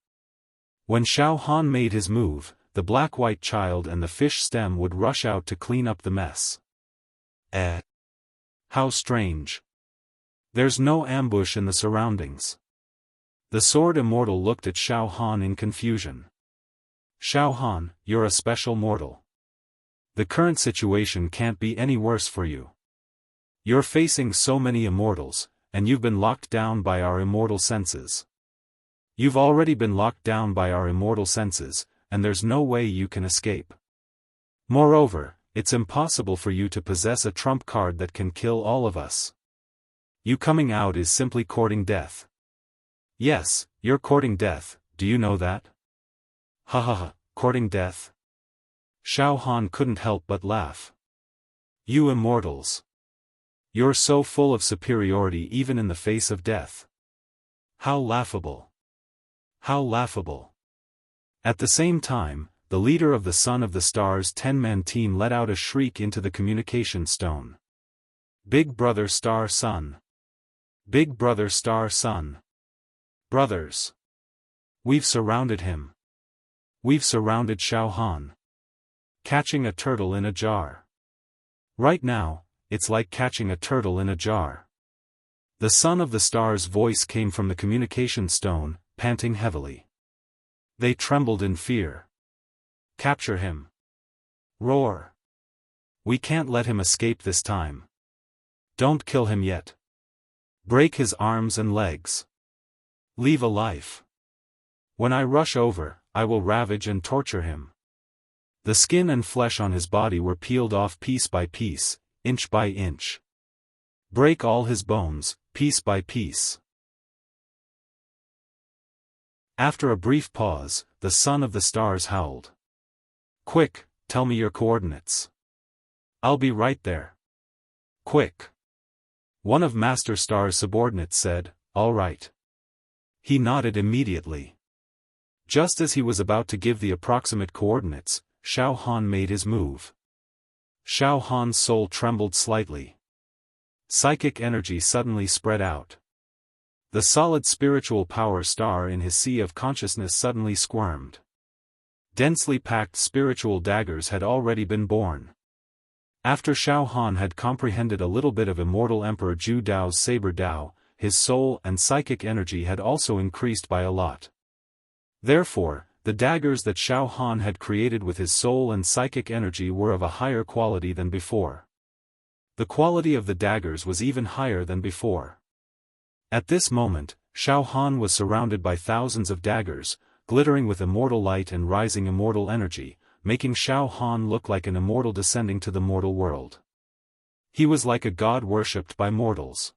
When Xiaofan made his move, the black-white child and the fish stem would rush out to clean up the mess. How strange. There's no ambush in the surroundings. The sword immortal looked at Xiaofan in confusion. Xiaofan, you're a special mortal. The current situation can't be any worse for you. You're facing so many immortals, and you've been locked down by our immortal senses. You've already been locked down by our immortal senses, and there's no way you can escape. Moreover, it's impossible for you to possess a trump card that can kill all of us. You coming out is simply courting death. Yes, you're courting death, do you know that? Ha ha ha, courting death? Xiaofan couldn't help but laugh. You immortals. You're so full of superiority even in the face of death. How laughable. How laughable. At the same time, the leader of the Son of the Stars 10-man team let out a shriek into the communication stone. Big Brother Star Sun. Big Brother Star Sun. Brothers. We've surrounded him. We've surrounded Xiaofan. Catching a turtle in a jar. Right now, it's like catching a turtle in a jar. The Son of the Stars' voice came from the communication stone, panting heavily. They trembled in fear. Capture him. Roar. We can't let him escape this time. Don't kill him yet. Break his arms and legs. Leave a life. When I rush over, I will ravage and torture him. The skin and flesh on his body were peeled off piece by piece, inch by inch. Break all his bones, piece by piece. After a brief pause, the Son of the Stars howled. Quick, tell me your coordinates. I'll be right there. Quick. One of Master Star's subordinates said, all right. He nodded immediately. Just as he was about to give the approximate coordinates, Xiaofan made his move. Xiaofan's soul trembled slightly. Psychic energy suddenly spread out. The solid spiritual power star in his sea of consciousness suddenly squirmed. Densely packed spiritual daggers had already been born. After Xiaofan had comprehended a little bit of Immortal Emperor Zhu Dao's Saber Dao, his soul and psychic energy had also increased by a lot. Therefore, the daggers that Xiaofan had created with his soul and psychic energy were of a higher quality than before. The quality of the daggers was even higher than before. At this moment, Xiaofan was surrounded by thousands of daggers, glittering with immortal light and rising immortal energy, making Xiaofan look like an immortal descending to the mortal world. He was like a god worshipped by mortals.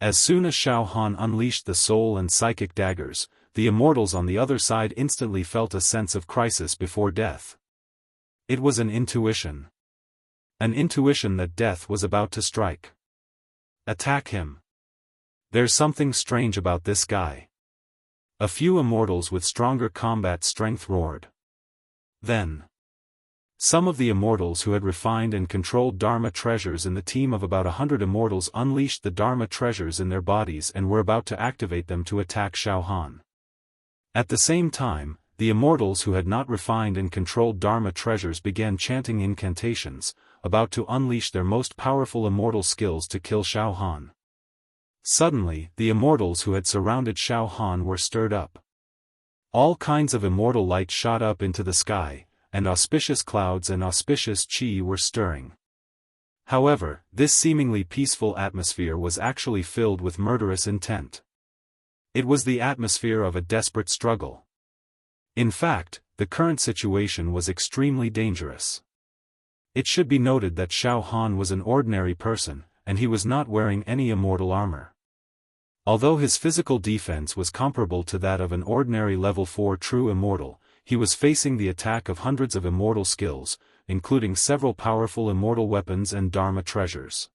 As soon as Xiaofan unleashed the soul and psychic daggers, the immortals on the other side instantly felt a sense of crisis before death. It was an intuition. An intuition that death was about to strike. Attack him. There's something strange about this guy. A few immortals with stronger combat strength roared. Then, some of the immortals who had refined and controlled Dharma treasures in the team of about 100 immortals unleashed the Dharma treasures in their bodies and were about to activate them to attack Xiaofan. At the same time, the immortals who had not refined and controlled Dharma treasures began chanting incantations, about to unleash their most powerful immortal skills to kill Xiaofan. Suddenly, the immortals who had surrounded Xiaofan were stirred up. All kinds of immortal light shot up into the sky, and auspicious clouds and auspicious chi were stirring. However, this seemingly peaceful atmosphere was actually filled with murderous intent. It was the atmosphere of a desperate struggle. In fact, the current situation was extremely dangerous. It should be noted that Xiaofan was an ordinary person, and he was not wearing any immortal armor. Although his physical defense was comparable to that of an ordinary level 4 true immortal, he was facing the attack of hundreds of immortal skills, including several powerful immortal weapons and Dharma treasures.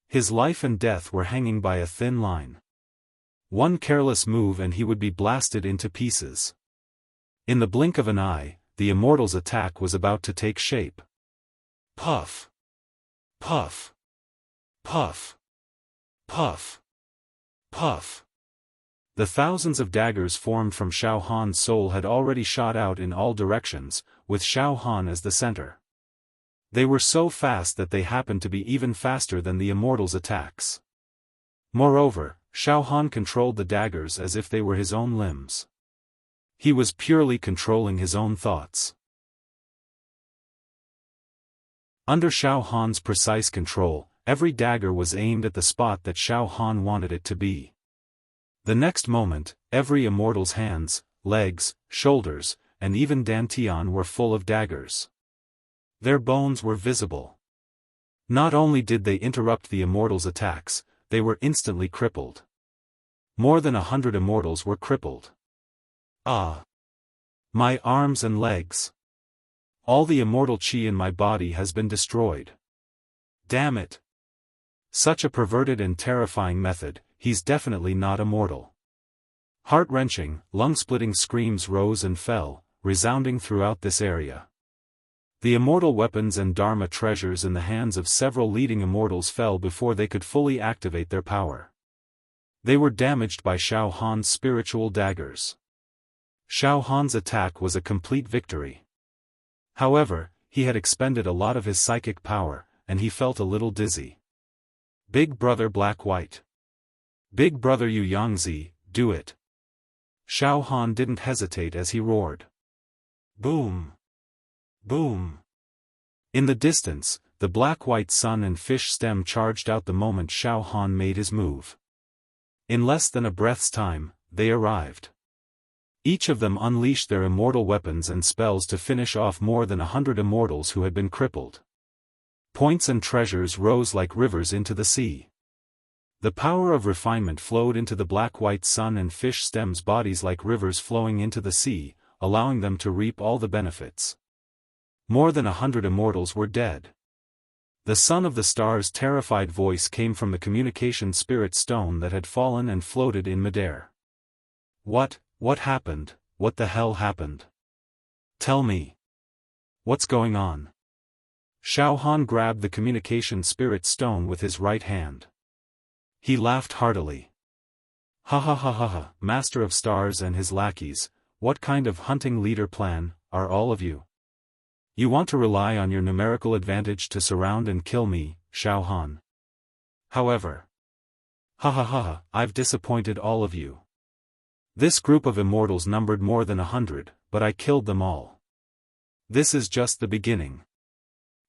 His life and death were hanging by a thin line. One careless move and he would be blasted into pieces. In the blink of an eye, the immortal's attack was about to take shape. Puff! Puff! Puff! Puff! Puff! The thousands of daggers formed from Xiaohan's soul had already shot out in all directions, with Xiaofan as the center. They were so fast that they happened to be even faster than the immortal's attacks. Moreover, Xiaofan controlled the daggers as if they were his own limbs. He was purely controlling his own thoughts. Under Xiaohan's precise control, every dagger was aimed at the spot that Xiaofan wanted it to be. The next moment, every immortal's hands, legs, shoulders, and even dantian were full of daggers. Their bones were visible. Not only did they interrupt the immortal's attacks, they were instantly crippled. More than 100 immortals were crippled. Ah! My arms and legs! All the immortal chi in my body has been destroyed. Damn it! Such a perverted and terrifying method, he's definitely not immortal. Heart-wrenching, lung-splitting screams rose and fell, resounding throughout this area. The immortal weapons and Dharma treasures in the hands of several leading immortals fell before they could fully activate their power. They were damaged by Xiaohan's spiritual daggers. Xiaohan's attack was a complete victory. However, he had expended a lot of his psychic power, and he felt a little dizzy. Big brother Black-White. Big brother Yu Yangzi, do it. Xiaofan didn't hesitate as he roared. Boom! Boom! In the distance, the black-white sun and fish stem charged out the moment Xiaofan made his move. In less than a breath's time, they arrived. Each of them unleashed their immortal weapons and spells to finish off more than 100 immortals who had been crippled. Points and treasures rose like rivers into the sea. The power of refinement flowed into the black-white sun and fish stems' bodies like rivers flowing into the sea, allowing them to reap all the benefits. More than 100 immortals were dead. The son of the stars' terrified voice came from the communication spirit stone that had fallen and floated in midair. What happened? What the hell happened? Tell me. What's going on? Xiaohan grabbed the communication spirit stone with his right hand. He laughed heartily. Ha ha ha ha ha, Master of Stars and his lackeys, what kind of hunting leader plan are all of you? You want to rely on your numerical advantage to surround and kill me, Xiaohan. However, ha ha ha ha, I've disappointed all of you. This group of immortals numbered more than 100, but I killed them all. This is just the beginning.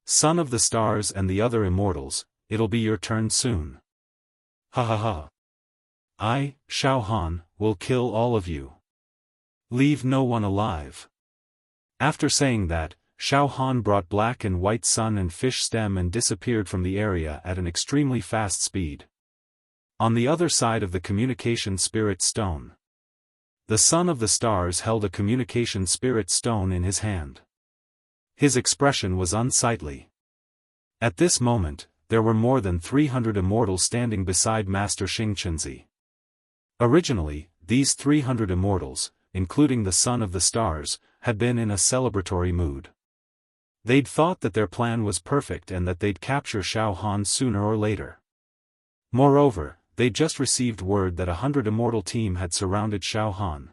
Son of the Stars and the other immortals, it'll be your turn soon. Ha ha ha. I, Xiaofan, will kill all of you. Leave no one alive. After saying that, Xiaofan brought black and white sun and fish stem and disappeared from the area at an extremely fast speed. On the other side of the communication spirit stone, the son of the stars held a communication spirit stone in his hand. His expression was unsightly. At this moment, there were more than 300 immortals standing beside Master Xingqianzi. Originally, these 300 immortals, including the son of the stars, had been in a celebratory mood. They'd thought that their plan was perfect and that they'd capture Xiaofan sooner or later. Moreover, they'd just received word that 100 immortal team had surrounded Xiaofan.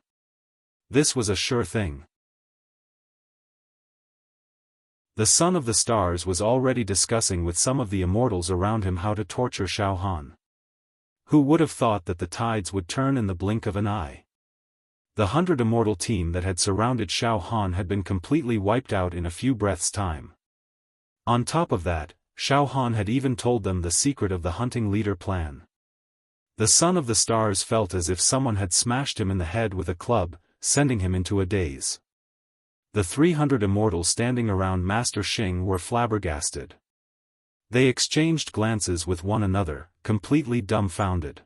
This was a sure thing. The son of the stars was already discussing with some of the immortals around him how to torture Xiaofan. Who would have thought that the tides would turn in the blink of an eye? The 100 immortal team that had surrounded Xiaofan had been completely wiped out in a few breaths' time. On top of that, Xiaofan had even told them the secret of the hunting leader plan. The son of the stars felt as if someone had smashed him in the head with a club, sending him into a daze. The 300 immortals standing around Master Xing were flabbergasted. They exchanged glances with one another, completely dumbfounded.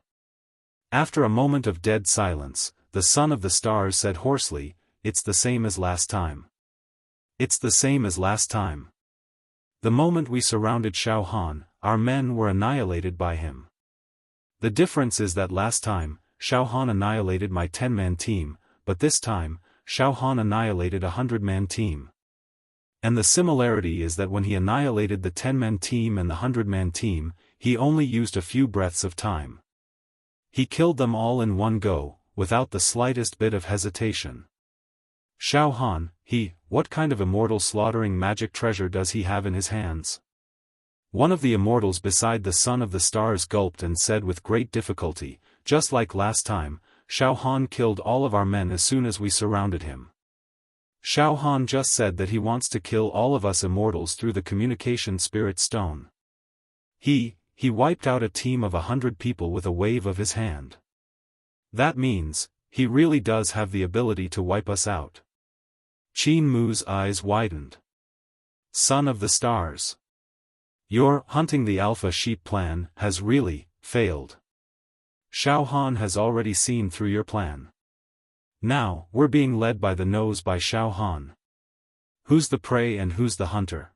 After a moment of dead silence, the son of the stars said hoarsely, "It's the same as last time. It's the same as last time. The moment we surrounded Xiaofan, our men were annihilated by him. The difference is that last time, Xiaofan annihilated my 10-man team, but this time, Xiaofan annihilated a 100-man team. And the similarity is that when he annihilated the 10-man team and the 100-man team, he only used a few breaths of time. He killed them all in one go, without the slightest bit of hesitation. Xiaofan, what kind of immortal slaughtering magic treasure does he have in his hands?" One of the immortals beside the son of the stars gulped and said with great difficulty, "Just like last time, Xiaofan killed all of our men as soon as we surrounded him. Xiaofan just said that he wants to kill all of us immortals through the communication spirit stone. He wiped out a team of 100 people with a wave of his hand. That means, he really does have the ability to wipe us out." Qin Mu's eyes widened. "Son of the stars. Your hunting the alpha sheep plan has really failed. Xiaofan has already seen through your plan. Now, we're being led by the nose by Xiaofan. Who's the prey and who's the hunter?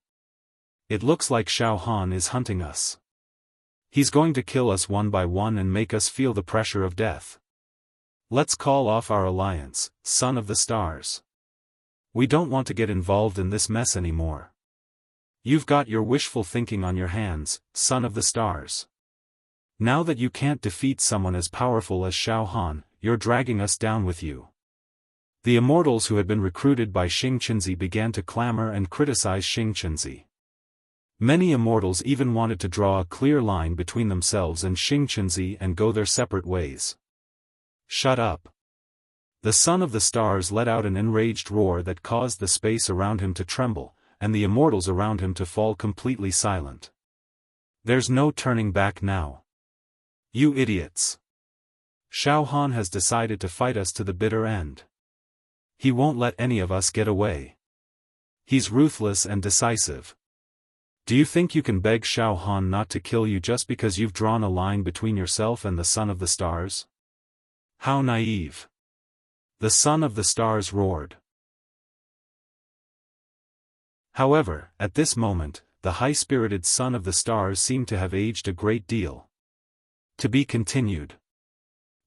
It looks like Xiaofan is hunting us. He's going to kill us one by one and make us feel the pressure of death. Let's call off our alliance, son of the stars. We don't want to get involved in this mess anymore. You've got your wishful thinking on your hands, son of the stars. Now that you can't defeat someone as powerful as Xiaofan, you're dragging us down with you." The immortals who had been recruited by Xingqianzi began to clamor and criticize Xingqianzi. Many immortals even wanted to draw a clear line between themselves and Xingqianzi and go their separate ways. "Shut up." The son of the stars let out an enraged roar that caused the space around him to tremble, and the immortals around him to fall completely silent. "There's no turning back now. You idiots. Xiaofan has decided to fight us to the bitter end. He won't let any of us get away. He's ruthless and decisive. Do you think you can beg Xiaofan not to kill you just because you've drawn a line between yourself and the son of the stars? How naive." The son of the stars roared. However, at this moment, the high-spirited son of the stars seemed to have aged a great deal. To be continued.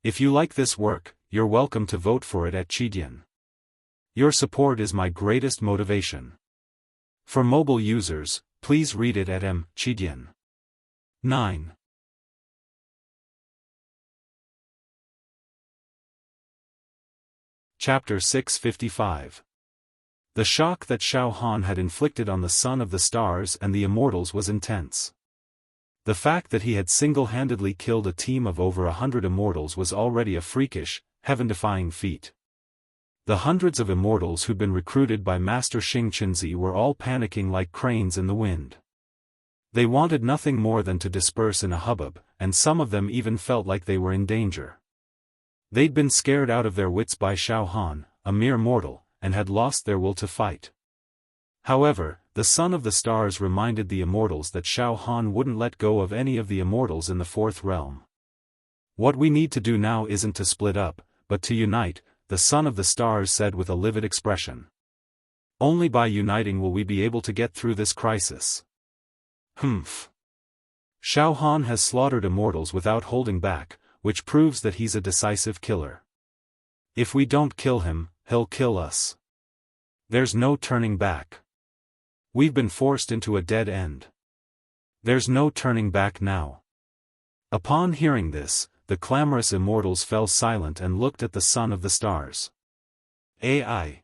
If you like this work, you're welcome to vote for it at Qidian. Your support is my greatest motivation. For mobile users, please read it at Qidian. 9. Chapter 655. The shock that Xiaofan had inflicted on the son of the stars and the immortals was intense. The fact that he had single-handedly killed a team of over 100 immortals was already a freakish, heaven-defying feat. The hundreds of immortals who'd been recruited by Master Xingqianzi were all panicking like cranes in the wind. They wanted nothing more than to disperse in a hubbub, and some of them even felt like they were in danger. They'd been scared out of their wits by Xiaofan, a mere mortal, and had lost their will to fight. However, the Son of the Stars reminded the Immortals that Xiaofan wouldn't let go of any of the Immortals in the Fourth Realm. What we need to do now isn't to split up, but to unite, the Son of the Stars said with a livid expression. Only by uniting will we be able to get through this crisis. Humph. Xiaofan has slaughtered Immortals without holding back, which proves that he's a decisive killer. If we don't kill him, he'll kill us. There's no turning back. We've been forced into a dead end. There's no turning back now. Upon hearing this, the clamorous Immortals fell silent and looked at the Son of the Stars. AI.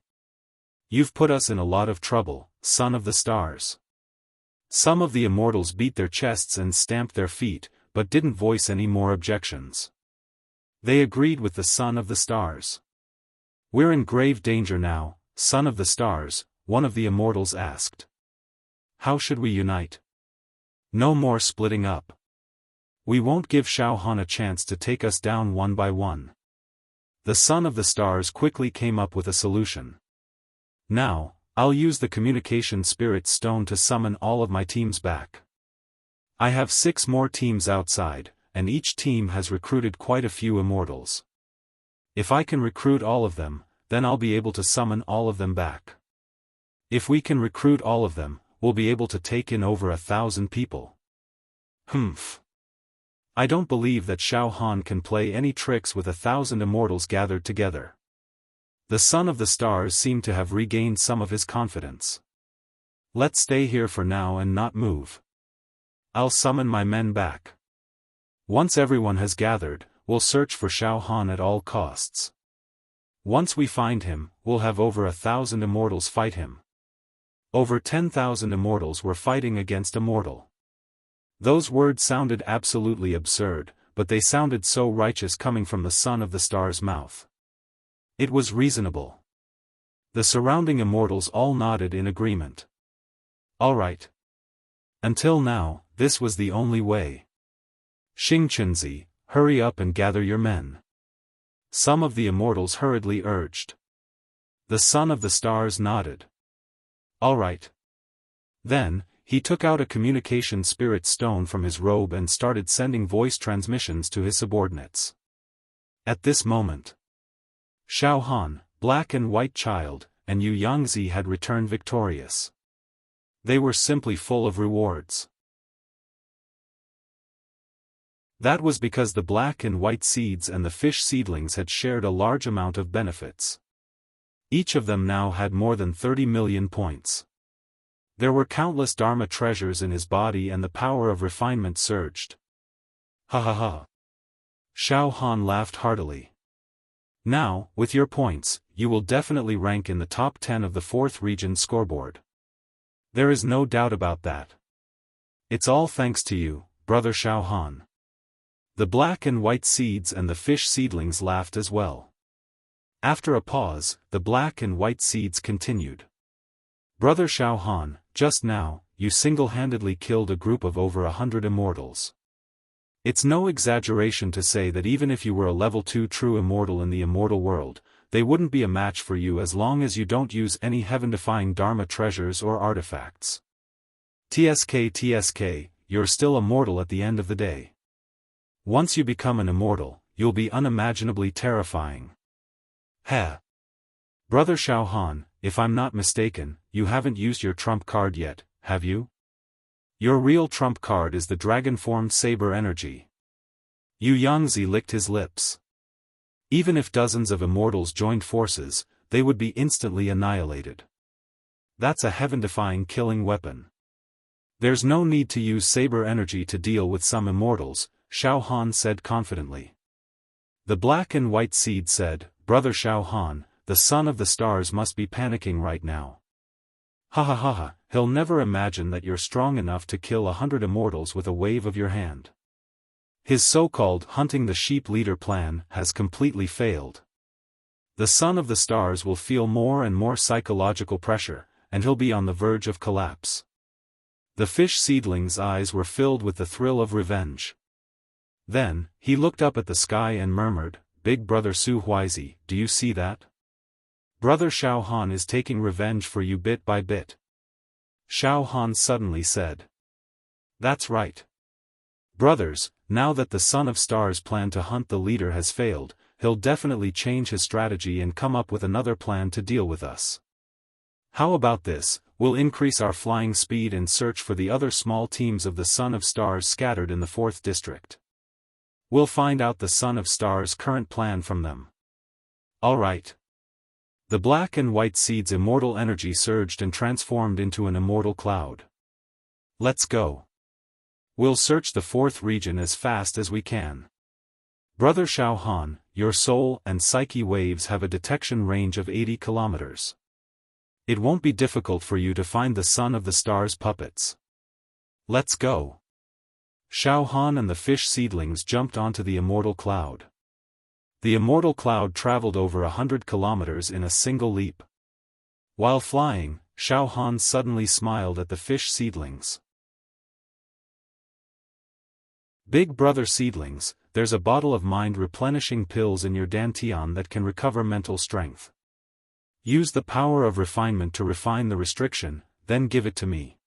You've put us in a lot of trouble, Son of the Stars. Some of the Immortals beat their chests and stamped their feet, but didn't voice any more objections. They agreed with the Son of the Stars. We're in grave danger now, Son of the Stars, one of the Immortals asked. How should we unite? No more splitting up. We won't give Xiaofan a chance to take us down one by one. The Son of the Stars quickly came up with a solution. Now, I'll use the Communication Spirit Stone to summon all of my teams back. I have 6 more teams outside, and each team has recruited quite a few Immortals. If I can recruit all of them, then I'll be able to summon all of them back. If we can recruit all of them, we'll be able to take in over 1,000 people. Humph. I don't believe that Xiaofan can play any tricks with 1,000 Immortals gathered together. The Son of the Stars seemed to have regained some of his confidence. Let's stay here for now and not move. I'll summon my men back. Once everyone has gathered, we'll search for Xiaofan at all costs. Once we find him, we'll have over 1,000 Immortals fight him. Over 10,000 Immortals were fighting against a mortal. Those words sounded absolutely absurd, but they sounded so righteous coming from the Son of the Stars' mouth. It was reasonable. The surrounding Immortals all nodded in agreement. All right. Until now, this was the only way. Xingqunzi, hurry up and gather your men. Some of the Immortals hurriedly urged. The Son of the Stars nodded. All right. Then, he took out a Communication Spirit Stone from his robe and started sending voice transmissions to his subordinates. At this moment, Xiaofan, Black and White Child, and Yu Yangzi had returned victorious. They were simply full of rewards. That was because the Black and White Seeds and the Fish Seedlings had shared a large amount of benefits. Each of them now had more than 30 million points. There were countless Dharma treasures in his body and the power of refinement surged. Ha ha ha. Xiaofan laughed heartily. Now, with your points, you will definitely rank in the top 10 of the 4th region scoreboard. There is no doubt about that. It's all thanks to you, brother Xiaofan. The Black and White Seeds and the Fish Seedlings laughed as well. After a pause, the Black and White Seeds continued. Brother Xiaofan, just now, you single-handedly killed a group of over 100 Immortals. It's no exaggeration to say that even if you were a level 2 true Immortal in the Immortal world, they wouldn't be a match for you as long as you don't use any heaven-defying Dharma treasures or artifacts. TSK, you're still a mortal at the end of the day. Once you become an Immortal, you'll be unimaginably terrifying. Heh. Brother Xiaofan, if I'm not mistaken, you haven't used your trump card yet, have you? Your real trump card is the dragon-formed saber energy. Yu Yangzi licked his lips. Even if dozens of Immortals joined forces, they would be instantly annihilated. That's a heaven-defying killing weapon. There's no need to use saber energy to deal with some Immortals, Xiaofan said confidently. The Black and White Seed said, Brother Xiaofan, the Son of the Stars must be panicking right now. Ha ha ha ha, he'll never imagine that you're strong enough to kill 100 Immortals with a wave of your hand. His so-called hunting the sheep leader plan has completely failed. The Son of the Stars will feel more and more psychological pressure, and he'll be on the verge of collapse. The Fish Seedling's eyes were filled with the thrill of revenge. Then, he looked up at the sky and murmured, Big Brother Su Huizi, do you see that? Brother Xiaofan is taking revenge for you bit by bit. Xiaofan suddenly said. That's right. Brothers, now that the Son of Stars' plan to hunt the leader has failed, he'll definitely change his strategy and come up with another plan to deal with us. How about this? We'll increase our flying speed and search for the other small teams of the Son of Stars scattered in the 4th district. We'll find out the Son of Stars' current plan from them. Alright. The black and white seed's immortal energy surged and transformed into an immortal cloud. Let's go. We'll search the 4th region as fast as we can. Brother Xiaofan, your soul and psyche waves have a detection range of 80 kilometers. It won't be difficult for you to find the Son of the Stars puppets. Let's go. Xiaofan and the fish seedlings jumped onto the immortal cloud. The immortal cloud traveled over 100 kilometers in a single leap. While flying, Xiaofan suddenly smiled at the fish seedlings. Big Brother seedlings, there's a bottle of mind-replenishing pills in your dantian that can recover mental strength. Use the power of refinement to refine the restriction, then give it to me.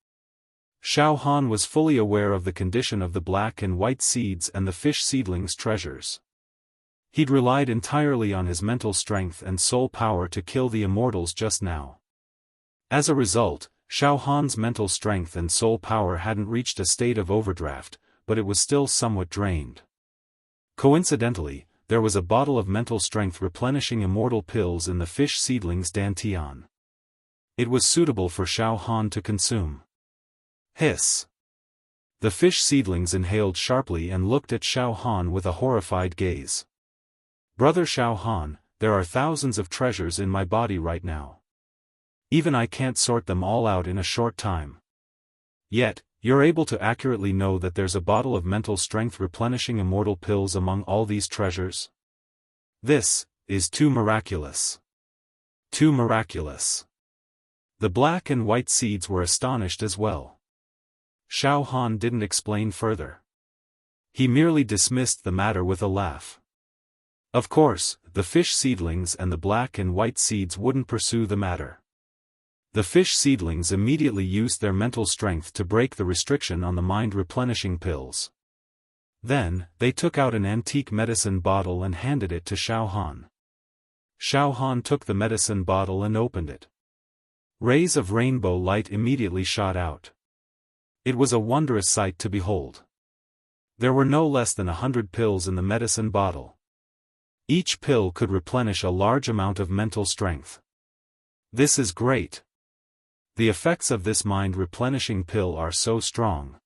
Xiaofan was fully aware of the condition of the black and white seeds and the fish seedlings' treasures. He'd relied entirely on his mental strength and soul power to kill the immortals just now. As a result, Xiaofan's mental strength and soul power hadn't reached a state of overdraft, but it was still somewhat drained. Coincidentally, there was a bottle of mental strength replenishing immortal pills in the fish seedlings' dantian. It was suitable for Xiaofan to consume. Hiss! The fish seedlings inhaled sharply and looked at Xiaofan with a horrified gaze. Brother Xiaofan, there are thousands of treasures in my body right now. Even I can't sort them all out in a short time. Yet, you're able to accurately know that there's a bottle of mental strength replenishing immortal pills among all these treasures? This is too miraculous. Too miraculous. The black and white seeds were astonished as well. Xiaofan didn't explain further. He merely dismissed the matter with a laugh. Of course, the fish seedlings and the black and white seeds wouldn't pursue the matter. The fish seedlings immediately used their mental strength to break the restriction on the mind-replenishing pills. Then, they took out an antique medicine bottle and handed it to Xiaofan. Xiaofan took the medicine bottle and opened it. Rays of rainbow light immediately shot out. It was a wondrous sight to behold. There were no less than 100 pills in the medicine bottle. Each pill could replenish a large amount of mental strength. This is great. The effects of this mind-replenishing pill are so strong.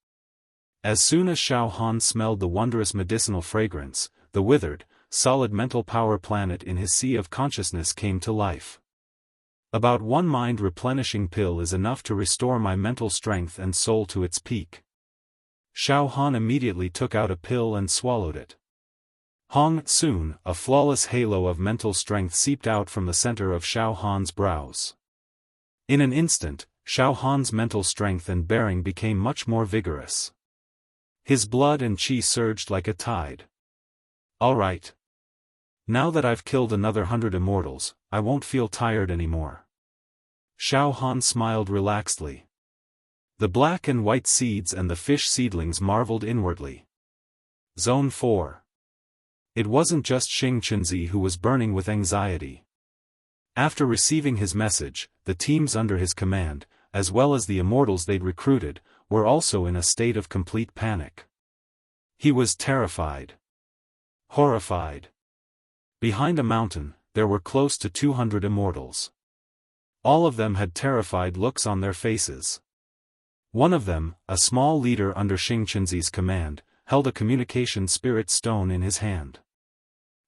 As soon as Xiaofan smelled the wondrous medicinal fragrance, the withered, solid mental power planet in his sea of consciousness came to life. About one mind-replenishing pill is enough to restore my mental strength and soul to its peak. Xiaofan immediately took out a pill and swallowed it. Soon, a flawless halo of mental strength seeped out from the center of Xiaofan's brows. In an instant, Xiaofan's mental strength and bearing became much more vigorous. His blood and qi surged like a tide. All right. Now that I've killed another 100 immortals, I won't feel tired anymore. Xiaofan smiled relaxedly. The black and white seeds and the fish seedlings marveled inwardly. Zone 4. It wasn't just Xing Chunzi who was burning with anxiety. After receiving his message, the teams under his command, as well as the immortals they'd recruited, were also in a state of complete panic. He was terrified. Horrified. Behind a mountain, there were close to 200 immortals. All of them had terrified looks on their faces. One of them, a small leader under Xing Chunzi's command, held a communication spirit stone in his hand.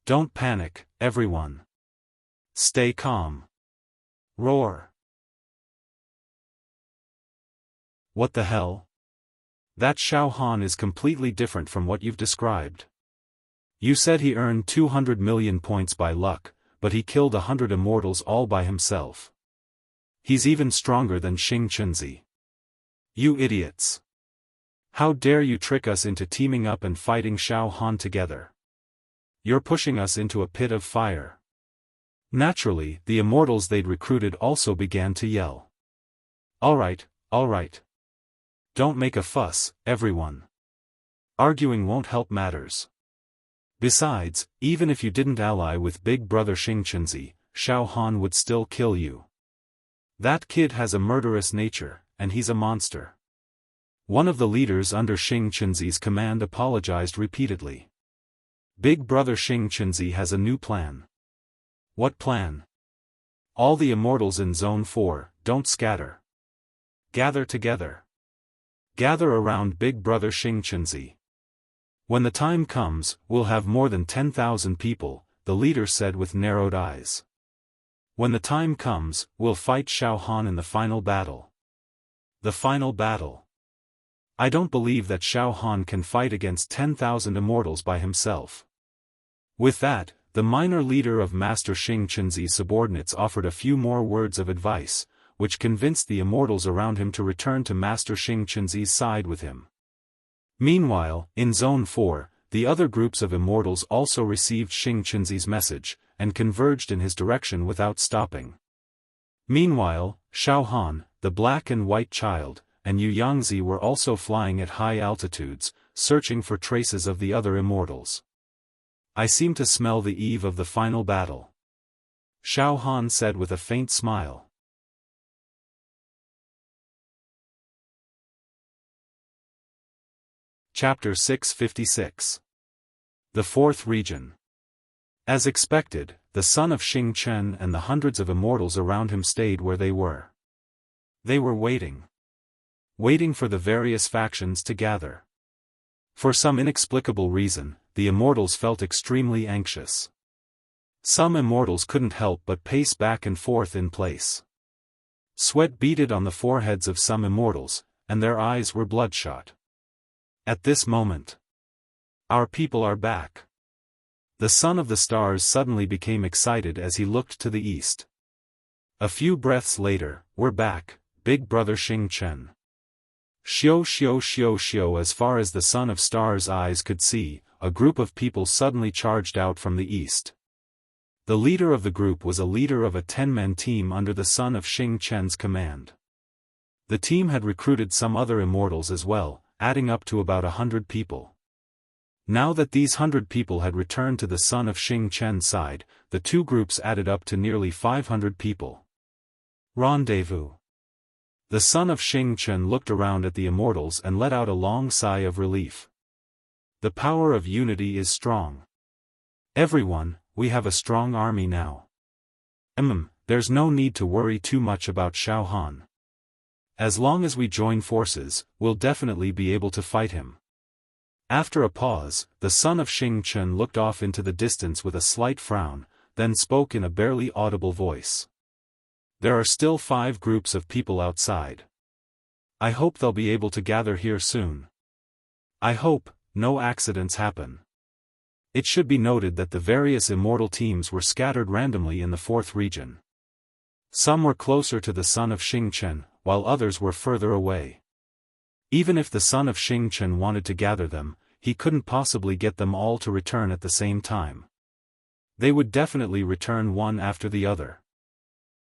Don't panic, everyone. Stay calm. Roar. What the hell? That Xiaofan is completely different from what you've described. You said he earned 200 million points by luck, but he killed 100 immortals all by himself. He's even stronger than Xing Chunzi. You idiots. How dare you trick us into teaming up and fighting Xiaofan together? You're pushing us into a pit of fire. Naturally, the immortals they'd recruited also began to yell. Alright, alright. Don't make a fuss, everyone. Arguing won't help matters. Besides, even if you didn't ally with Big Brother Xingqianzi, Xiaofan would still kill you. That kid has a murderous nature, and he's a monster. One of the leaders under Xingqianzi's command apologized repeatedly. Big Brother Xingqianzi has a new plan. What plan? All the immortals in Zone 4, don't scatter. Gather together. Gather around Big Brother Xingqianzi. When the time comes, we'll have more than 10,000 people, the leader said with narrowed eyes. When the time comes, we'll fight Xiaofan in the final battle. The final battle. I don't believe that Xiaofan can fight against 10,000 immortals by himself. With that, the minor leader of Master Xingqianzi's subordinates offered a few more words of advice, which convinced the immortals around him to return to Master Xingqianzi's side with him. Meanwhile, in Zone 4, the other groups of immortals also received Xingqianzi's message, and converged in his direction without stopping. Meanwhile, Xiaohan, the black and white child, and Yu Yangzi were also flying at high altitudes, searching for traces of the other immortals. I seem to smell the eve of the final battle. Xiaohan said with a faint smile. Chapter 656. The Fourth Region. As expected, the son of Xingqian and the hundreds of immortals around him stayed where they were. They were waiting. Waiting for the various factions to gather. For some inexplicable reason, the immortals felt extremely anxious. Some immortals couldn't help but pace back and forth in place. Sweat beaded on the foreheads of some immortals, and their eyes were bloodshot. At this moment, our people are back. The son of the stars suddenly became excited as he looked to the east. A few breaths later, we're back, Big Brother Xingqian. Xiao xiao xiao xiao. As far as the son of stars' eyes could see, a group of people suddenly charged out from the east. The leader of the group was a leader of a 10-man team under the son of Xingqian's command. The team had recruited some other immortals as well, adding up to about 100 people. Now that these 100 people had returned to the son of Xingqian's side, the two groups added up to nearly 500 people. Rendezvous. The son of Xingqian looked around at the immortals and let out a long sigh of relief. The power of unity is strong. Everyone, we have a strong army now. There's no need to worry too much about Xiaohan. As long as we join forces, we'll definitely be able to fight him. After a pause, the son of Xingqian looked off into the distance with a slight frown, then spoke in a barely audible voice. There are still 5 groups of people outside. I hope they'll be able to gather here soon. I hope no accidents happen. It should be noted that the various immortal teams were scattered randomly in the Fourth Region. Some were closer to the son of Xingqian, while others were further away. Even if the son of Xingqian wanted to gather them, he couldn't possibly get them all to return at the same time. They would definitely return one after the other.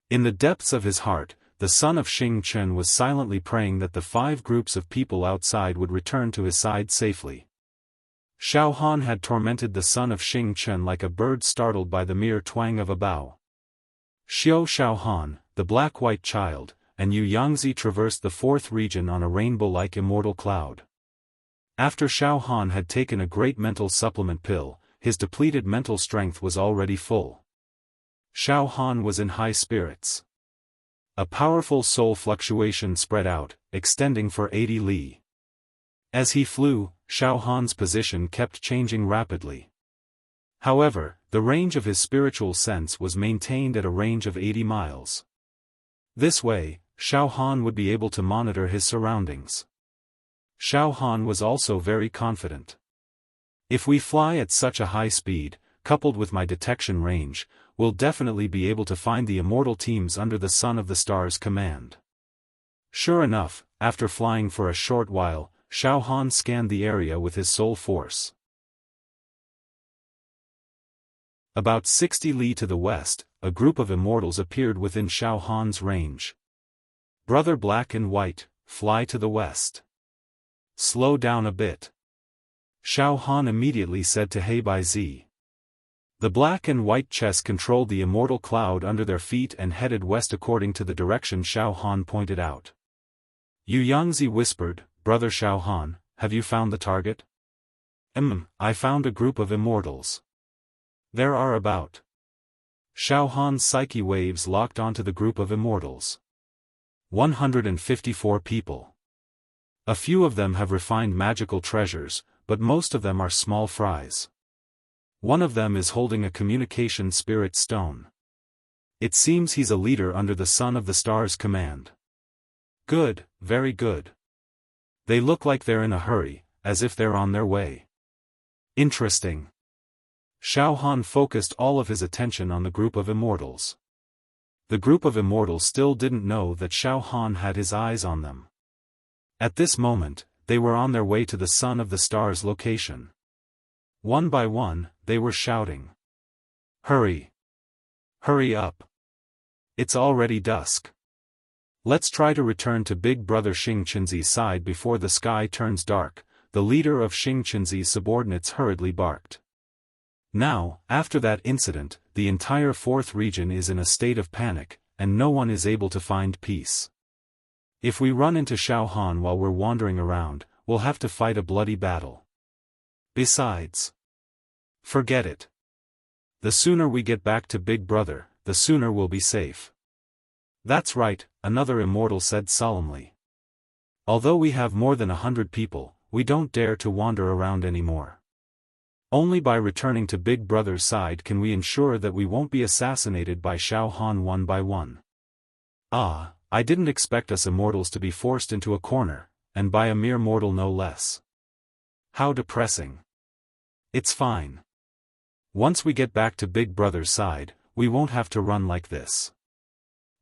In the depths of his heart, the son of Xingqian was silently praying that the 5 groups of people outside would return to his side safely. Xiaohan had tormented the son of Xingqian like a bird startled by the mere twang of a bow. Xiaohan, the black-white child, and Yu Yangzi traversed the Fourth Region on a rainbow-like immortal cloud. After Xiaohan had taken a great mental supplement pill, his depleted mental strength was already full. Xiaohan was in high spirits. A powerful soul fluctuation spread out, extending for 80 li. As he flew, Xiaohan's position kept changing rapidly. However, the range of his spiritual sense was maintained at a range of 80 miles. This way, Xiaohan would be able to monitor his surroundings. Xiaohan was also very confident. If we fly at such a high speed, coupled with my detection range, we'll definitely be able to find the immortal teams under the Son of the Stars command. Sure enough, after flying for a short while, Xiaohan scanned the area with his soul force. About 60 li to the west, a group of immortals appeared within Xiaofan's range. Brother Black and White, fly to the west. Slow down a bit. Xiaofan immediately said to Heibai. The black and white chess controlled the immortal cloud under their feet and headed west according to the direction Xiaofan pointed out. Yu Yangzi whispered, Brother Xiaofan, have you found the target? I found a group of immortals. There are about. Xiaofan's psyche waves locked onto the group of immortals. 154 people. A few of them have refined magical treasures, but most of them are small fries. One of them is holding a communication spirit stone. It seems he's a leader under the Son of the Stars command. Good, very good. They look like they're in a hurry, as if they're on their way. Interesting. Xiaofan focused all of his attention on the group of immortals. The group of immortals still didn't know that Xiaofan had his eyes on them. At this moment, they were on their way to the Son of the Stars location. One by one, they were shouting. Hurry! Hurry up! It's already dusk. Let's try to return to Big Brother Xing Qinzi's side before the sky turns dark, the leader of Xing Qinzi's subordinates hurriedly barked. Now, after that incident, the entire fourth region is in a state of panic, and no one is able to find peace. If we run into Xiaofan while we're wandering around, we'll have to fight a bloody battle. Besides, forget it. The sooner we get back to Big Brother, the sooner we'll be safe. That's right, another immortal said solemnly. Although we have more than 100 people, we don't dare to wander around anymore. Only by returning to Big Brother's side can we ensure that we won't be assassinated by Xiaofan one by one. Ah, I didn't expect us immortals to be forced into a corner, and by a mere mortal no less. How depressing. It's fine. Once we get back to Big Brother's side, we won't have to run like this.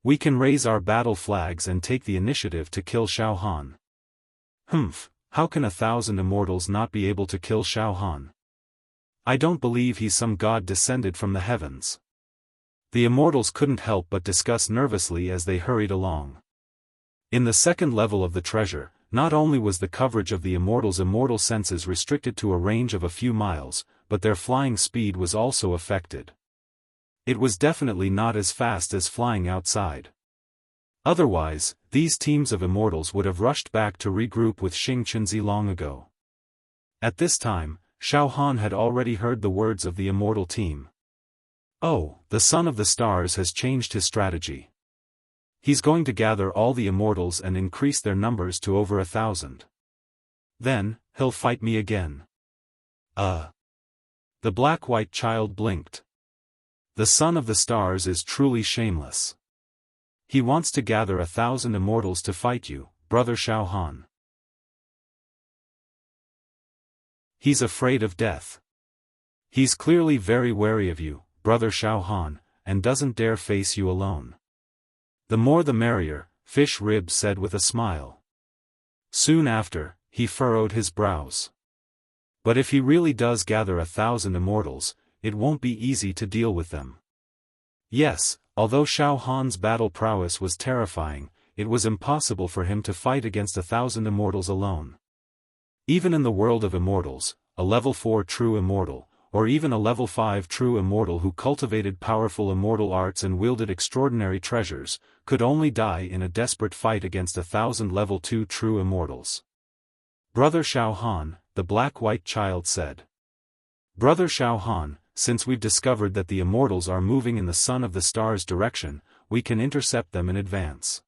We can raise our battle flags and take the initiative to kill Xiaofan. How can 1,000 immortals not be able to kill Xiaofan? I don't believe he's some god descended from the heavens. The immortals couldn't help but discuss nervously as they hurried along. In the second level of the treasure, not only was the coverage of the immortals' immortal senses restricted to a range of a few miles, but their flying speed was also affected. It was definitely not as fast as flying outside. Otherwise, these teams of immortals would have rushed back to regroup with Xing Qinzi long ago. At this time, Xiaofan had already heard the words of the immortal team. Oh, the Son of the Stars has changed his strategy. He's going to gather all the immortals and increase their numbers to over 1,000. Then, he'll fight me again. The black-white child blinked. The Son of the Stars is truly shameless. He wants to gather 1,000 immortals to fight you, Brother Xiaofan. He's afraid of death. He's clearly very wary of you, Brother Xiaofan, and doesn't dare face you alone. The more the merrier, Fish Rib said with a smile. Soon after, he furrowed his brows. But if he really does gather 1,000 immortals, it won't be easy to deal with them. Yes, although Xiaofan's battle prowess was terrifying, it was impossible for him to fight against 1,000 immortals alone. Even in the world of immortals, a level 4 true immortal, or even a level 5 true immortal who cultivated powerful immortal arts and wielded extraordinary treasures, could only die in a desperate fight against 1,000 level 2 true immortals. Brother Xiaofan, the black-white child said. Brother Xiaofan, since we've discovered that the immortals are moving in the Son of the Stars direction, we can intercept them in advance.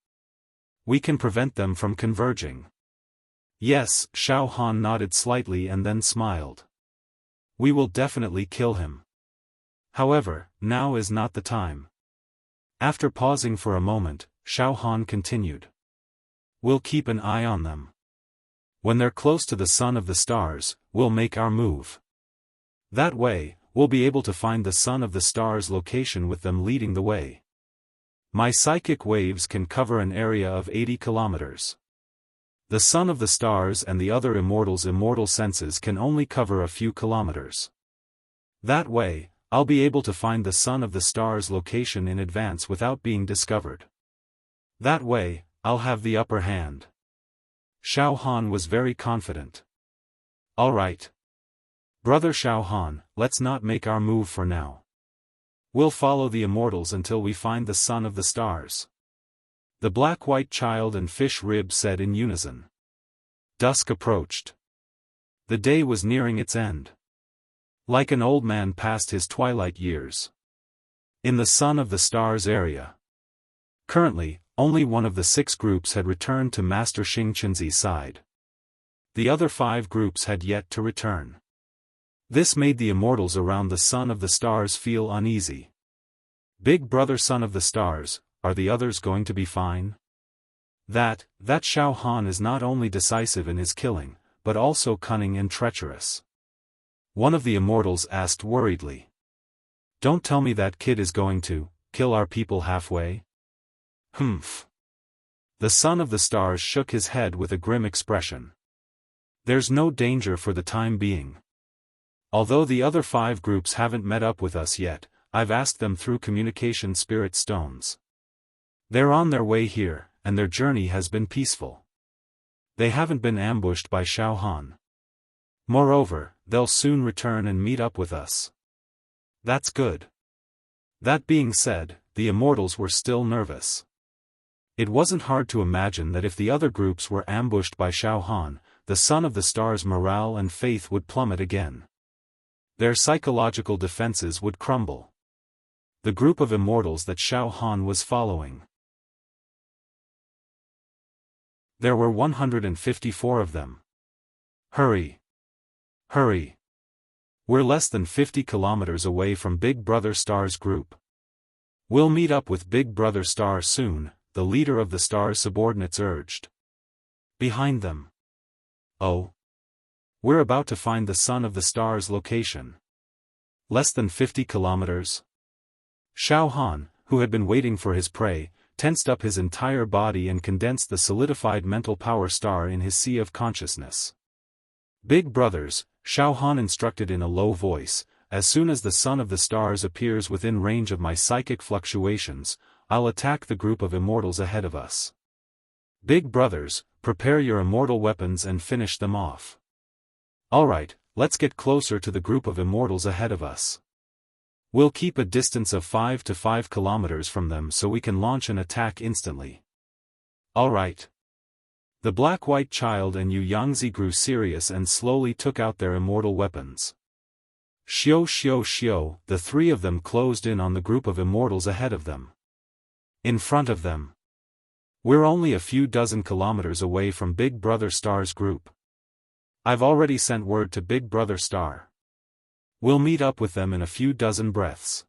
We can prevent them from converging. Yes, Xiaofan nodded slightly and then smiled. We will definitely kill him. However, now is not the time. After pausing for a moment, Xiaofan continued. We'll keep an eye on them. When they're close to the Son of the Stars, we'll make our move. That way, we'll be able to find the Son of the Stars location with them leading the way. My psychic waves can cover an area of 80 kilometers. The Son of the Stars and the other immortals' immortal senses can only cover a few kilometers. That way, I'll be able to find the Son of the Stars' location in advance without being discovered. That way, I'll have the upper hand. Xiaofan was very confident. All right. Brother Xiaofan, let's not make our move for now. We'll follow the Immortals until we find the Son of the Stars. The black-white child and fish rib said in unison. Dusk approached. The day was nearing its end. Like an old man past his twilight years. In the Son of the Stars area. Currently, only one of the 6 groups had returned to Master Xing Qinzi's side. The other 5 groups had yet to return. This made the Immortals around the Son of the Stars feel uneasy. Big brother Son of the Stars, are the others going to be fine? That Xiaofan is not only decisive in his killing, but also cunning and treacherous. One of the Immortals asked worriedly. Don't tell me that kid is going to kill our people halfway? Humph. The Son of the Stars shook his head with a grim expression. There's no danger for the time being. Although the other 5 groups haven't met up with us yet, I've asked them through communication spirit stones. They're on their way here, and their journey has been peaceful. They haven't been ambushed by Xiaofan. Moreover, they'll soon return and meet up with us. That's good. That being said, the Immortals were still nervous. It wasn't hard to imagine that if the other groups were ambushed by Xiaofan, the Son of the Stars' morale and faith would plummet again. Their psychological defenses would crumble. The group of Immortals that Xiaofan was following. There were 154 of them. Hurry! Hurry! We're less than 50 kilometers away from Big Brother Star's group. We'll meet up with Big Brother Star soon, the leader of the Star's subordinates urged. Behind them. Oh. We're about to find the Son of the Stars' location. Less than 50 kilometers? Xiaofan, who had been waiting for his prey, tensed up his entire body and condensed the solidified mental power star in his sea of consciousness. Big brothers, Xiaofan instructed in a low voice, as soon as the Son of the Stars appears within range of my psychic fluctuations, I'll attack the group of Immortals ahead of us. Big brothers, prepare your immortal weapons and finish them off. Alright, let's get closer to the group of Immortals ahead of us. We'll keep a distance of 5 to 5 kilometers from them so we can launch an attack instantly. Alright. The black-white child and Yu Yangzi grew serious and slowly took out their immortal weapons. Xiao, the 3 of them closed in on the group of Immortals ahead of them. In front of them. We're only a few dozen kilometers away from Big Brother Star's group. I've already sent word to Big Brother Star. We'll meet up with them in a few dozen breaths.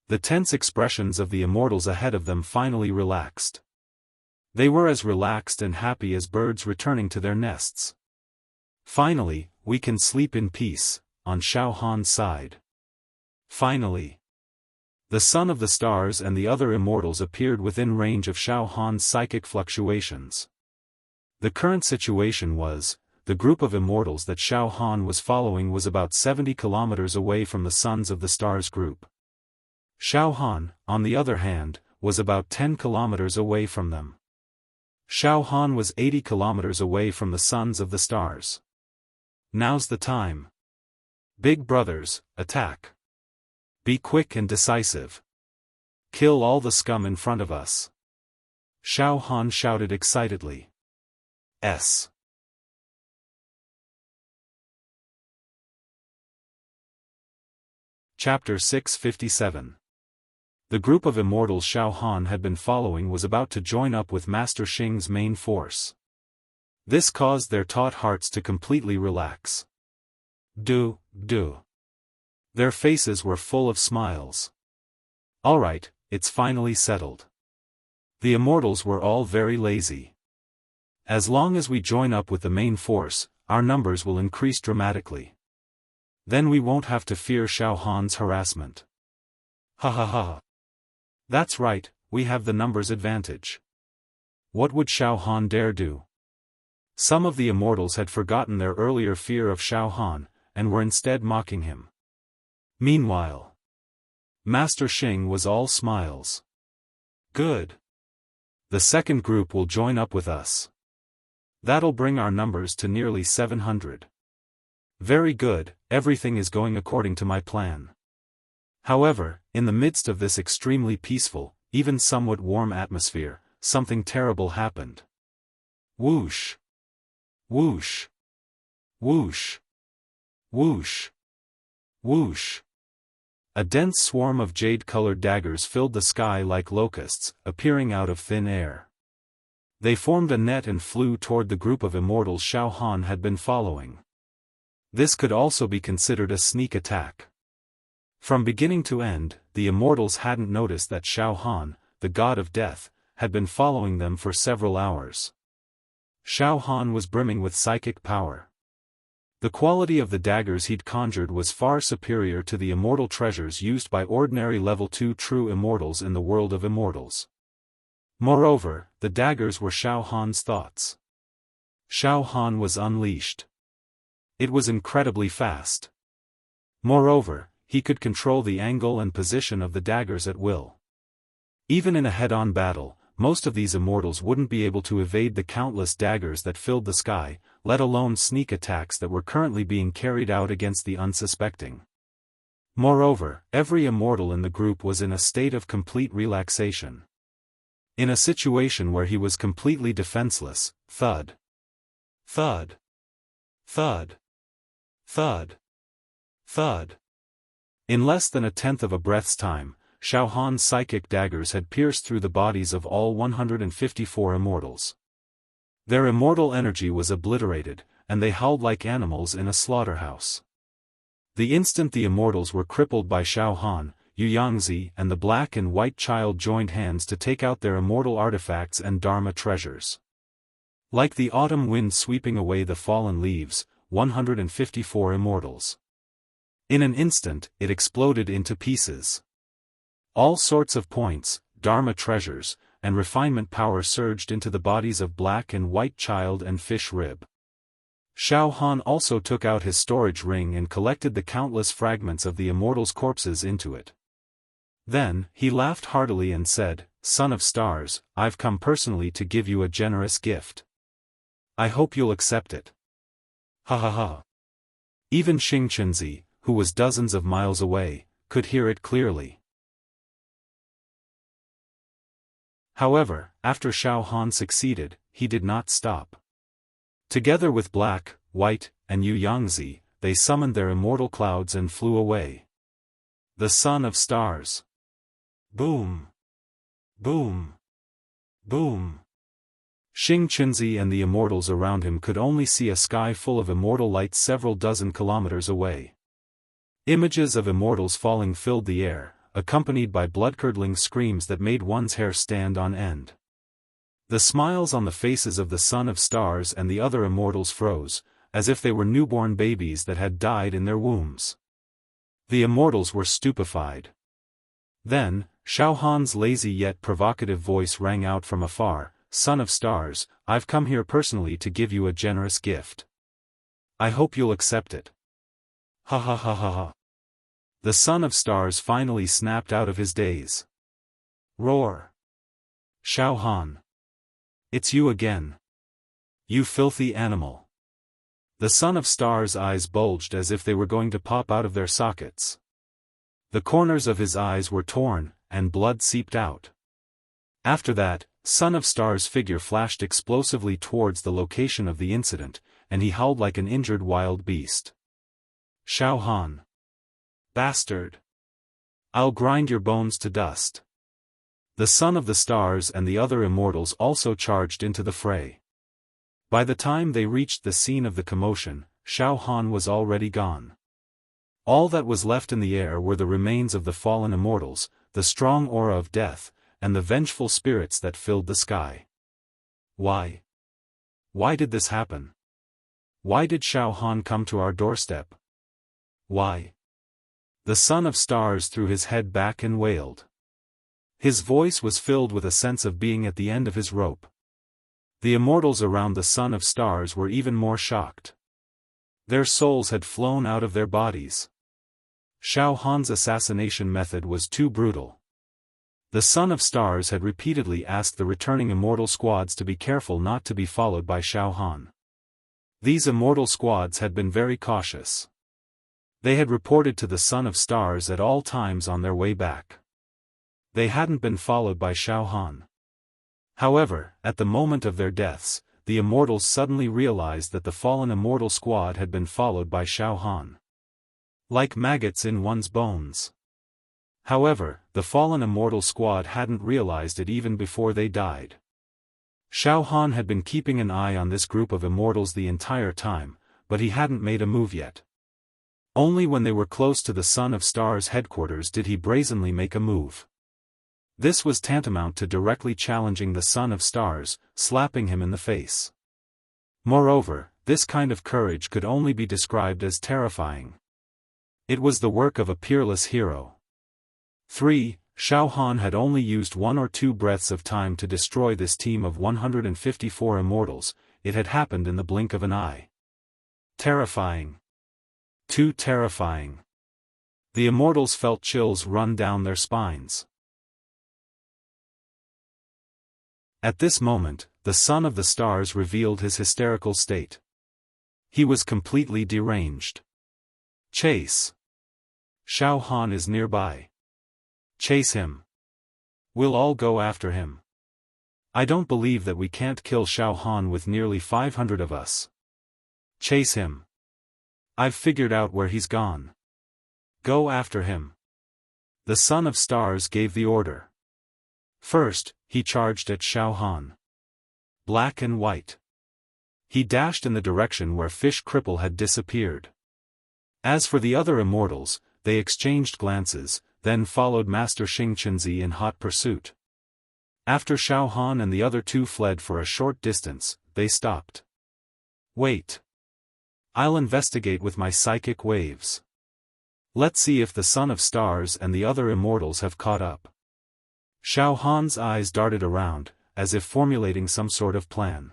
The tense expressions of the Immortals ahead of them finally relaxed. They were as relaxed and happy as birds returning to their nests. Finally, we can sleep in peace, on Xiaofan's side. Finally. The Son of the Stars and the other Immortals appeared within range of Xiaofan's psychic fluctuations. The current situation was, the group of Immortals that Xiaofan was following was about 70 kilometers away from the Sons of the Stars group. Xiaofan, on the other hand, was about 10 kilometers away from them. Xiaofan was 80 kilometers away from the Sons of the Stars. Now's the time. Big brothers, attack. Be quick and decisive. Kill all the scum in front of us. Xiaofan shouted excitedly. S. Chapter 657. The group of Immortals Xiaofan had been following was about to join up with Master Xing's main force. This caused their taut hearts to completely relax. Do. Their faces were full of smiles. Alright, it's finally settled. The Immortals were all very lazy. As long as we join up with the main force, our numbers will increase dramatically. Then we won't have to fear Xiaofan's harassment. Ha ha ha. That's right, we have the numbers advantage. What would Xiaofan dare do? Some of the Immortals had forgotten their earlier fear of Xiaofan, and were instead mocking him. Meanwhile, Master Xing was all smiles. Good. The second group will join up with us. That'll bring our numbers to nearly 700. Very good, everything is going according to my plan. However, in the midst of this extremely peaceful, even somewhat warm atmosphere, something terrible happened. Whoosh! Whoosh! Whoosh! Whoosh! Whoosh! A dense swarm of jade-colored daggers filled the sky like locusts, appearing out of thin air. They formed a net and flew toward the group of immortals Xiaofan had been following. This could also be considered a sneak attack. From beginning to end, the immortals hadn't noticed that Xiaofan, the god of death, had been following them for several hours. Xiaofan was brimming with psychic power. The quality of the daggers he'd conjured was far superior to the immortal treasures used by ordinary level 2 true immortals in the world of immortals. Moreover, the daggers were Xiaofan's thoughts. Xiaofan was unleashed. It was incredibly fast. Moreover, he could control the angle and position of the daggers at will. Even in a head-on battle, most of these immortals wouldn't be able to evade the countless daggers that filled the sky, let alone sneak attacks that were currently being carried out against the unsuspecting. Moreover, every immortal in the group was in a state of complete relaxation. In a situation where he was completely defenseless, thud. Thud. Thud. Thud. Thud. In less than a tenth of a breath's time, Xiaofan's psychic daggers had pierced through the bodies of all 154 immortals. Their immortal energy was obliterated, and they howled like animals in a slaughterhouse. The instant the immortals were crippled by Xiaofan, Yu Yangzi and the black and white child joined hands to take out their immortal artifacts and Dharma treasures. Like the autumn wind sweeping away the fallen leaves, 154 immortals. In an instant, it exploded into pieces. All sorts of points, Dharma treasures, and refinement power surged into the bodies of black and white child and fish rib. Xiaofan also took out his storage ring and collected the countless fragments of the immortals' corpses into it. Then, he laughed heartily and said, "Son of Stars, I've come personally to give you a generous gift. I hope you'll accept it." Ha ha ha. Even Xing Chenzi, who was dozens of miles away, could hear it clearly. However, after Xiaofan succeeded, he did not stop. Together with Black, White, and Yu Yangzi, they summoned their immortal clouds and flew away. The Son of Stars. Boom! Boom! Boom! Xing Chenzi and the immortals around him could only see a sky full of immortal light several dozen kilometers away. Images of immortals falling filled the air, accompanied by blood-curdling screams that made one's hair stand on end. The smiles on the faces of the Son of Stars and the other immortals froze, as if they were newborn babies that had died in their wombs. The immortals were stupefied. Then, Xiaofan's lazy yet provocative voice rang out from afar, "Son of Stars, I've come here personally to give you a generous gift. I hope you'll accept it." Ha ha ha ha ha. The Son of Stars finally snapped out of his daze. Roar! Xiaofan! It's you again. You filthy animal. The Son of Stars' eyes bulged as if they were going to pop out of their sockets. The corners of his eyes were torn, and blood seeped out. After that, Son of Stars' figure flashed explosively towards the location of the incident, and he howled like an injured wild beast. Xiaofan! Bastard! I'll grind your bones to dust. The Son of the Stars and the other immortals also charged into the fray. By the time they reached the scene of the commotion, Xiaofan was already gone. All that was left in the air were the remains of the fallen immortals, the strong aura of death, and the vengeful spirits that filled the sky. Why? Why did this happen? Why did Xiaofan come to our doorstep? Why? The Son of Stars threw his head back and wailed. His voice was filled with a sense of being at the end of his rope. The immortals around the Son of Stars were even more shocked. Their souls had flown out of their bodies. Xiaofan's assassination method was too brutal. The Son of Stars had repeatedly asked the returning immortal squads to be careful not to be followed by Xiaofan. These immortal squads had been very cautious. They had reported to the Son of Stars at all times on their way back. They hadn't been followed by Xiaofan. However, at the moment of their deaths, the immortals suddenly realized that the fallen immortal squad had been followed by Xiaofan. Like maggots in one's bones. However, the fallen immortal squad hadn't realized it even before they died. Xiaofan had been keeping an eye on this group of immortals the entire time, but he hadn't made a move yet. Only when they were close to the Son of Stars headquarters did he brazenly make a move. This was tantamount to directly challenging the Son of Stars, slapping him in the face. Moreover, this kind of courage could only be described as terrifying. It was the work of a peerless hero. 3. Xiaofan had only used 1 or 2 breaths of time to destroy this team of 154 immortals. It had happened in the blink of an eye. Terrifying. Too terrifying. The immortals felt chills run down their spines. At this moment, the Son of the Stars revealed his hysterical state. He was completely deranged. Chase. Xiaofan is nearby. Chase him. We'll all go after him. I don't believe that we can't kill Xiaofan with nearly 500 of us. Chase him. I've figured out where he's gone. Go after him. The Son of Stars gave the order. First, he charged at Xiaofan. Black and white. He dashed in the direction where Fish Cripple had disappeared. As for the other immortals, they exchanged glances, then followed Master Xingqianzi in hot pursuit. After Xiaofan and the other 2 fled for a short distance, they stopped. Wait. I'll investigate with my psychic waves. Let's see if the Son of Stars and the other immortals have caught up. Xiaofan's eyes darted around, as if formulating some sort of plan.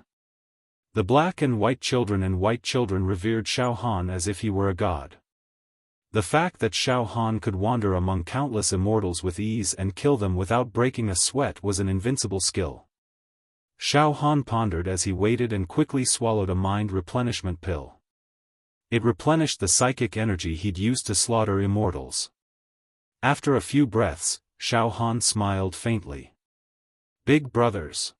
The black and white children revered Xiaofan as if he were a god. The fact that Xiaofan could wander among countless immortals with ease and kill them without breaking a sweat was an invincible skill. Xiaofan pondered as he waited and quickly swallowed a mind replenishment pill. It replenished the psychic energy he'd used to slaughter immortals. After a few breaths, Xiaofan smiled faintly. Big brothers.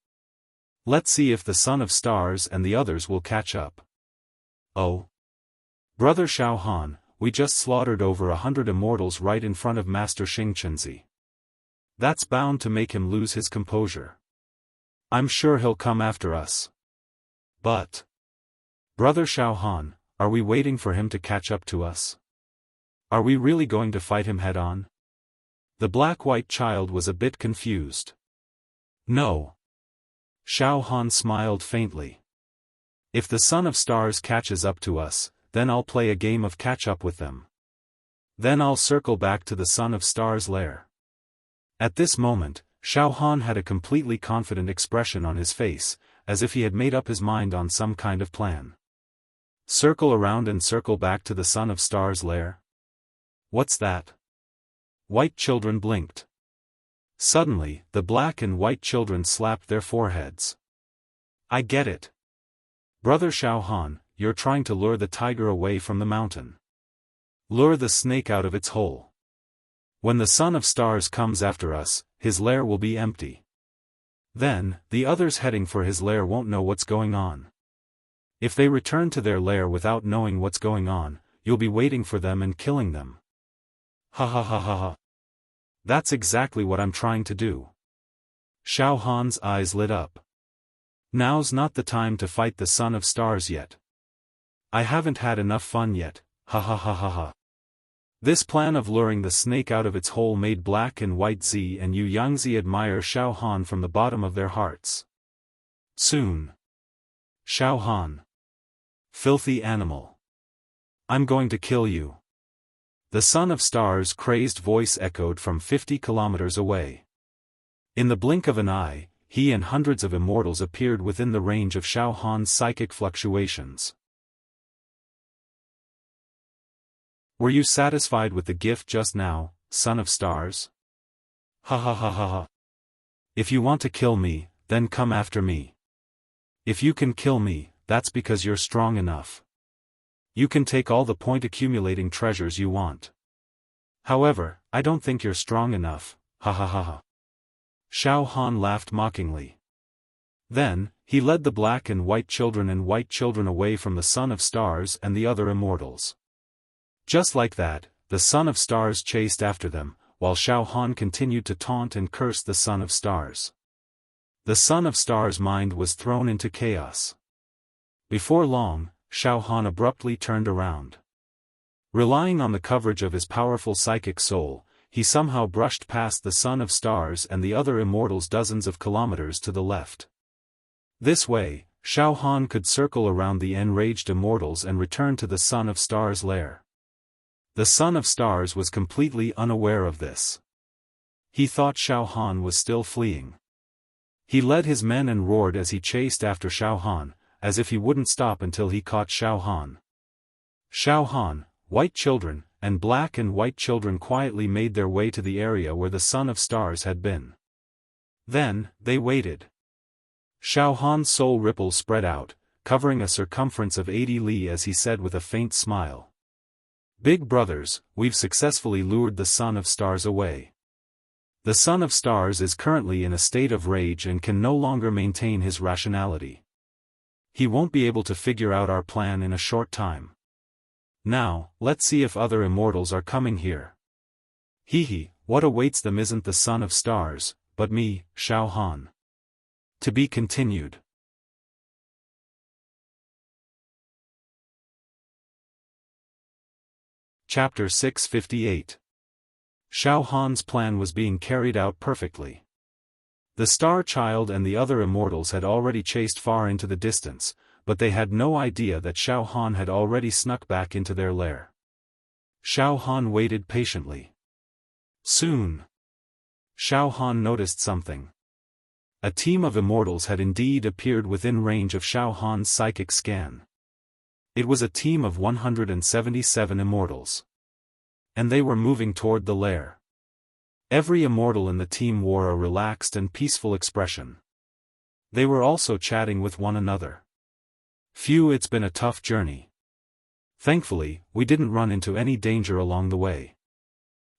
Let's see if the Son of Stars and the others will catch up. Oh. Brother Xiaofan, we just slaughtered over 100 immortals right in front of Master Xingqianzi. That's bound to make him lose his composure. I'm sure he'll come after us. But. Brother Xiaofan, are we waiting for him to catch up to us? Are we really going to fight him head-on? The black-white child was a bit confused. No. Xiaofan smiled faintly. If the Son of Stars catches up to us, then I'll play a game of catch-up with them. Then I'll circle back to the Son of Stars' lair. At this moment, Xiaofan had a completely confident expression on his face, as if he had made up his mind on some kind of plan. Circle around and circle back to the Son of Stars' lair? What's that? White children blinked. Suddenly, the black and white children slapped their foreheads. I get it. Brother Xiaofan, you're trying to lure the tiger away from the mountain. Lure the snake out of its hole. When the Son of Stars comes after us, his lair will be empty. Then, the others heading for his lair won't know what's going on. If they return to their lair without knowing what's going on, you'll be waiting for them and killing them. Ha ha ha ha ha. That's exactly what I'm trying to do. Xiaofan's eyes lit up. Now's not the time to fight the Son of Stars yet. I haven't had enough fun yet, ha ha ha ha ha. This plan of luring the snake out of its hole made Black and White Zi and Yu Yangzi admire Xiaofan from the bottom of their hearts. Soon. Xiaofan. Filthy animal. I'm going to kill you. The Son of Stars' crazed voice echoed from 50 kilometers away. In the blink of an eye, he and hundreds of immortals appeared within the range of Xiaofan's psychic fluctuations. Were you satisfied with the gift just now, son of stars? Ha ha ha ha ha. If you want to kill me, then come after me. If you can kill me, that's because you're strong enough. You can take all the point-accumulating treasures you want. However, I don't think you're strong enough, ha ha ha ha. Xiaofan laughed mockingly. Then, he led the black and white children away from the Son of Stars and the other immortals. Just like that, the Son of Stars chased after them, while Xiaofan continued to taunt and curse the Son of Stars. The Son of Stars' mind was thrown into chaos. Before long, Xiaofan abruptly turned around. Relying on the coverage of his powerful psychic soul, he somehow brushed past the Son of Stars and the other immortals dozens of kilometers to the left. This way, Xiaofan could circle around the enraged immortals and return to the Son of Stars' lair. The Son of Stars was completely unaware of this. He thought Xiaofan was still fleeing. He led his men and roared as he chased after Xiaofan, as if he wouldn't stop until he caught Xiaofan. Xiaofan, white children, and black and white children quietly made their way to the area where the Son of Stars had been. Then, they waited. Xiaohan's soul ripple spread out, covering a circumference of 80 li as he said with a faint smile. Big brothers, we've successfully lured the Son of Stars away. The Son of Stars is currently in a state of rage and can no longer maintain his rationality. He won't be able to figure out our plan in a short time. Now, let's see if other immortals are coming here. Hee, what awaits them isn't the Son of Stars, but me, Xiaofan. To be continued. Chapter 658. Xiaohan's plan was being carried out perfectly. The Star Child and the other immortals had already chased far into the distance, but they had no idea that Xiaofan had already snuck back into their lair. Xiaofan waited patiently. Soon, Xiaofan noticed something. A team of immortals had indeed appeared within range of Xiaohan's psychic scan. It was a team of 177 immortals. And they were moving toward the lair. Every immortal in the team wore a relaxed and peaceful expression. They were also chatting with one another. Phew, it's been a tough journey. Thankfully, we didn't run into any danger along the way.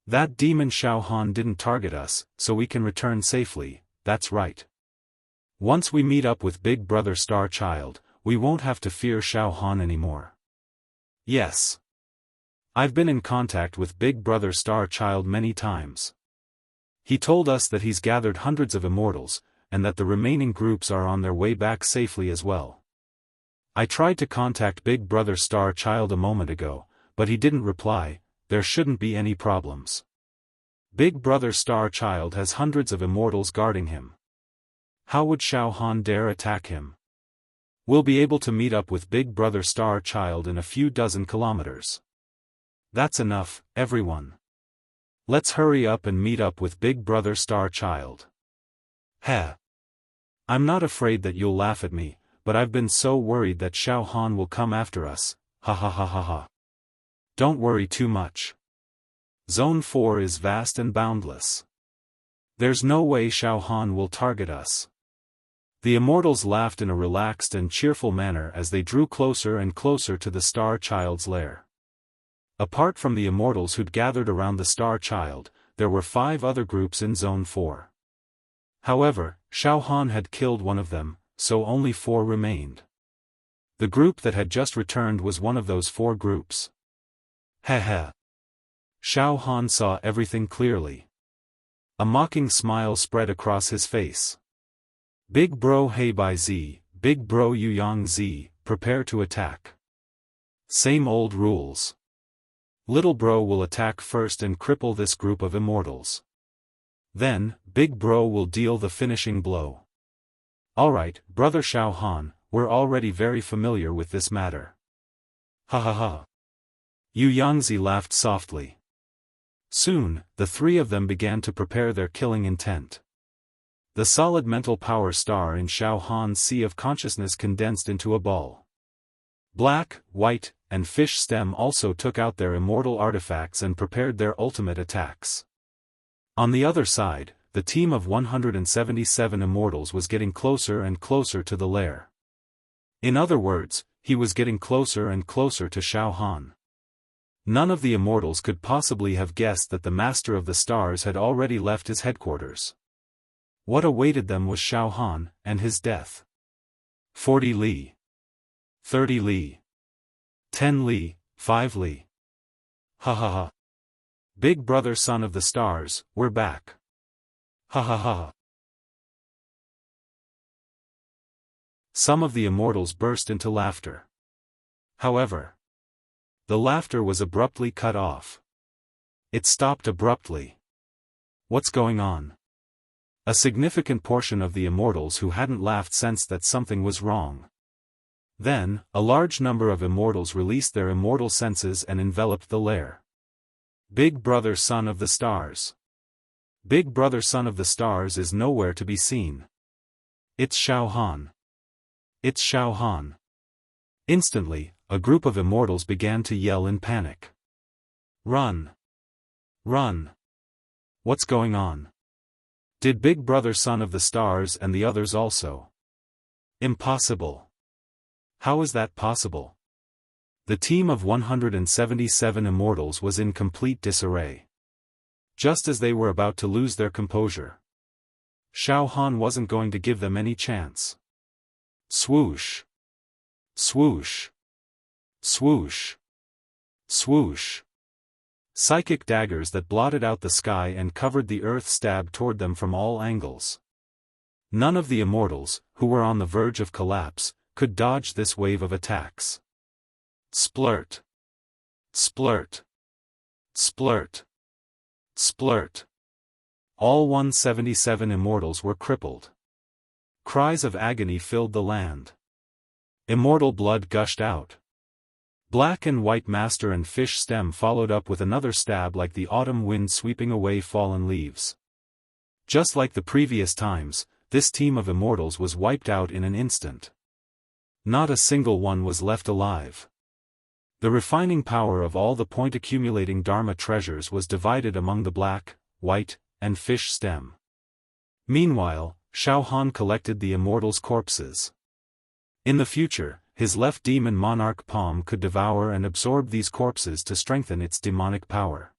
That demon Xiaofan didn't target us, so we can return safely, that's right. Once we meet up with Big Brother Star Child, we won't have to fear Xiaofan anymore. Yes. I've been in contact with Big Brother Star Child many times. He told us that he's gathered hundreds of immortals, and that the remaining groups are on their way back safely as well. I tried to contact Big Brother Star Child a moment ago, but he didn't reply. There shouldn't be any problems. Big Brother Star Child has hundreds of immortals guarding him. How would Xiaofan dare attack him? We'll be able to meet up with Big Brother Star Child in a few dozen kilometers. That's enough, everyone. Let's hurry up and meet up with Big Brother Star Child. Heh. I'm not afraid that you'll laugh at me, but I've been so worried that Xiaofan will come after us, ha ha ha ha ha. Don't worry too much. Zone 4 is vast and boundless. There's no way Xiaofan will target us. The immortals laughed in a relaxed and cheerful manner as they drew closer and closer to the Star Child's lair. Apart from the immortals who'd gathered around the Star Child, there were 5 other groups in Zone 4. However, Xiaofan had killed one of them, so only 4 remained. The group that had just returned was one of those 4 groups. Heh heh. Xiaofan saw everything clearly. A mocking smile spread across his face. Big bro hey by Z, big bro Yu Yang Z, prepare to attack. Same old rules. Little bro will attack first and cripple this group of immortals. Then, big bro will deal the finishing blow. Alright, brother Xiaofan, we're already very familiar with this matter. Ha ha ha. Yu Yangzi laughed softly. Soon, the 3 of them began to prepare their killing intent. The solid mental power star in Xiaohan's sea of consciousness condensed into a ball. Black, White, and Fish Stem also took out their immortal artifacts and prepared their ultimate attacks. On the other side, the team of 177 immortals was getting closer and closer to the lair. In other words, he was getting closer and closer to Xiaofan. None of the immortals could possibly have guessed that the Master of the Stars had already left his headquarters. What awaited them was Xiaofan, and his death. 40 li. 30 li. 10 li, 5 li. Ha ha ha. Big brother son of the stars, we're back. Ha ha ha. Some of the immortals burst into laughter. However, the laughter was abruptly cut off. It stopped abruptly. What's going on? A significant portion of the immortals who hadn't laughed sensed that something was wrong. Then, a large number of immortals released their immortal senses and enveloped the lair. Big brother son of the stars. Big brother son of the stars is nowhere to be seen. It's Xiaofan. It's Xiaofan. Instantly, a group of immortals began to yell in panic. Run! Run! What's going on? Did Big Brother Son of the Stars and the others also? Impossible. How is that possible? The team of 177 immortals was in complete disarray. Just as they were about to lose their composure, Xiaofan wasn't going to give them any chance. Swoosh! Swoosh! Swoosh! Swoosh! Psychic daggers that blotted out the sky and covered the earth stabbed toward them from all angles. None of the immortals, who were on the verge of collapse, could dodge this wave of attacks. Splurt! Splurt! Splurt! Splurt! All 177 immortals were crippled. Cries of agony filled the land. Immortal blood gushed out. Black and White Master and Fish Stem followed up with another stab like the autumn wind sweeping away fallen leaves. Just like the previous times, this team of immortals was wiped out in an instant. Not a single one was left alive. The refining power of all the point-accumulating Dharma treasures was divided among the Black, White, and Fish Stem. Meanwhile, Xiaofan collected the immortals' corpses. In the future, his left demon monarch palm could devour and absorb these corpses to strengthen its demonic power.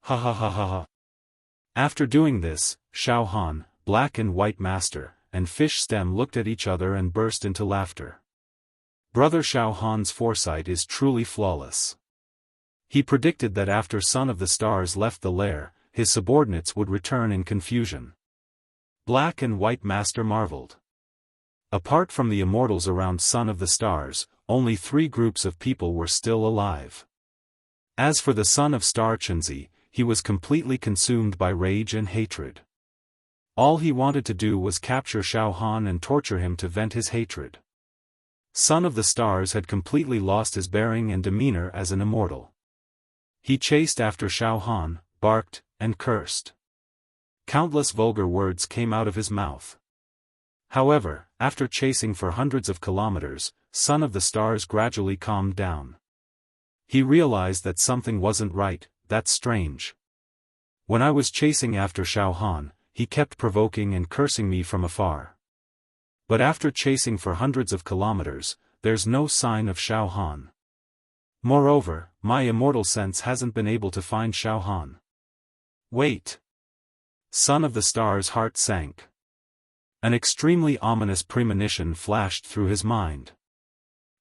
Ha ha ha ha ha. After doing this, Xiaofan, Black and White Master, and Fish Stem looked at each other and burst into laughter. Brother Xiaofan's foresight is truly flawless. He predicted that after Son of the Stars left the lair, his subordinates would return in confusion. Black and White Master marveled. Apart from the immortals around Son of the Stars, only 3 groups of people were still alive. As for the son of Star Chenzi, he was completely consumed by rage and hatred. All he wanted to do was capture Xiaofan and torture him to vent his hatred. Son of the Stars had completely lost his bearing and demeanor as an immortal. He chased after Xiaofan, barked, and cursed. Countless vulgar words came out of his mouth. However, after chasing for hundreds of kilometers, Son of the Stars gradually calmed down. He realized that something wasn't right. That's strange. When I was chasing after Xiaofan, he kept provoking and cursing me from afar. But after chasing for hundreds of kilometers, there's no sign of Xiaofan. Moreover, my immortal sense hasn't been able to find Xiaofan. Wait! Son of the Stars' heart sank. An extremely ominous premonition flashed through his mind.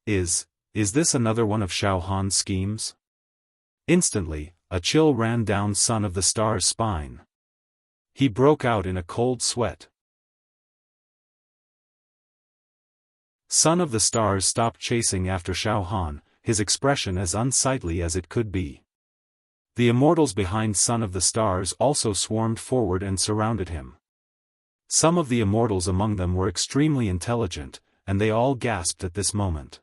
Is this another one of Xiaofan's schemes? Instantly, a chill ran down Son of the Stars' spine. He broke out in a cold sweat. Son of the Stars stopped chasing after Xiaofan, his expression as unsightly as it could be. The immortals behind Son of the Stars also swarmed forward and surrounded him. Some of the immortals among them were extremely intelligent, and they all gasped at this moment.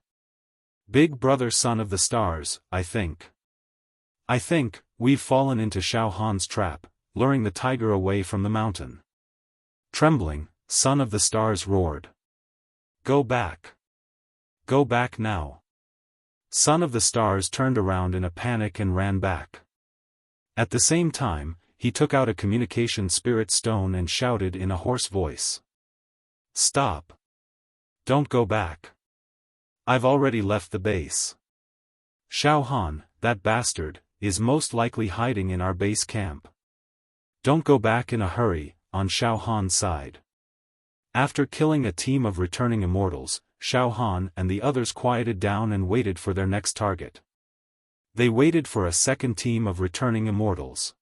Big brother Son of the Stars, I think we've fallen into Xiaofan's trap, luring the tiger away from the mountain. Trembling, Son of the Stars roared. Go back. Go back now. Son of the Stars turned around in a panic and ran back. At the same time, he took out a communication spirit stone and shouted in a hoarse voice. Stop! Don't go back. I've already left the base. Xiaofan, that bastard, is most likely hiding in our base camp. Don't go back in a hurry, on Xiaofan's side. After killing a team of returning immortals, Xiaofan and the others quieted down and waited for their next target. They waited for a second team of returning immortals.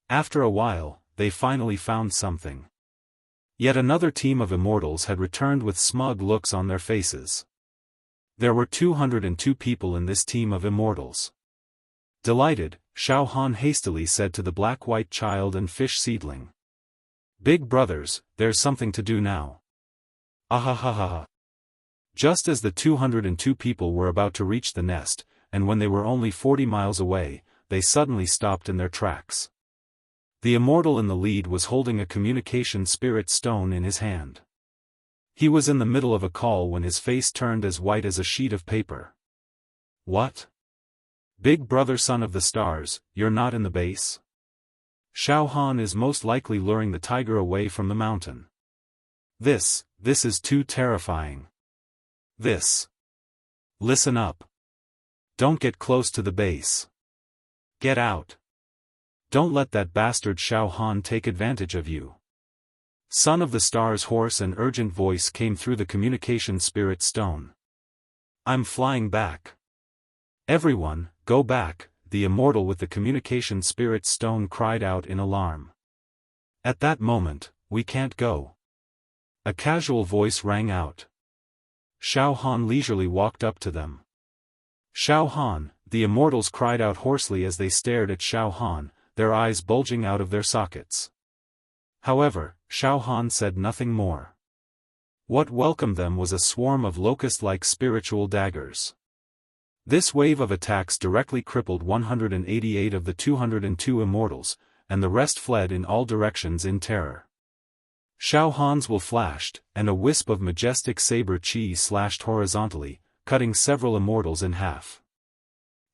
After a while, they finally found something. Yet another team of immortals had returned with smug looks on their faces. There were 202 people in this team of immortals. Delighted, Xiaofan hastily said to the black-white child and fish seedling. Big brothers, there's something to do now. Ahahaha. Just as the 202 people were about to reach the nest, and when they were only 40 miles away, they suddenly stopped in their tracks. The immortal in the lead was holding a communication spirit stone in his hand. He was in the middle of a call when his face turned as white as a sheet of paper. What? Big brother son of the stars, you're not in the base? Xiaofan is most likely luring the tiger away from the mountain. This is too terrifying. Listen up. Don't get close to the base. Get out. Don't let that bastard Xiaofan take advantage of you. Son of the Stars' hoarse and urgent voice came through the communication spirit stone. I'm flying back. Everyone, go back, the immortal with the communication spirit stone cried out in alarm. At that moment, we can't go. A casual voice rang out. Xiaofan leisurely walked up to them. Xiaofan, the immortals cried out hoarsely as they stared at Xiaofan, their eyes bulging out of their sockets. However, Xiaofan said nothing more. What welcomed them was a swarm of locust-like spiritual daggers. This wave of attacks directly crippled 188 of the 202 immortals, and the rest fled in all directions in terror. Xiaofan's will flashed, and a wisp of majestic saber chi slashed horizontally, cutting several immortals in half.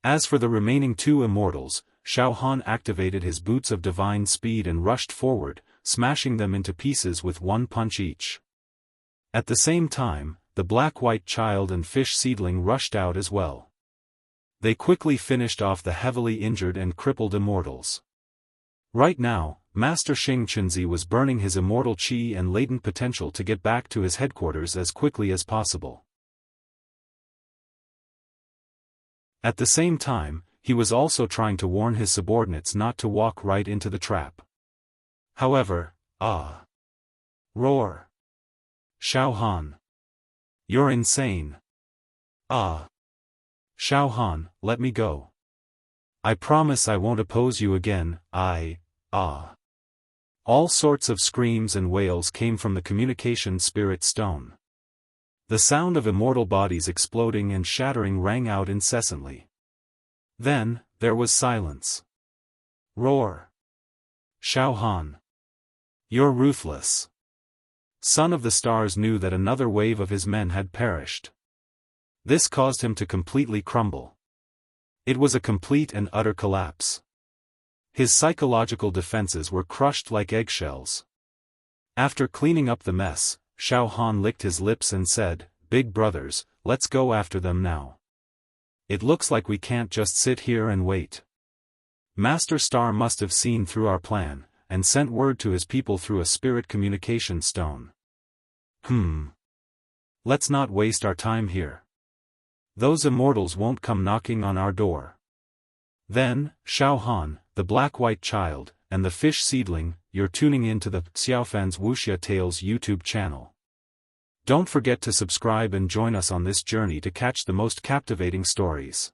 As for the remaining two immortals, Xiaofan activated his boots of divine speed and rushed forward, smashing them into pieces with one punch each. At the same time, the black-white child and fish seedling rushed out as well. They quickly finished off the heavily injured and crippled immortals. Right now, Master Xing Chunzi was burning his immortal chi and latent potential to get back to his headquarters as quickly as possible. At the same time, he was also trying to warn his subordinates not to walk right into the trap. However, roar! Xiaofan! You're insane! Xiaofan, let me go. I promise I won't oppose you again, All sorts of screams and wails came from the communication spirit stone. The sound of immortal bodies exploding and shattering rang out incessantly. Then, there was silence. Roar! Xiaofan! You're ruthless. Son of the Stars knew that another wave of his men had perished. This caused him to completely crumble. It was a complete and utter collapse. His psychological defenses were crushed like eggshells. After cleaning up the mess, Xiaofan licked his lips and said, Big brothers, let's go after them now. It looks like we can't just sit here and wait. Master Star must have seen through our plan, and sent word to his people through a spirit communication stone. Let's not waste our time here. Those immortals won't come knocking on our door. Then, Xiaofan, the black-white child, and the fish seedling, you're tuning in to the Xiaofan's Wuxia Tales YouTube channel. Don't forget to subscribe and join us on this journey to catch the most captivating stories.